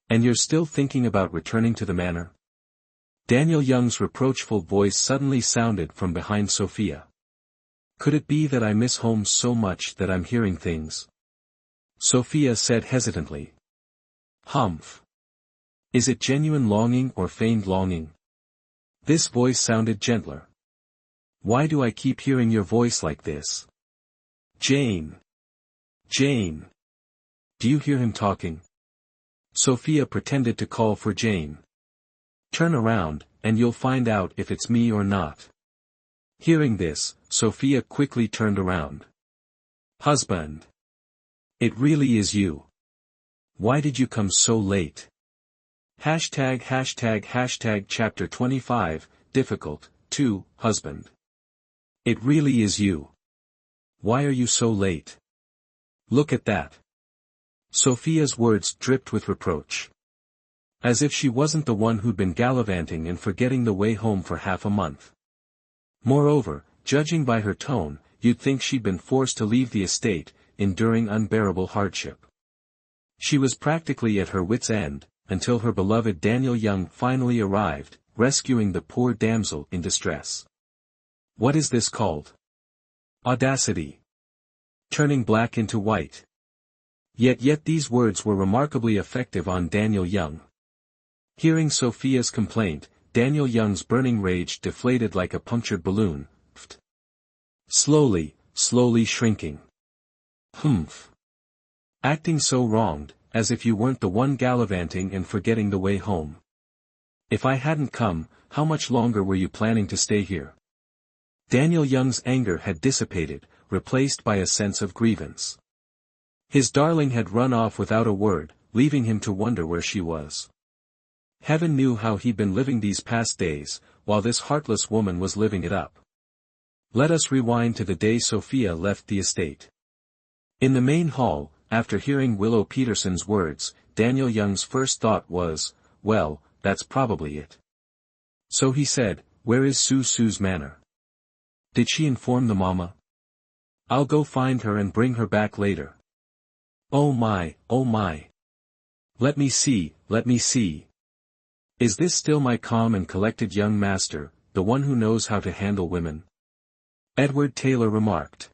And you're still thinking about returning to the manor? Daniel Young's reproachful voice suddenly sounded from behind Sophia. Could it be that I miss home so much that I'm hearing things? Sophia said hesitantly. Humph! Is it genuine longing or feigned longing? This voice sounded gentler. Why do I keep hearing your voice like this? Jane! Jane! Do you hear him talking? Sophia pretended to call for Jane. Turn around, and you'll find out if it's me or not. Hearing this, Sophia quickly turned around. Husband! It really is you. Why did you come so late? Chapter 25, Difficult, 2, Husband. It really is you. Why are you so late? Look at that. Sophia's words dripped with reproach. As if she wasn't the one who'd been gallivanting and forgetting the way home for half a month. Moreover, judging by her tone, you'd think she'd been forced to leave the estate, enduring unbearable hardship. She was practically at her wit's end, until her beloved Daniel Young finally arrived, rescuing the poor damsel in distress. What is this called? Audacity. Turning black into white. Yet these words were remarkably effective on Daniel Young. Hearing Sophia's complaint, Daniel Young's burning rage deflated like a punctured balloon. Slowly shrinking. Humph. Acting so wronged, as if you weren't the one gallivanting and forgetting the way home. If I hadn't come, how much longer were you planning to stay here? Daniel Young's anger had dissipated, replaced by a sense of grievance. His darling had run off without a word, leaving him to wonder where she was. Heaven knew how he'd been living these past days, while this heartless woman was living it up. Let us rewind to the day Sophia left the estate. In the main hall, after hearing Willow Peterson's words, Daniel Young's first thought was, well, that's probably it. So he said, where is Sue's manor? Did she inform the mama? I'll go find her and bring her back later. Oh my, oh my. Let me see. Is this still my calm and collected young master, the one who knows how to handle women? Edward Taylor remarked.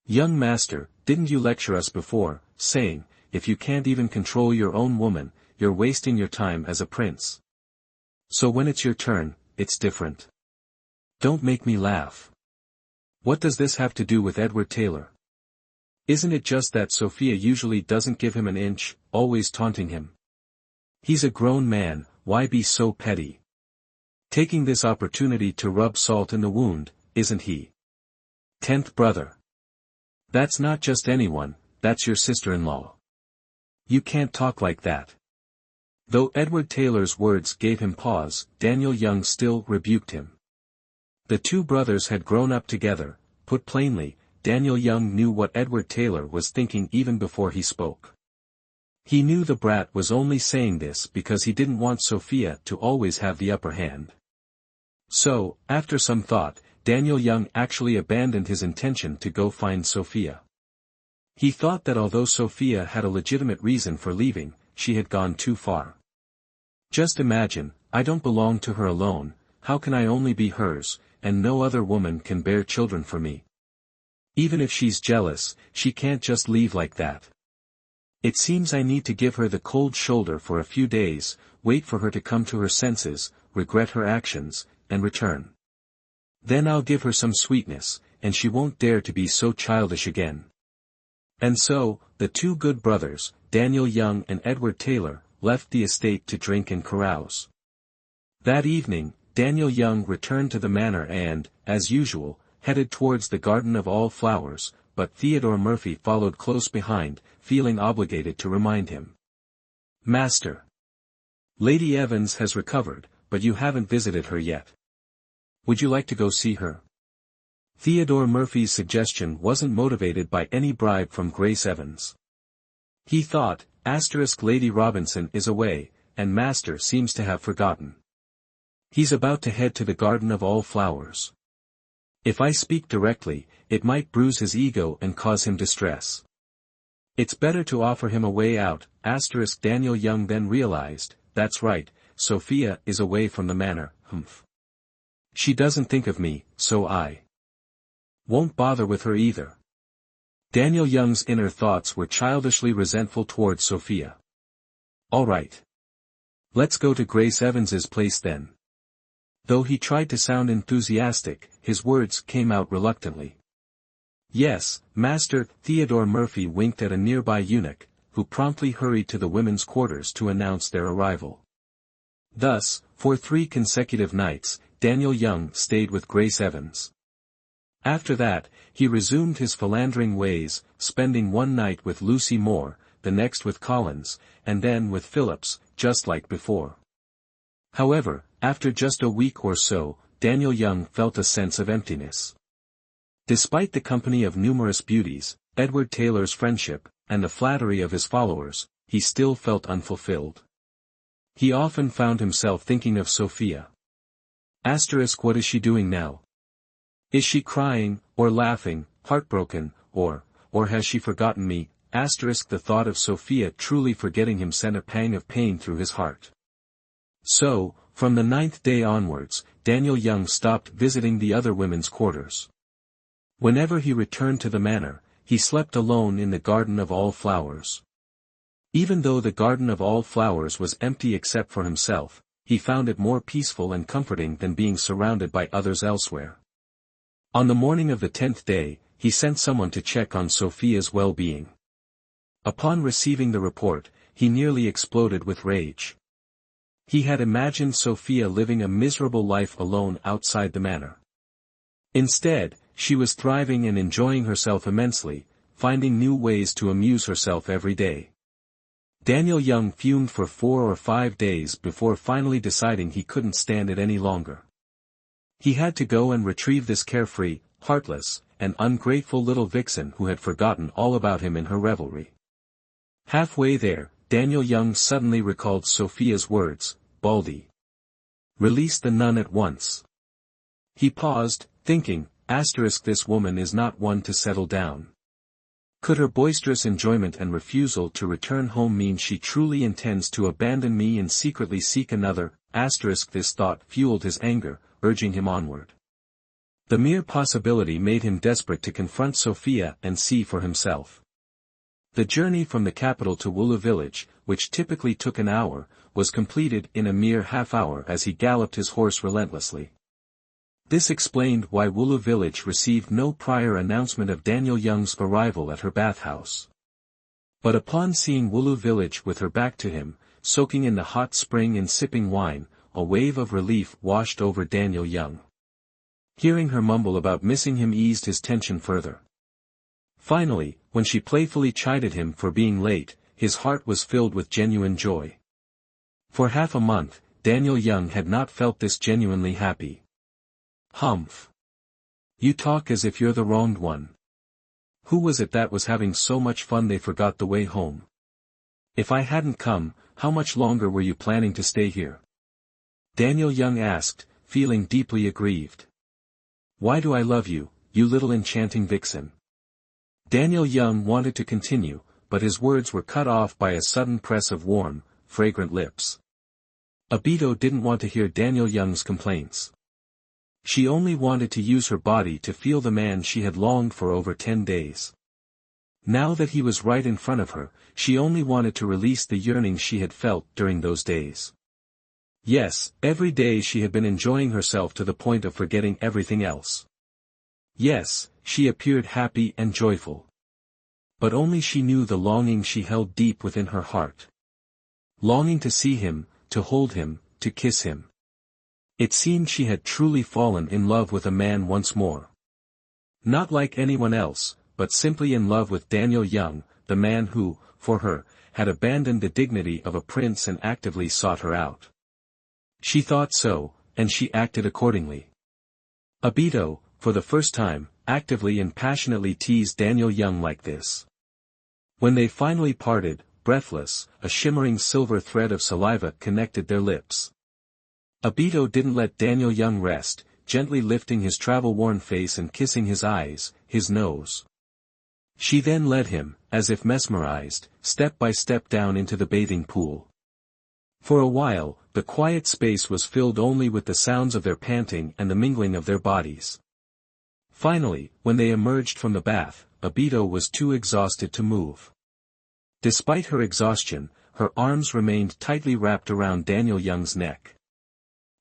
Young master, didn't you lecture us before, saying, if you can't even control your own woman, you're wasting your time as a prince? So when it's your turn, it's different. Don't make me laugh. What does this have to do with Edward Taylor? Isn't it just that Sophia usually doesn't give him an inch, always taunting him? He's a grown man, why be so petty? Taking this opportunity to rub salt in the wound, isn't he? 10th brother. That's not just anyone, that's your sister-in-law. You can't talk like that. Though Edward Taylor's words gave him pause, Daniel Young still rebuked him. The two brothers had grown up together. Put plainly, Daniel Young knew what Edward Taylor was thinking even before he spoke. He knew the brat was only saying this because he didn't want Sophia to always have the upper hand. So, after some thought, Daniel Young actually abandoned his intention to go find Sophia. He thought that although Sophia had a legitimate reason for leaving, she had gone too far. Just imagine, I don't belong to her alone, how can I only be hers, and no other woman can bear children for me? Even if she's jealous, she can't just leave like that. It seems I need to give her the cold shoulder for a few days, wait for her to come to her senses, regret her actions, and return. Then I'll give her some sweetness, and she won't dare to be so childish again. And so, the two good brothers, Daniel Young and Edward Taylor, left the estate to drink and carouse. That evening, Daniel Young returned to the manor and, as usual, headed towards the Garden of All Flowers, but Theodore Murphy followed close behind, feeling obligated to remind him. Master. Lady Evans has recovered, but you haven't visited her yet. Would you like to go see her? Theodore Murphy's suggestion wasn't motivated by any bribe from Grace Evans. He thought, Lady Robinson is away, and Master seems to have forgotten. He's about to head to the Garden of All Flowers. If I speak directly, it might bruise his ego and cause him distress. It's better to offer him a way out. Daniel Young then realized, that's right, Sophia is away from the manor, She doesn't think of me, so I won't bother with her either. Daniel Young's inner thoughts were childishly resentful towards Sophia. All right. Let's go to Grace Evans's place then. Though he tried to sound enthusiastic, his words came out reluctantly. Yes, Master. Theodore Murphy winked at a nearby eunuch, who promptly hurried to the women's quarters to announce their arrival. Thus, for 3 consecutive nights, Daniel Young stayed with Grace Evans. After that, he resumed his philandering ways, spending one night with Lucy Moore, the next with Collins, and then with Phillips, just like before. However, after just a week or so, Daniel Young felt a sense of emptiness. Despite the company of numerous beauties, Edward Taylor's friendship, and the flattery of his followers, he still felt unfulfilled. He often found himself thinking of Sophia. What is she doing now? Is she crying, or laughing, heartbroken, or has she forgotten me? The thought of Sophia truly forgetting him sent a pang of pain through his heart. So, from the 9th day onwards, Daniel Young stopped visiting the other women's quarters. Whenever he returned to the manor, he slept alone in the Garden of All Flowers. Even though the Garden of All Flowers was empty except for himself, he found it more peaceful and comforting than being surrounded by others elsewhere. On the morning of the 10th day, he sent someone to check on Sophia's well-being. Upon receiving the report, he nearly exploded with rage. He had imagined Sophia living a miserable life alone outside the manor. Instead, she was thriving and enjoying herself immensely, finding new ways to amuse herself every day. Daniel Young fumed for 4 or 5 days before finally deciding he couldn't stand it any longer. He had to go and retrieve this carefree, heartless, and ungrateful little vixen who had forgotten all about him in her revelry. Halfway there, Daniel Young suddenly recalled Sophia's words, "Baldy. Release the nun at once." He paused, thinking, this woman is not one to settle down. Could her boisterous enjoyment and refusal to return home mean she truly intends to abandon me and secretly seek another? This thought fueled his anger, urging him onward. The mere possibility made him desperate to confront Sophia and see for himself. The journey from the capital to Woola village, which typically took an hour, was completed in a mere half-hour as he galloped his horse relentlessly. This explained why Wulu village received no prior announcement of Daniel Young's arrival at her bathhouse. But upon seeing Wulu village with her back to him, soaking in the hot spring and sipping wine, a wave of relief washed over Daniel Young. Hearing her mumble about missing him eased his tension further. Finally, when she playfully chided him for being late, his heart was filled with genuine joy. For half a month, Daniel Young had not felt this genuinely happy. Humph. You talk as if you're the wronged one. Who was it that was having so much fun they forgot the way home? If I hadn't come, how much longer were you planning to stay here? Daniel Young asked, feeling deeply aggrieved. Why do I love you, you little enchanting vixen? Daniel Young wanted to continue, but his words were cut off by a sudden press of warm, fragrant lips. Abito didn't want to hear Daniel Young's complaints. She only wanted to use her body to feel the man she had longed for over 10 days. Now that he was right in front of her, she only wanted to release the yearning she had felt during those days. Yes, every day she had been enjoying herself to the point of forgetting everything else. Yes, she appeared happy and joyful. But only she knew the longing she held deep within her heart. Longing to see him, to hold him, to kiss him. It seemed she had truly fallen in love with a man once more. Not like anyone else, but simply in love with Daniel Young, the man who, for her, had abandoned the dignity of a prince and actively sought her out. She thought so, and she acted accordingly. Abito, for the first time, actively and passionately teased Daniel Young like this. When they finally parted, breathless, a shimmering silver thread of saliva connected their lips. Abito didn't let Daniel Young rest, gently lifting his travel-worn face and kissing his eyes, his nose. She then led him, as if mesmerized, step by step down into the bathing pool. For a while, the quiet space was filled only with the sounds of their panting and the mingling of their bodies. Finally, when they emerged from the bath, Abito was too exhausted to move. Despite her exhaustion, her arms remained tightly wrapped around Daniel Young's neck.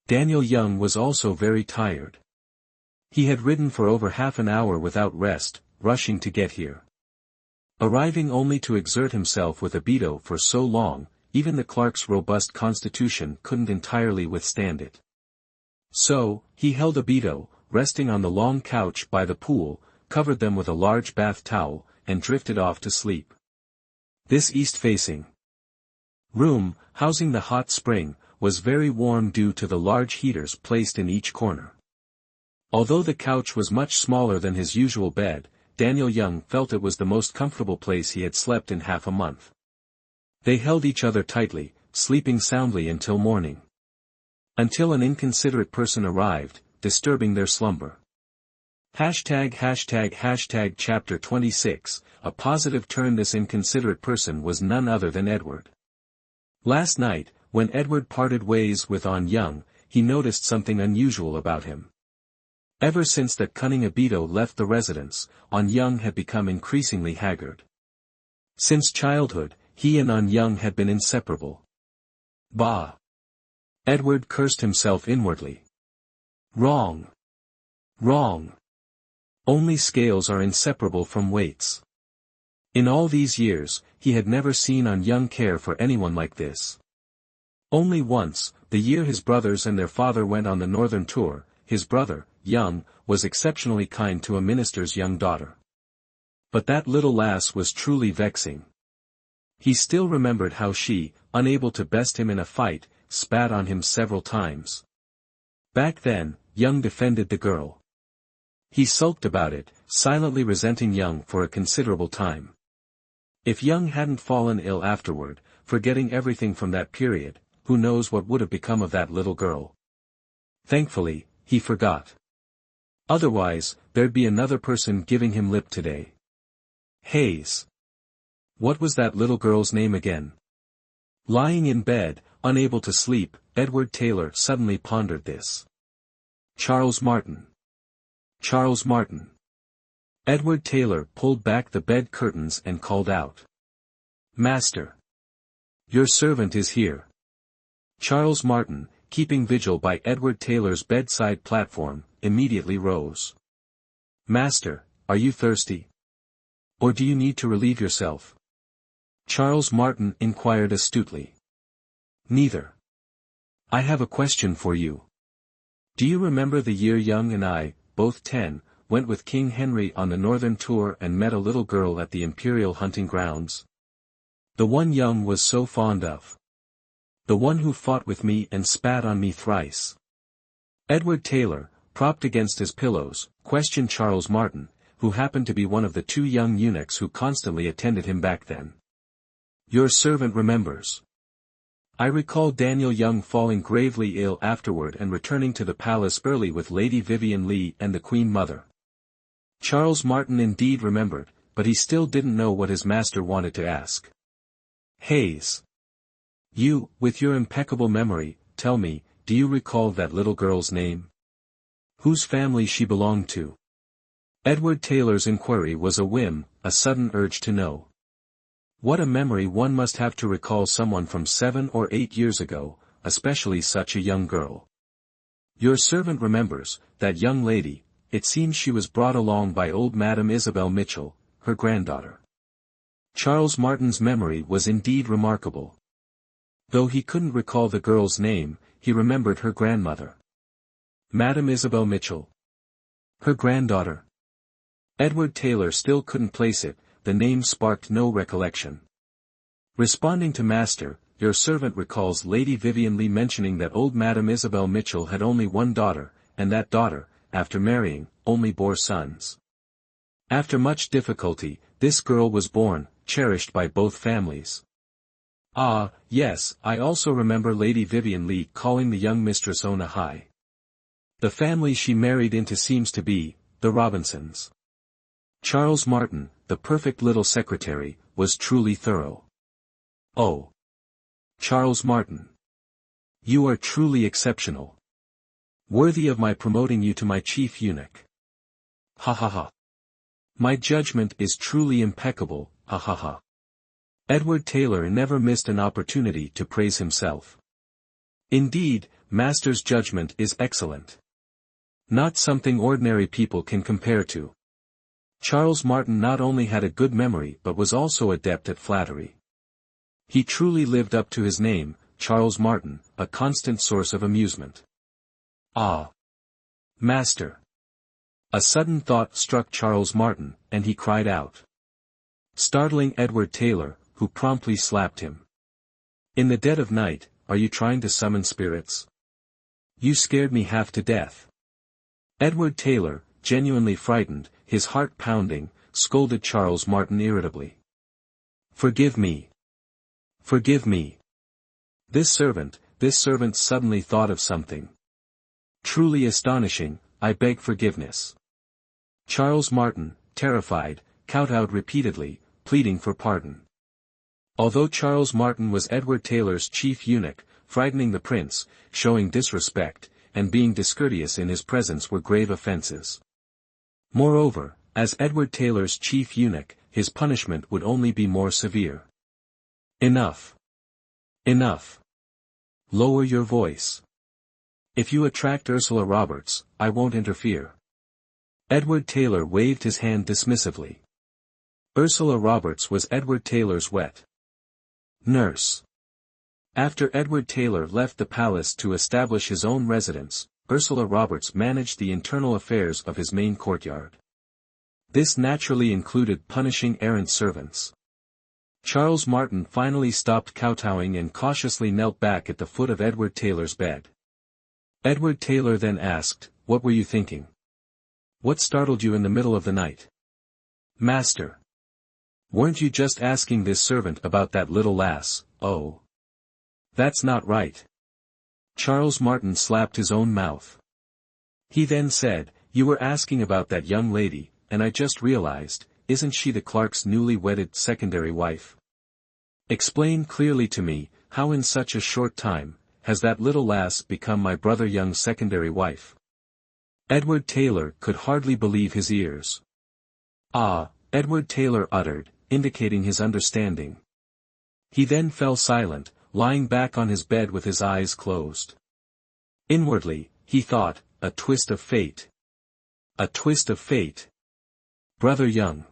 Daniel Young was also very tired. He had ridden for over half an hour without rest, rushing to get here. Arriving only to exert himself with Abito for so long, even the clerk's robust constitution couldn't entirely withstand it. So, he held Abito, resting on the long couch by the pool, covered them with a large bath towel, and drifted off to sleep. This east-facing room, housing the hot spring, was very warm due to the large heaters placed in each corner. Although the couch was much smaller than his usual bed, Daniel Young felt it was the most comfortable place he had slept in half a month. They held each other tightly, sleeping soundly until morning. Until an inconsiderate person arrived, disturbing their slumber. #### Chapter 26, a positive turn. This inconsiderate person was none other than Edward. Last night, when Edward parted ways with On Young, he noticed something unusual about him. Ever since that cunning Abito left the residence, On Young had become increasingly haggard. Since childhood, he and On Young had been inseparable. Bah! Edward cursed himself inwardly. Wrong! Wrong! Only scales are inseparable from weights. In all these years, he had never seen On Young care for anyone like this. Only once, the year his brothers and their father went on the northern tour, his brother, Young, was exceptionally kind to a minister's young daughter. But that little lass was truly vexing. He still remembered how she, unable to best him in a fight, spat on him several times. Back then, Young defended the girl. He sulked about it, silently resenting Young for a considerable time. If Young hadn't fallen ill afterward, forgetting everything from that period, who knows what would have become of that little girl. Thankfully, he forgot. Otherwise, there'd be another person giving him lip today. Hayes. What was that little girl's name again? Lying in bed, unable to sleep, Edward Taylor suddenly pondered this. Charles Martin. Charles Martin. Edward Taylor pulled back the bed curtains and called out. Master. Your servant is here. Charles Martin, keeping vigil by Edward Taylor's bedside platform, immediately rose. "Master, are you thirsty? Or do you need to relieve yourself?" Charles Martin inquired astutely. "Neither. I have a question for you. Do you remember the year Young and I, both 10, went with King Henry on the northern tour and met a little girl at the imperial hunting grounds? The one Young was so fond of. The one who fought with me and spat on me thrice." Edward Taylor, propped against his pillows, questioned Charles Martin, who happened to be one of the 2 young eunuchs who constantly attended him back then. "Your servant remembers. I recall Daniel Young falling gravely ill afterward and returning to the palace early with Lady Vivian Leigh and the Queen Mother." Charles Martin indeed remembered, but he still didn't know what his master wanted to ask. "Hayes. You, with your impeccable memory, tell me, do you recall that little girl's name? Whose family she belonged to?" Edward Taylor's inquiry was a whim, a sudden urge to know. What a memory one must have to recall someone from 7 or 8 years ago, especially such a young girl. "Your servant remembers, that young lady. It seems she was brought along by old Madame Isabel Mitchell, her granddaughter." Charles Martin's memory was indeed remarkable. Though he couldn't recall the girl's name, he remembered her grandmother. Madame Isabel Mitchell. Her granddaughter. Edward Taylor still couldn't place it, the name sparked no recollection. Responding to Master, your servant recalls Lady Vivian Leigh mentioning that old Madame Isabel Mitchell had only one daughter, and that daughter, after marrying, only bore sons. After much difficulty, this girl was born, cherished by both families. Ah, yes, I also remember Lady Vivian Leigh calling the young mistress Ona High. The family she married into seems to be, the Robinsons. Charles Martin, the perfect little secretary, was truly thorough. Oh. Charles Martin. You are truly exceptional. Worthy of my promoting you to my chief eunuch. Ha ha ha. My judgment is truly impeccable, ha ha ha. Edward Taylor never missed an opportunity to praise himself. Indeed, Master's judgment is excellent. Not something ordinary people can compare to. Charles Martin not only had a good memory but was also adept at flattery. He truly lived up to his name, Charles Martin, a constant source of amusement. Ah! Master! A sudden thought struck Charles Martin, and he cried out, startling Edward Taylor, who promptly slapped him. In the dead of night, are you trying to summon spirits? You scared me half to death. Edward Taylor, genuinely frightened, his heart pounding, scolded Charles Martin irritably. Forgive me. Forgive me. This servant suddenly thought of something truly astonishing. I beg forgiveness. Charles Martin, terrified, kowtowed repeatedly, pleading for pardon. Although Charles Martin was Edward Taylor's chief eunuch, frightening the prince, showing disrespect, and being discourteous in his presence were grave offenses. Moreover, as Edward Taylor's chief eunuch, his punishment would only be more severe. Enough. Enough. Lower your voice. If you attract Ursula Roberts, I won't interfere. Edward Taylor waved his hand dismissively. Ursula Roberts was Edward Taylor's wet nurse. After Edward Taylor left the palace to establish his own residence, Ursula Roberts managed the internal affairs of his main courtyard. This naturally included punishing errant servants. Charles Martin finally stopped kowtowing and cautiously knelt back at the foot of Edward Taylor's bed. Edward Taylor then asked, "What were you thinking? What startled you in the middle of the night?" "Master. Weren't you just asking this servant about that little lass?" "Oh. That's not right." Charles Martin slapped his own mouth. He then said, "You were asking about that young lady, and I just realized, isn't she the clerk's newly wedded secondary wife? Explain clearly to me, how in such a short time, has that little lass become my brother Young's secondary wife?" Edward Taylor could hardly believe his ears. "Ah," Edward Taylor uttered, indicating his understanding. He then fell silent, lying back on his bed with his eyes closed. Inwardly, he thought, a twist of fate. A twist of fate. Brother Young.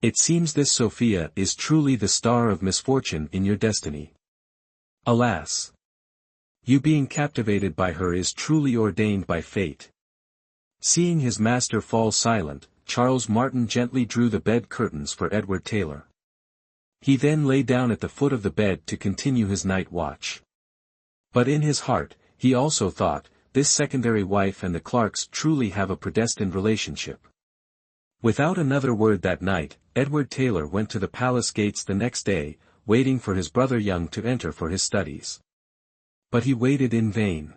It seems this Sophia is truly the star of misfortune in your destiny. Alas! You being captivated by her is truly ordained by fate. Seeing his master fall silent, Charles Martin gently drew the bed curtains for Edward Taylor. He then lay down at the foot of the bed to continue his night watch. But in his heart, he also thought, this secondary wife and the Clarks truly have a predestined relationship. Without another word that night, Edward Taylor went to the palace gates the next day, waiting for his brother Young to enter for his studies. But he waited in vain.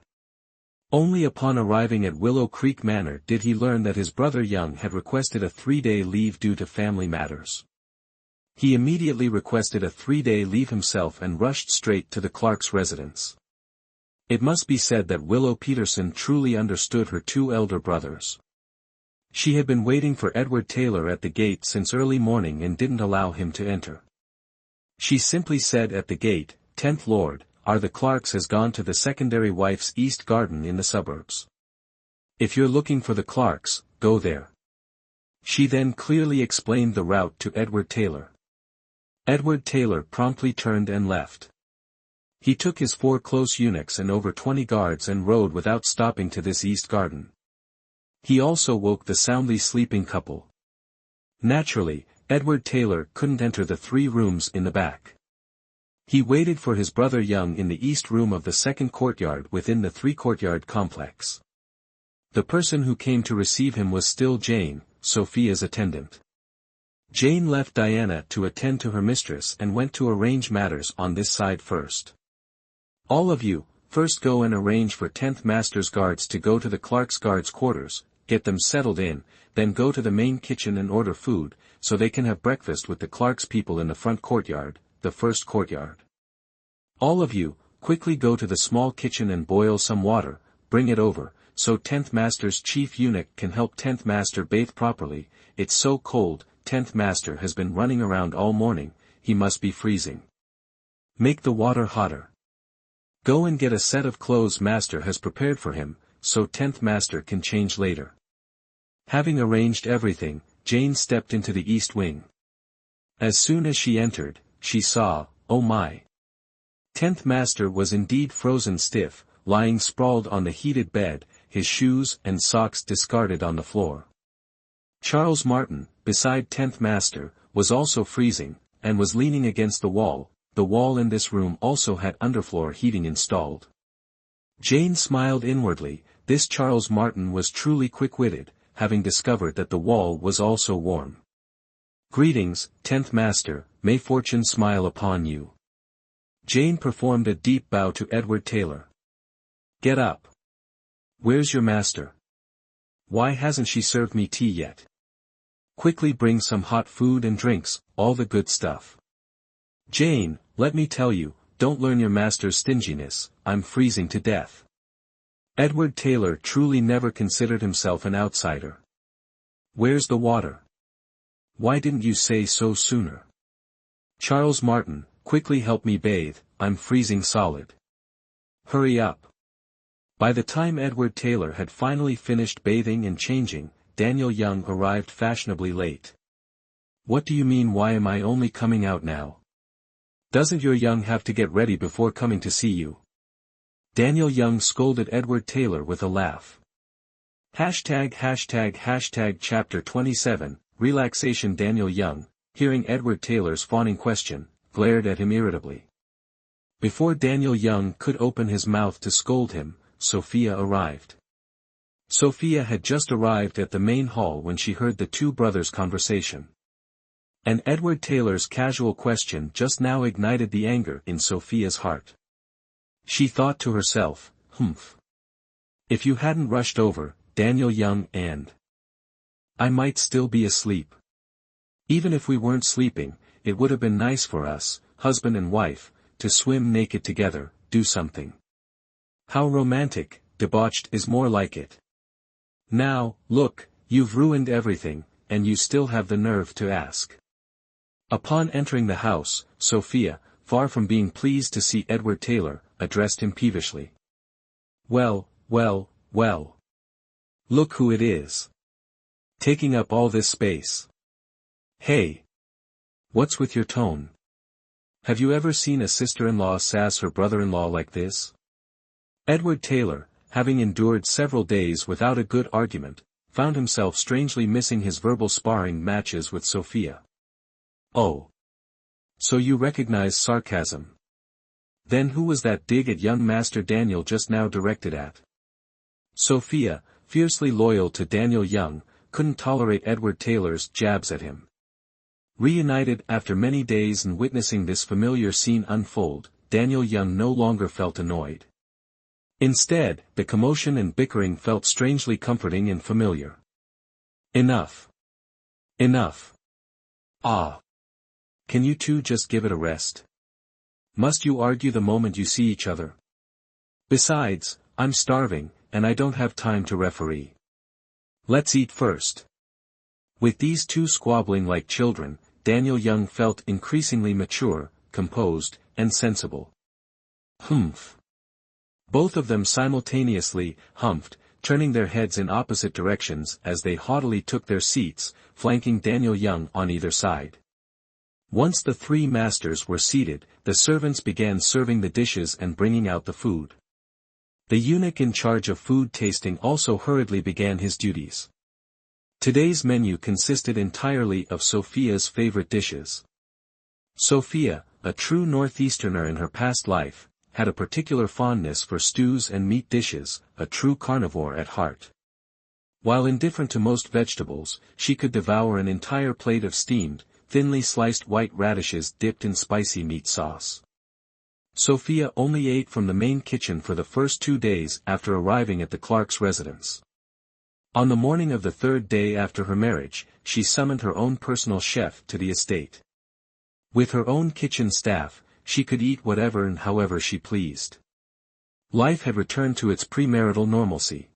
Only upon arriving at Willow Creek Manor did he learn that his brother Young had requested a 3-day leave due to family matters. He immediately requested a 3-day leave himself and rushed straight to the Clarks' residence. It must be said that Willow Peterson truly understood her 2 elder brothers. She had been waiting for Edward Taylor at the gate since early morning and didn't allow him to enter. She simply said at the gate, "10th Lord, the Clarks has gone to the secondary wife's east garden in the suburbs. If you're looking for the Clarks, go there." She then clearly explained the route to Edward Taylor. Edward Taylor promptly turned and left. He took his 4 close eunuchs and over 20 guards and rode without stopping to this east garden. He also woke the soundly sleeping couple. Naturally, Edward Taylor couldn't enter the 3 rooms in the back. He waited for his brother Young in the east room of the second courtyard within the 3-courtyard complex. The person who came to receive him was still Jane, Sophia's attendant. Jane left Diana to attend to her mistress and went to arrange matters on this side first. "All of you, first go and arrange for 10th Master's guards to go to the Clarks' guards' quarters, get them settled in, then go to the main kitchen and order food, so they can have breakfast with the Clarks people in the front courtyard, the first courtyard. All of you, quickly go to the small kitchen and boil some water, bring it over, so 10th Master's chief eunuch can help 10th Master bathe properly. It's so cold, 10th Master has been running around all morning, he must be freezing. Make the water hotter. Go and get a set of clothes Master has prepared for him, so 10th Master can change later." Having arranged everything, Jane stepped into the east wing. As soon as she entered, she saw, oh my! 10th Master was indeed frozen stiff, lying sprawled on the heated bed, his shoes and socks discarded on the floor. Charles Martin, beside 10th Master, was also freezing, and was leaning against the wall. The wall in this room also had underfloor heating installed. Jane smiled inwardly. This Charles Martin was truly quick-witted, having discovered that the wall was also warm. "Greetings, 10th Master, may fortune smile upon you." Jane performed a deep bow to Edward Taylor. "Get up. Where's your master? Why hasn't she served me tea yet? Quickly bring some hot food and drinks, all the good stuff. Jane, let me tell you, don't learn your master's stinginess, I'm freezing to death." Edward Taylor truly never considered himself an outsider. "Where's the water? Why didn't you say so sooner? Charles Martin, quickly help me bathe, I'm freezing solid. Hurry up." By the time Edward Taylor had finally finished bathing and changing, Daniel Young arrived fashionably late. "What do you mean, why am I only coming out now? Doesn't your Young have to get ready before coming to see you?" Daniel Young scolded Edward Taylor with a laugh. Chapter 27, Relaxation. Daniel Young, hearing Edward Taylor's fawning question, glared at him irritably. Before Daniel Young could open his mouth to scold him, Sophia arrived. Sophia had just arrived at the main hall when she heard the 2 brothers' conversation. And Edward Taylor's casual question just now ignited the anger in Sophia's heart. She thought to herself, "Humph. If you hadn't rushed over, Daniel Young, and I might still be asleep. Even if we weren't sleeping, it would have been nice for us, husband and wife, to swim naked together, do something. How romantic, debauched is more like it. Now, look, you've ruined everything, and you still have the nerve to ask." Upon entering the house, Sophia, far from being pleased to see Edward Taylor, addressed him peevishly. Well, well, well. Look who it is. Taking up all this space. Hey. What's with your tone? Have you ever seen a sister-in-law sass her brother-in-law like this? Edward Taylor, having endured several days without a good argument, found himself strangely missing his verbal sparring matches with Sophia. Oh. So you recognize sarcasm. Then who was that dig at young Master Daniel just now directed at? Sophia, fiercely loyal to Daniel Young, couldn't tolerate Edward Taylor's jabs at him. Reunited after many days and witnessing this familiar scene unfold, Daniel Young no longer felt annoyed. Instead, the commotion and bickering felt strangely comforting and familiar. Enough. Enough. Ah. Can you two just give it a rest? Must you argue the moment you see each other? Besides, I'm starving, and I don't have time to referee. Let's eat first. With these two squabbling like children, Daniel Young felt increasingly mature, composed, and sensible. Humph. Both of them simultaneously humphed, turning their heads in opposite directions as they haughtily took their seats, flanking Daniel Young on either side. Once the three masters were seated, the servants began serving the dishes and bringing out the food. The eunuch in charge of food tasting also hurriedly began his duties. Today's menu consisted entirely of Sophia's favorite dishes. Sophia, a true northeasterner in her past life, had a particular fondness for stews and meat dishes, a true carnivore at heart. While indifferent to most vegetables, she could devour an entire plate of steamed, thinly sliced white radishes dipped in spicy meat sauce. Sophia only ate from the main kitchen for the first 2 days after arriving at the Clark's residence. On the morning of the 3rd day after her marriage, she summoned her own personal chef to the estate. With her own kitchen staff, she could eat whatever and however she pleased. Life had returned to its premarital normalcy.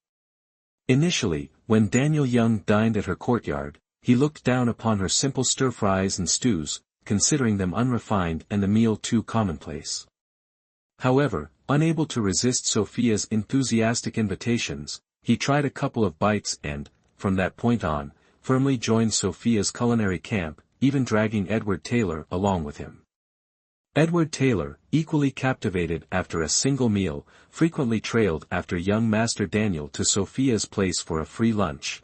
Initially, when Daniel Young dined at her courtyard, he looked down upon her simple stir-fries and stews, considering them unrefined and the meal too commonplace. However, unable to resist Sophia's enthusiastic invitations, he tried a couple of bites and, from that point on, firmly joined Sophia's culinary camp, even dragging Edward Taylor along with him. Edward Taylor, equally captivated after a single meal, frequently trailed after young Master Daniel to Sophia's place for a free lunch.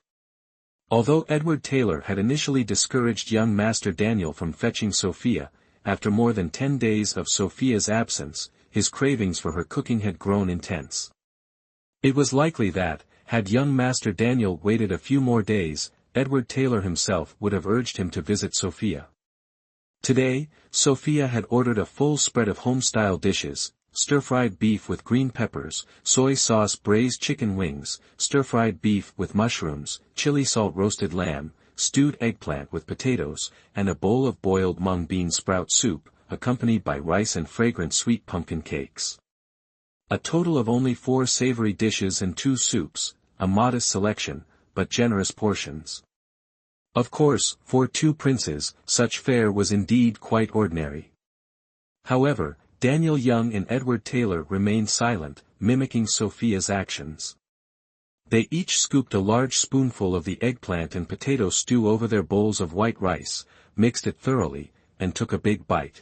Although Edward Taylor had initially discouraged young Master Daniel from fetching Sophia, after more than 10 days of Sophia's absence, his cravings for her cooking had grown intense. It was likely that, had young Master Daniel waited a few more days, Edward Taylor himself would have urged him to visit Sophia. Today, Sophia had ordered a full spread of home-style dishes: stir-fried beef with green peppers, soy sauce braised chicken wings, stir-fried beef with mushrooms, chili salt roasted lamb, stewed eggplant with potatoes, and a bowl of boiled mung bean sprout soup, accompanied by rice and fragrant sweet pumpkin cakes. A total of only 4 savory dishes and 2 soups, a modest selection, but generous portions. Of course, for 2 princes, such fare was indeed quite ordinary. However, Daniel Young and Edward Taylor remained silent, mimicking Sophia's actions. They each scooped a large spoonful of the eggplant and potato stew over their bowls of white rice, mixed it thoroughly, and took a big bite.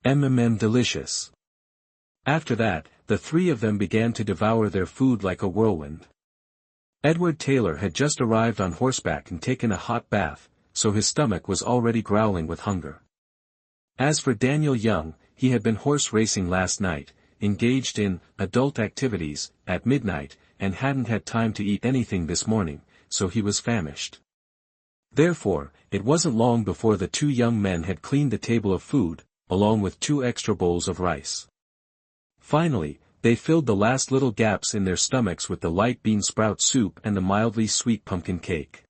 Delicious. After that, the 3 of them began to devour their food like a whirlwind. Edward Taylor had just arrived on horseback and taken a hot bath, so his stomach was already growling with hunger. As for Daniel Young, he had been horse racing last night, engaged in adult activities at midnight, and hadn't had time to eat anything this morning, so he was famished. Therefore, it wasn't long before the 2 young men had cleaned the table of food, along with 2 extra bowls of rice. Finally, they filled the last little gaps in their stomachs with the light bean sprout soup and the mildly sweet pumpkin cake.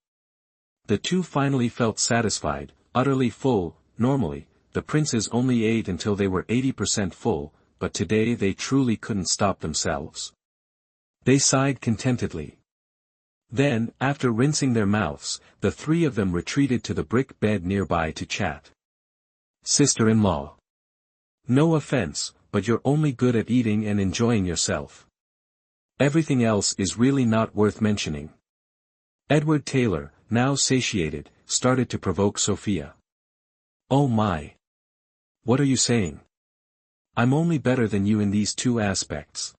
The 2 finally felt satisfied, utterly full. Normally, the princes only ate until they were 80% full, but today they truly couldn't stop themselves. They sighed contentedly. Then, after rinsing their mouths, the 3 of them retreated to the brick bed nearby to chat. Sister-in-law. No offense, but you're only good at eating and enjoying yourself. Everything else is really not worth mentioning. Edward Taylor, now satiated, started to provoke Sophia. Oh my! What are you saying? I'm only better than you in these two aspects.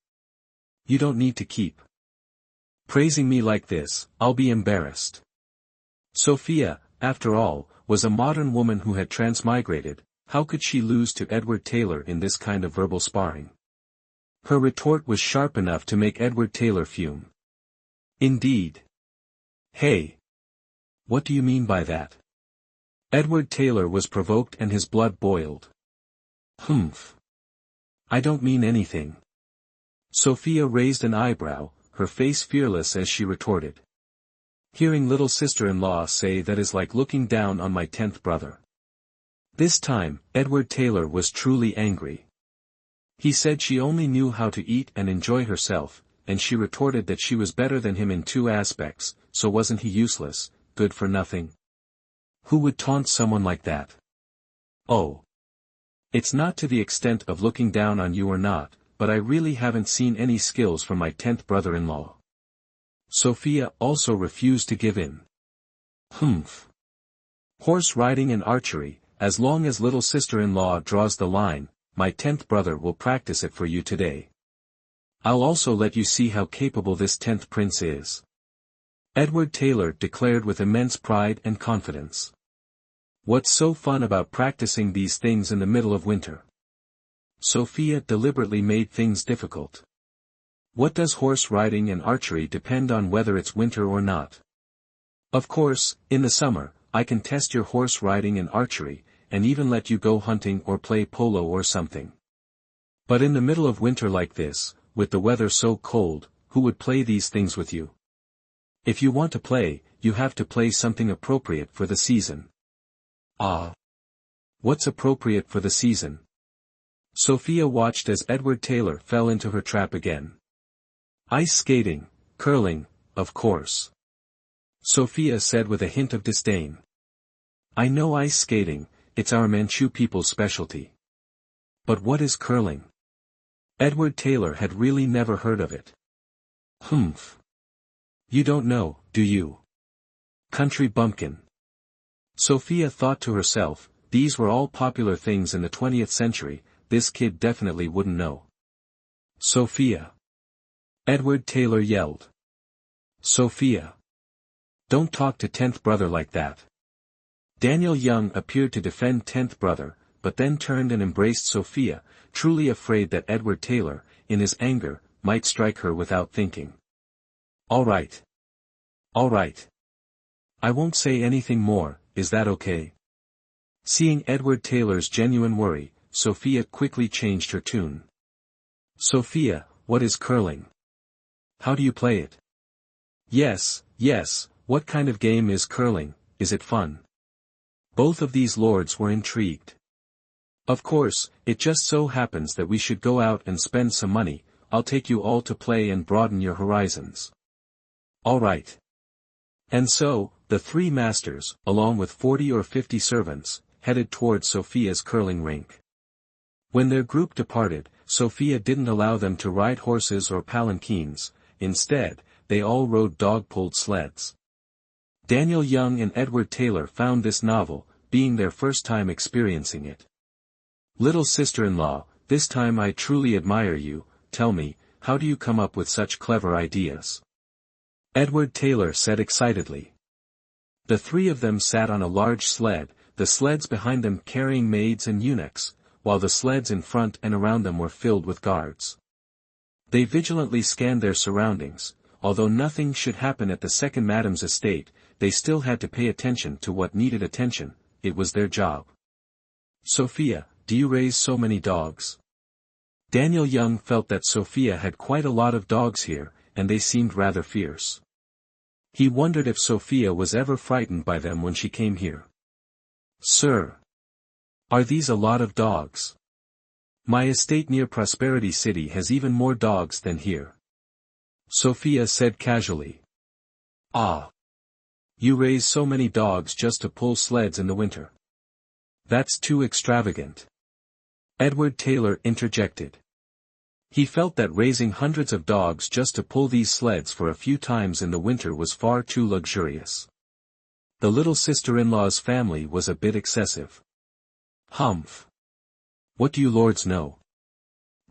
You don't need to keep praising me like this, I'll be embarrassed. Sophia, after all, was a modern woman who had transmigrated. How could she lose to Edward Taylor in this kind of verbal sparring? Her retort was sharp enough to make Edward Taylor fume. Indeed. Hey! What do you mean by that? Edward Taylor was provoked and his blood boiled. Humph. I don't mean anything. Sophia raised an eyebrow, her face fearless as she retorted. Hearing little sister-in-law say that is like looking down on my 10th brother. This time, Edward Taylor was truly angry. He said she only knew how to eat and enjoy herself, and she retorted that she was better than him in two aspects, so wasn't he useless, good for nothing? Who would taunt someone like that? Oh. It's not to the extent of looking down on you or not, but I really haven't seen any skills from my 10th brother-in-law. Sophia also refused to give in. Humph. Horse riding and archery, as long as little sister-in-law draws the line, my 10th brother will practice it for you today. I'll also let you see how capable this 10th prince is. Edward Taylor declared with immense pride and confidence. What's so fun about practicing these things in the middle of winter? Sophia deliberately made things difficult. What does horse riding and archery depend on whether it's winter or not? Of course, in the summer, I can test your horse riding and archery, and even let you go hunting or play polo or something. But in the middle of winter like this, with the weather so cold, who would play these things with you? If you want to play, you have to play something appropriate for the season. Ah. What's appropriate for the season? Sophia watched as Edward Taylor fell into her trap again. Ice skating, curling, of course. Sophia said with a hint of disdain. I know ice skating, it's our Manchu people's specialty. But what is curling? Edward Taylor had really never heard of it. Humph. You don't know, do you? Country bumpkin. Sophia thought to herself, these were all popular things in the 20th century, this kid definitely wouldn't know. Sophia. Edward Taylor yelled. Sophia. Don't talk to 10th brother like that. Daniel Young appeared to defend 10th brother, but then turned and embraced Sophia, truly afraid that Edward Taylor, in his anger, might strike her without thinking. All right. All right. I won't say anything more, is that okay? Seeing Edward Taylor's genuine worry, Sophia quickly changed her tune. Sophia, what is curling? How do you play it? Yes, what kind of game is curling, is it fun? Both of these lords were intrigued. Of course, it just so happens that we should go out and spend some money, I'll take you all to play and broaden your horizons. All right. And so, the three masters, along with 40 or 50 servants, headed towards Sophia's curling rink. When their group departed, Sophia didn't allow them to ride horses or palanquins, instead, they all rode dog-pulled sleds. Daniel Young and Edward Taylor found this novel, being their first time experiencing it. Little sister-in-law, this time I truly admire you, tell me, how do you come up with such clever ideas? Edward Taylor said excitedly. The three of them sat on a large sled, the sleds behind them carrying maids and eunuchs, while the sleds in front and around them were filled with guards. They vigilantly scanned their surroundings, although nothing should happen at the second madam's estate, they still had to pay attention to what needed attention, it was their job. Sophia, do you raise so many dogs? Daniel Young felt that Sophia had quite a lot of dogs here, and they seemed rather fierce. He wondered if Sophia was ever frightened by them when she came here. Sir. Are these a lot of dogs? My estate near Prosperity City has even more dogs than here. Sophia said casually. Ah. You raise so many dogs just to pull sleds in the winter. That's too extravagant. Edward Taylor interjected. He felt that raising hundreds of dogs just to pull these sleds for a few times in the winter was far too luxurious. The little sister-in-law's family was a bit excessive. Humph. What do you lords know?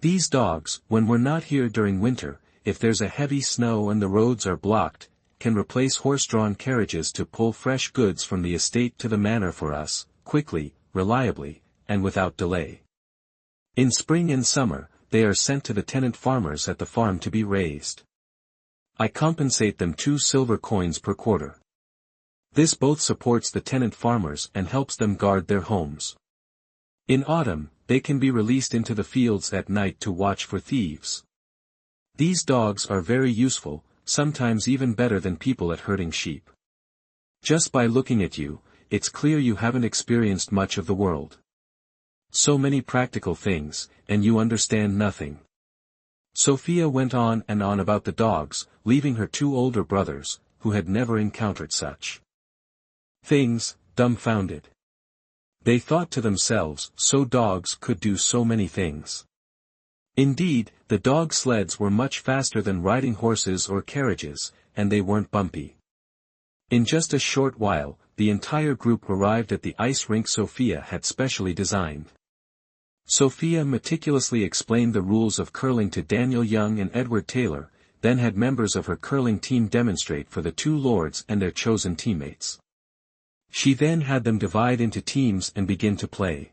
These dogs, when we're not here during winter, if there's a heavy snow and the roads are blocked, can replace horse-drawn carriages to pull fresh goods from the estate to the manor for us, quickly, reliably, and without delay. In spring and summer, they are sent to the tenant farmers at the farm to be raised. I compensate them 2 silver coins per quarter. This both supports the tenant farmers and helps them guard their homes. In autumn, they can be released into the fields at night to watch for thieves. These dogs are very useful, sometimes even better than people at herding sheep. Just by looking at you, it's clear you haven't experienced much of the world. So many practical things, and you understand nothing. Sophia went on and on about the dogs, leaving her 2 older brothers, who had never encountered such things, dumbfounded. They thought to themselves, so dogs could do so many things. Indeed, the dog sleds were much faster than riding horses or carriages, and they weren't bumpy. In just a short while, the entire group arrived at the ice rink Sophia had specially designed. Sophia meticulously explained the rules of curling to Daniel Young and Edward Taylor, then had members of her curling team demonstrate for the 2 lords and their chosen teammates. She then had them divide into teams and begin to play.